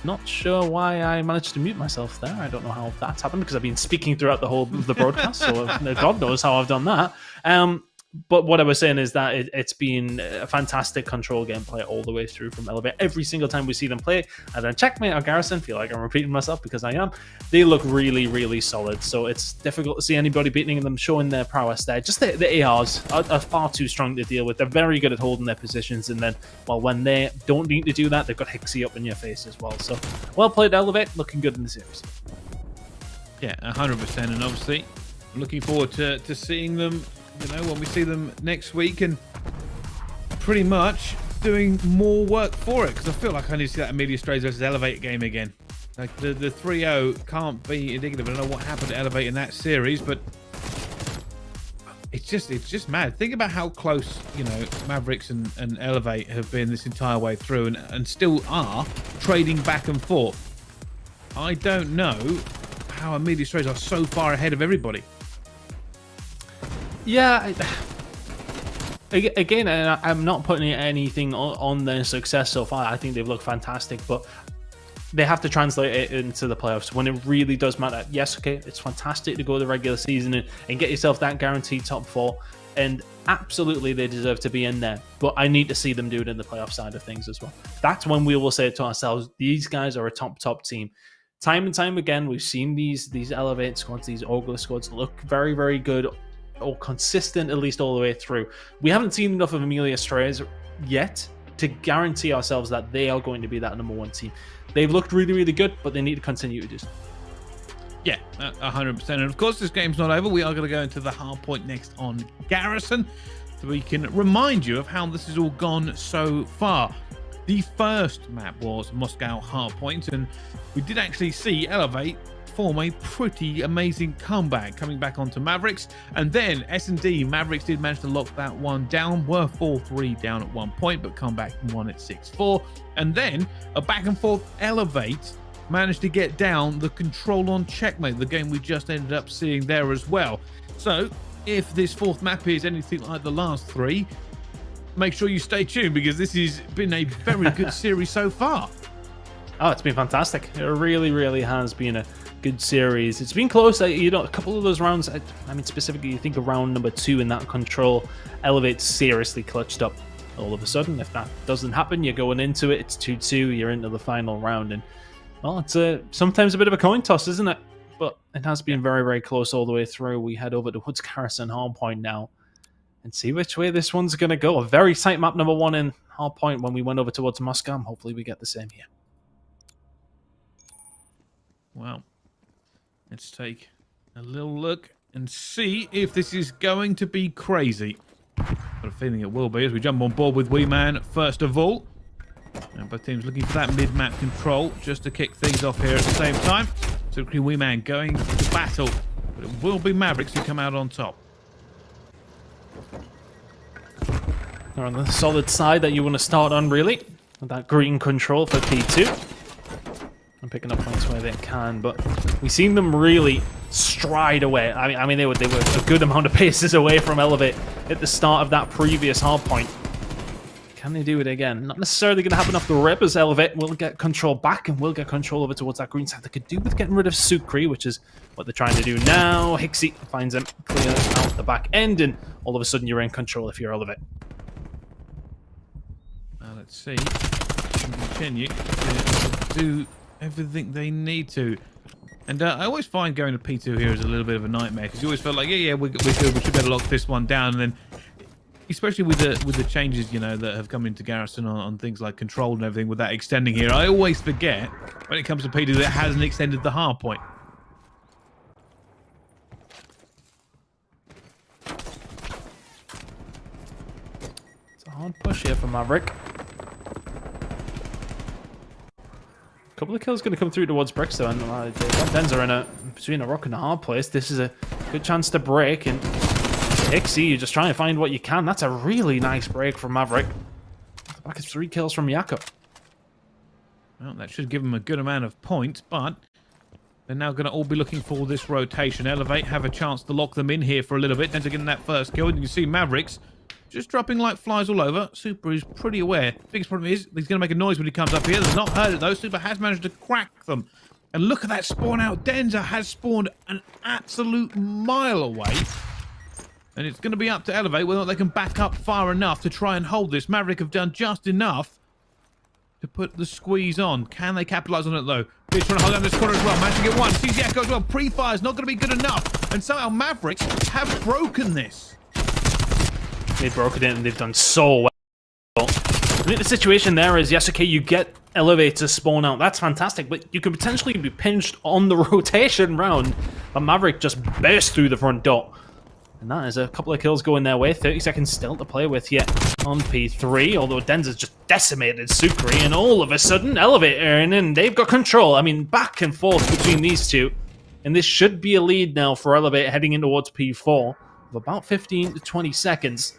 Not sure why I managed to mute myself there. I don't know how that's happened because I've been speaking throughout the whole of the broadcast, so God knows how I've done that. But what I was saying is that it's been a fantastic control gameplay all the way through from Elevate. Every single time we see them play, and then Checkmate or Garrison, feel like I'm repeating myself because I am, they look really, really solid. So it's difficult to see anybody beating them, showing their prowess there. Just the ARs are far too strong to deal with. They're very good at holding their positions, and then, well, when they don't need to do that, they've got Hixie up in your face as well. So well played, Elevate, looking good in the series. Yeah, 100%, and obviously I'm looking forward to seeing them, you know, when we see them next week, and pretty much doing more work for it, because I feel like I need to see that Amelia Strays versus Elevate game again. Like the 3-0 can't be indicative. I don't know what happened to Elevate in that series, but it's just mad. Think about how close, you know, Mavericks and Elevate have been this entire way through, and still are trading back and forth. I don't know how Amelia Strays are so far ahead of everybody. Yeah, again, I'm not putting anything on their success so far. I think they've looked fantastic, but they have to translate it into the playoffs when it really does matter. Yes, okay, it's fantastic to go the regular season and get yourself that guaranteed top 4, and absolutely they deserve to be in there, but I need to see them do it in the playoff side of things as well. That's when we will say to ourselves, these guys are a top team. Time and time again, we've seen these Elevate squads, these Ogre squads look very, very good, or consistent, at least all the way through. We haven't seen enough of Amelia Strays yet to guarantee ourselves that they are going to be that number 1 team. They've looked really, really good, but they need to continue to do so. Yeah, 100%. And of course, this game's not over. We are going to go into the hard point next on Garrison, so we can remind you of how this has all gone so far. The first map was Moscow Hardpoint, and we did actually see Elevate form a pretty amazing comeback, coming back onto Mavericks, and then S&D Mavericks did manage to lock that one down, were 4-3 down at one point, but come back and won at 6-4, and then a back and forth Elevate managed to get down the control on Checkmate, the game we just ended up seeing there as well. So if this 4th map is anything like the last 3, make sure you stay tuned, because this has been a very good series so far. Oh, it's been fantastic. It really, really has been a good series. It's been close. You know, a couple of those rounds, I mean, specifically, you think of round number 2 in that control, Elevate seriously clutched up. All of a sudden, if that doesn't happen, you're going into it, it's 2-2, you're into the final round, and, well, it's sometimes a bit of a coin toss, isn't it? But it has been very, very close all the way through. We head over to Woods Garrison Hardpoint now and see which way this one's going to go. A very tight map number 1 in Hardpoint when we went over towards Moscow. Hopefully we get the same here. Well, let's take a little look and see if this is going to be crazy. Got a feeling it will be as we jump on board with Wee Man first of all. And both teams looking for that mid-map control just to kick things off here at the same time. So Wee Man going to battle, but it will be Mavericks who come out on top. They're on the solid side that you want to start on, really, with that green control for P2. And picking up points where they can, but we've seen them really stride away. I mean, they were a good amount of paces away from Elevate at the start of that previous hard point. Can they do it again? Not necessarily going to happen off the rip, as Elevate will get control back and will get control over towards that green side. They could do with getting rid of Sukri, which is what they're trying to do now. Hixie finds him, clears out the back end, and all of a sudden you're in control if you're Elevate. Now let's see. Continue to do everything they need to, and I always find going to P2 here is a little bit of a nightmare, because you always feel like we're good, we should better lock this one down, and then especially with the changes, you know, that have come into Garrison on things like control and everything with that extending here, I always forget when it comes to P2 that it hasn't extended the hard point. hard push here from Maverick. A couple of kills going to come through towards Bricks though, and Denza in between a rock and a hard place. This is a good chance to break, and Ixie, you just try and find what you can. That's a really nice break from Maverick. Back at 3 kills from Jakob. Well, that should give him a good amount of points, but they're now going to all be looking for this rotation. Elevate have a chance to lock them in here for a little bit. Denza getting that first kill, and you can see Mavericks just dropping like flies all over. Super is pretty aware. Biggest problem is he's going to make a noise when he comes up here. They've not heard it though. Super has managed to crack them. And look at that spawn out. Denza has spawned an absolute mile away. And it's going to be up to Elevate whether or not they can back up far enough to try and hold this. Maverick have done just enough to put the squeeze on. Can they capitalize on it though? Fish trying to hold down this corner as well. Managed to get one. Sees Yakko as well. Pre-fire's not going to be good enough. And somehow Mavericks have broken this. They've broken it and they've done so well. I think the situation there is, yes, okay, you get Elevate to spawn out. That's fantastic, but you could potentially be pinched on the rotation round. But Maverick just burst through the front door. And that is a couple of kills going their way. 30 seconds still to play with yet on P3, although Denza's just decimated Sukri, and all of a sudden, Elevate are in, and they've got control. I mean, back and forth between these two. And this should be a lead now for Elevate heading in towards P4 of about 15 to 20 seconds.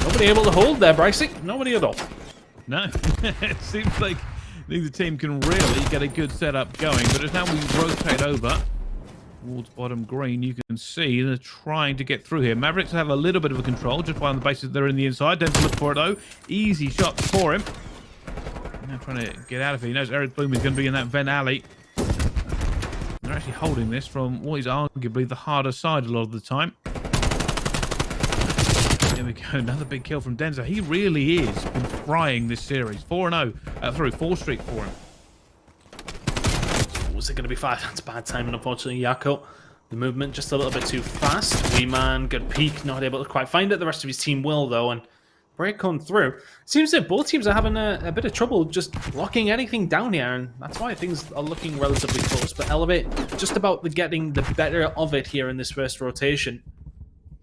Nobody able to hold there, Brycey. Nobody at all. No, it seems like neither team can really get a good setup going, but as now we rotate over towards bottom green, you can see they're trying to get through here. Mavericks have a little bit of a control just by on the basis they're in the inside. Don't look for it though. Easy shots for him. Now trying to get out of here. He knows Eric Boom is going to be in that vent alley. They're actually holding this from what is arguably the harder side a lot of the time. There we go. Another big kill from Denza. He really is been frying this series. 4-0 through 4 streak for him. Was it going to be 5? That's bad timing, unfortunately. Yakko, the movement just a little bit too fast. Wee Man, good peek, not able to quite find it. The rest of his team will, though, and break come through. Seems that both teams are having a bit of trouble just locking anything down here, and that's why things are looking relatively close. But Elevate just about getting the better of it here in this first rotation.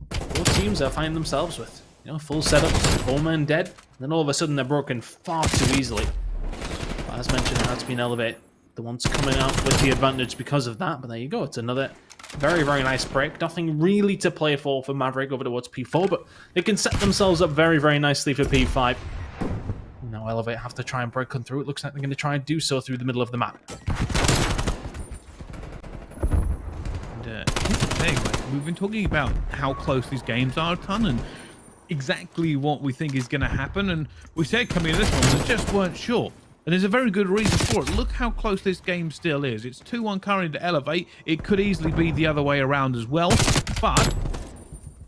Both teams are finding themselves with, you know, full setup, 4 men dead, and then all of a sudden they're broken far too easily. But as mentioned, it has been Elevate the ones coming out with the advantage because of that. But there you go. It's another very, very nice break. Nothing really to play for Maverick over towards P4, but they can set themselves up very, very nicely for P5. Now Elevate have to try and break on through. It looks like they're going to try and do so through the middle of the map. And here's the thing, like, we've been talking about how close these games are a ton and exactly what we think is going to happen. And we said coming into this one, we just weren't sure. And there's a very good reason for it. Look how close this game still is. It's 2-1 currently to Elevate. It could easily be the other way around as well. But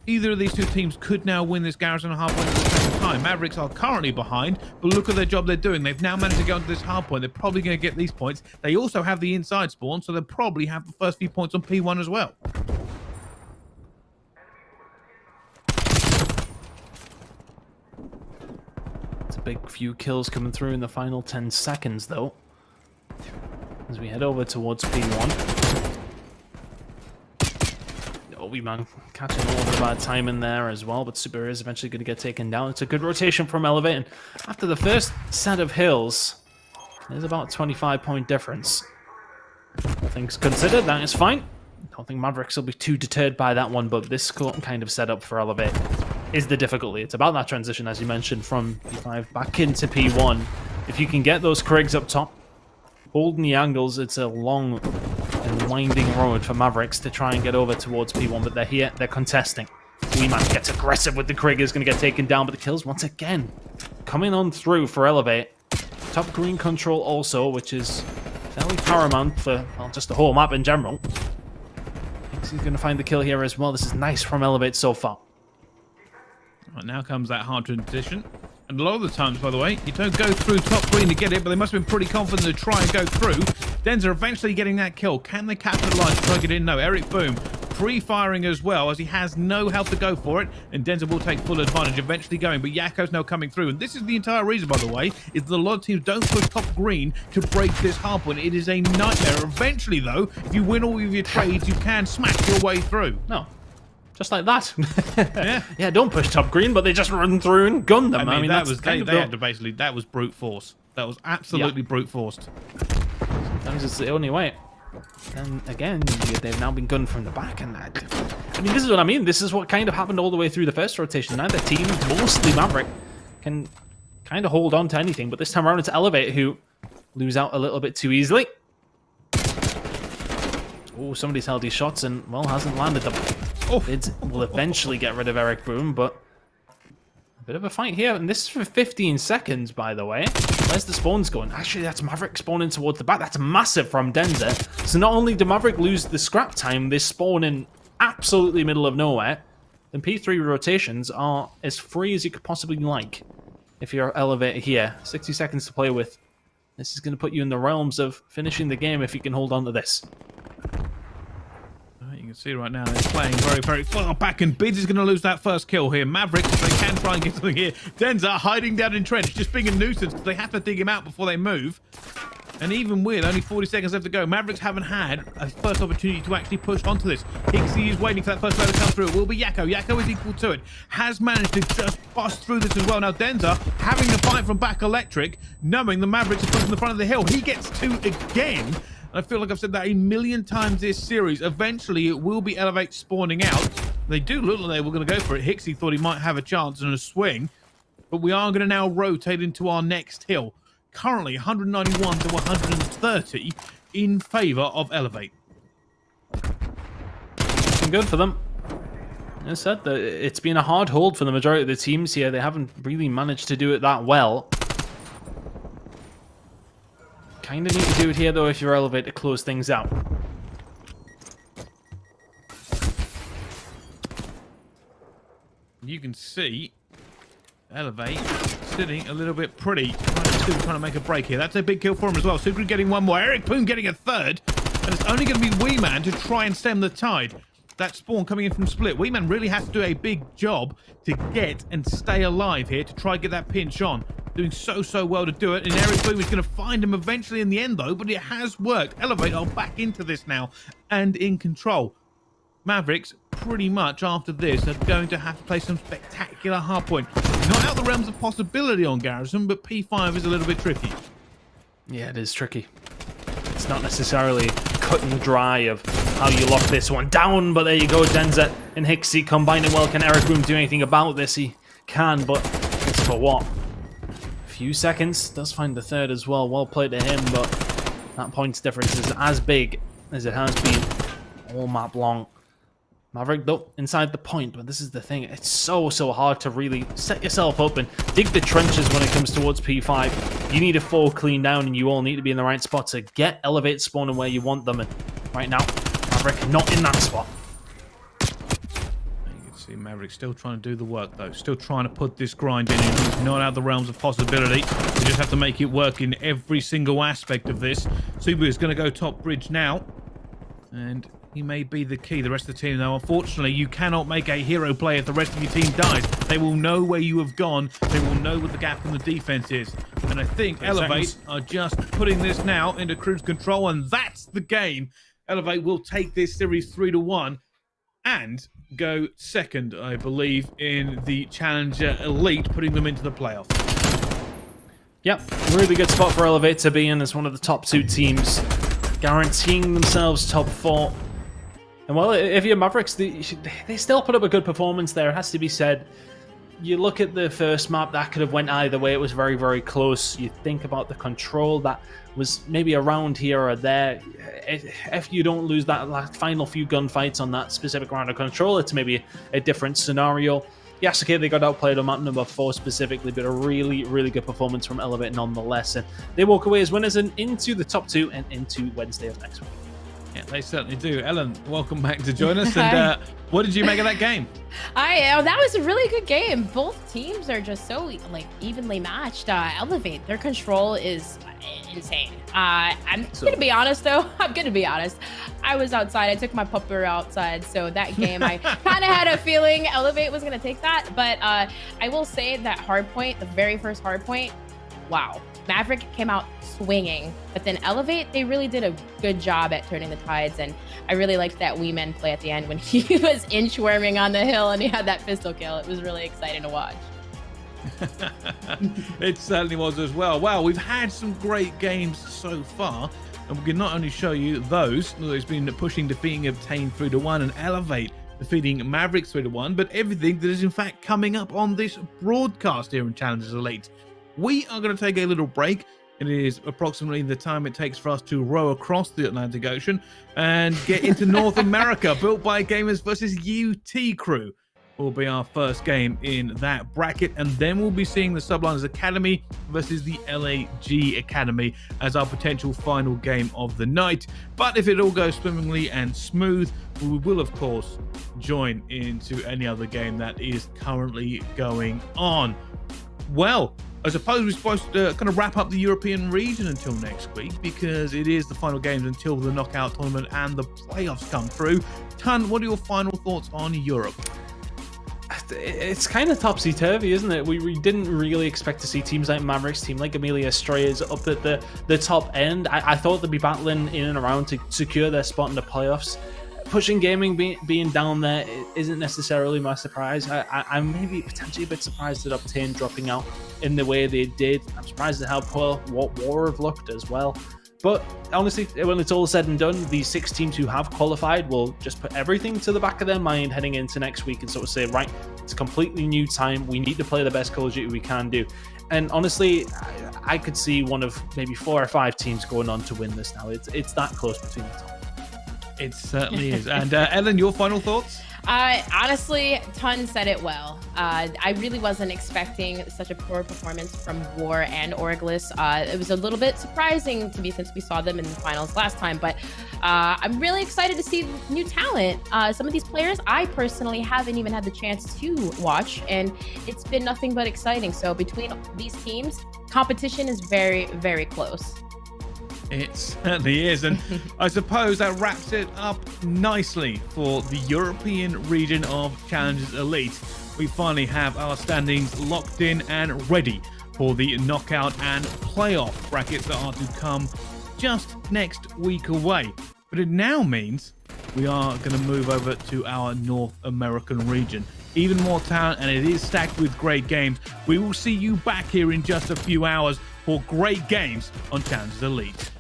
either of these two teams could now win this Garrison hard point at the same time. Mavericks are currently behind, but look at their job they're doing. They've now managed to go into this hard point. They're probably going to get these points. They also have the inside spawn, so they'll probably have the first few points on P1 as well. Big few kills coming through in the final 10 seconds, though. As we head over towards P1. Oh, Wee Man catching all of the bad time in there as well, but Super is eventually going to get taken down. It's a good rotation from Elevate, and after the first set of hills, there's about a 25-point difference. All things considered, that is fine. I don't think Mavericks will be too deterred by that one, but this kind of setup for Elevate is the difficulty. It's about that transition, as you mentioned, from P5 back into P1. If you can get those Krigs up top, holding the angles, it's a long and winding road for Mavericks to try and get over towards P1, but they're here, they're contesting. Wee Man gets aggressive with the Krig, is going to get taken down, but the kills, once again, coming on through for Elevate. Top green control also, which is fairly paramount for, well, just the whole map in general. Thinks he's going to find the kill here as well. This is nice from Elevate so far. Right, now comes that hard transition. And a lot of the times, by the way, you don't go through top green to get it, but they must have been pretty confident to try and go through. Denza eventually getting that kill. Can they capitalize to try to get in? No. Eric Boom pre-firing as well, as he has no health to go for it, and Denza will take full advantage, eventually going, but Yakko's now coming through. And this is the entire reason, by the way, is that a lot of teams don't push top green to break this hardpoint. It is a nightmare. Eventually, though, if you win all of your trades, you can smash your way through. No. just like that. Yeah. Yeah, don't push top green, but they just run through and gun them. I mean, that that's was kind they of had to basically, that was brute force. That was absolutely brute forced. Sometimes it's the only way. And again, they've now been gunned from the back, and I mean, this is what I mean. This is what kind of happened all the way through the first rotation. Neither team, mostly Maverick, can kind of hold on to anything, but this time around it's Elevate who lose out a little bit too easily. Oh, somebody's held these shots and, well, hasn't landed them. Oh. It will eventually get rid of Eric Boom, but a bit of a fight here, and this is for 15 seconds, by the way. Where's the spawns going? Actually, that's Maverick spawning towards the back. That's massive from Denzer. So not only do Maverick lose the scrap time, they spawn in absolutely middle of nowhere, then P3 rotations are as free as you could possibly like. If you're Elevator here, 60 seconds to play with. This is going to put you in the realms of finishing the game if you can hold on to this. You can see right now they're playing very, very far back, and Bids is going to lose that first kill here. Maverick, if they can try and get something here. Denza hiding down in trench, just being a nuisance because they have to dig him out before they move. And even with only 40 seconds left to go, Mavericks haven't had a first opportunity to actually push onto this. Hixie is waiting for that first player to come through. It will be Yakko. Yakko is equal to it. Has managed to just bust through this as well. Now Denza having the fight from back electric, knowing the Mavericks are pushing the front of the hill. He gets two again. I feel like I've said that a million times this series. Eventually, it will be Elevate spawning out. They do look like they were going to go for it. Hixie thought he might have a chance and a swing. But we are going to now rotate into our next hill. Currently, 191 to 130 in favor of Elevate. Looking good for them. As I said, it's been a hard hold for the majority of the teams here. They haven't really managed to do it that well. Kind of need to do it here, though, if you're Elevate to close things out. You can see Elevate sitting a little bit pretty. Trying to make a break here. That's a big kill for him as well. Sucre getting one more. Eric Boom getting a third. And it's only going to be Wee Man to try and stem the tide. That spawn coming in from Split. Wee Man really has to do a big job to get and stay alive here to try and get that pinch on. Doing so well to do it, and Eric Boom is going to find him eventually in the end, though, but it has worked. Elevate are back into this now and in control. Mavericks, pretty much after this, are going to have to play some spectacular hardpoint. Not out the realms of possibility on Garrison, but P5 is a little bit tricky. Yeah, it is tricky. It's not necessarily cut and dry of how you lock this one down, but there you go, Denza and Hixie combining well. Can Eric Boom do anything about this? He can, but it's for what? Few seconds, does find the third as well. Well played to him, but that points difference is as big as it has been all map long. Maverick, though, inside the point, but this is the thing. It's so hard to really set yourself up and dig the trenches when it comes towards P5. You need a 4 clean down, and you all need to be in the right spot to get Elevate spawning where you want them. And right now, Maverick not in that spot. See Maverick still trying to do the work, though. Still trying to put this grind in. He's not out of the realms of possibility. We just have to make it work in every single aspect of this. Subu is going to go top bridge now. And he may be the key. The rest of the team, though, unfortunately, you cannot make a hero play if the rest of your team dies. They will know where you have gone. They will know what the gap in the defense is. And I think Elevate are just putting this now into cruise control. And that's the game. Elevate will take this series 3-1. And go second, I believe, in the Challenger Elite, putting them into the playoff. Yep, really good spot for Elevate to be in as one of the top 2 teams, guaranteeing themselves top 4. And well, if you're Mavericks, they still put up a good performance there, it has to be said. You look at the first map, that could have went either way. It was very close. You think about the control that was maybe around here or there. If you don't lose that final few gunfights on that specific round of control, it's maybe a different scenario. Yes, okay, they got outplayed on map number 4 specifically, but a really good performance from Elevate nonetheless. And they walk away as winners and into the top 2 and into Wednesday of next week. Yeah, they certainly do. Ellen, welcome back to join us. And what did you make of that game? That was a really good game. Both teams are just so evenly matched. Elevate, their control is insane. I'm gonna be honest though. I was outside. I took my pupper outside, so that game I kind of had a feeling Elevate was gonna take that. But I will say that hardpoint, the very first hardpoint, wow. Maverick came out swinging, but then Elevate, they really did a good job at turning the tides, and I really liked that Wee Man play at the end when he was inchworming on the hill and he had that pistol kill. It was really exciting to watch. It certainly was as well. Wow, we've had some great games so far, and we can not only show you those, there's been pushing, defeating, obtain 3-1, and Elevate defeating Mavericks 3-1, but everything that is in fact coming up on this broadcast here in Challengers Elite. We are going to take a little break. It is approximately the time it takes for us to row across the Atlantic Ocean and get into North America. Built by Gamers versus UT Crew will be our first game in that bracket, and then we'll be seeing the Subliners Academy versus the LAG Academy as our potential final game of the night. But if it all goes swimmingly and smooth, we will of course join into any other game that is currently going on. Well, I suppose we're supposed to kind of wrap up the European region until next week, because it is the final games until the knockout tournament and the playoffs come through. Ton, what are your final thoughts on Europe? It's kind of topsy-turvy, isn't it? We didn't really expect to see teams like Mavericks, team like Amelia Estrellas up at the top end. I thought they'd be battling in and around to secure their spot in the playoffs. Pushing Gaming being down there isn't necessarily my surprise. I'm maybe potentially a bit surprised at Obtain dropping out in the way they did. I'm surprised at how poor War have looked as well. But honestly, when it's all said and done, these 6 teams who have qualified will just put everything to the back of their mind heading into next week and sort of say, right, it's a completely new time. We need to play the best Call of Duty we can do. And honestly, I could see one of maybe 4 or 5 teams going on to win this now. It's that close between the top. It certainly is. And Ellen, your final thoughts? Honestly, Ton said it well. I really wasn't expecting such a poor performance from War and Orglis. It was a little bit surprising to me since we saw them in the finals last time, but I'm really excited to see new talent. Some of these players I personally haven't even had the chance to watch, and it's been nothing but exciting. So between these teams, competition is very, very close. It certainly is, and I suppose that wraps it up nicely for the European region of Challengers Elite. We finally have our standings locked in and ready for the knockout and playoff brackets that are to come just next week away. But it now means we are going to move over to our North American region. Even more talent, and it is stacked with great games. We will see you back here in just a few hours for great games on Challengers Elite.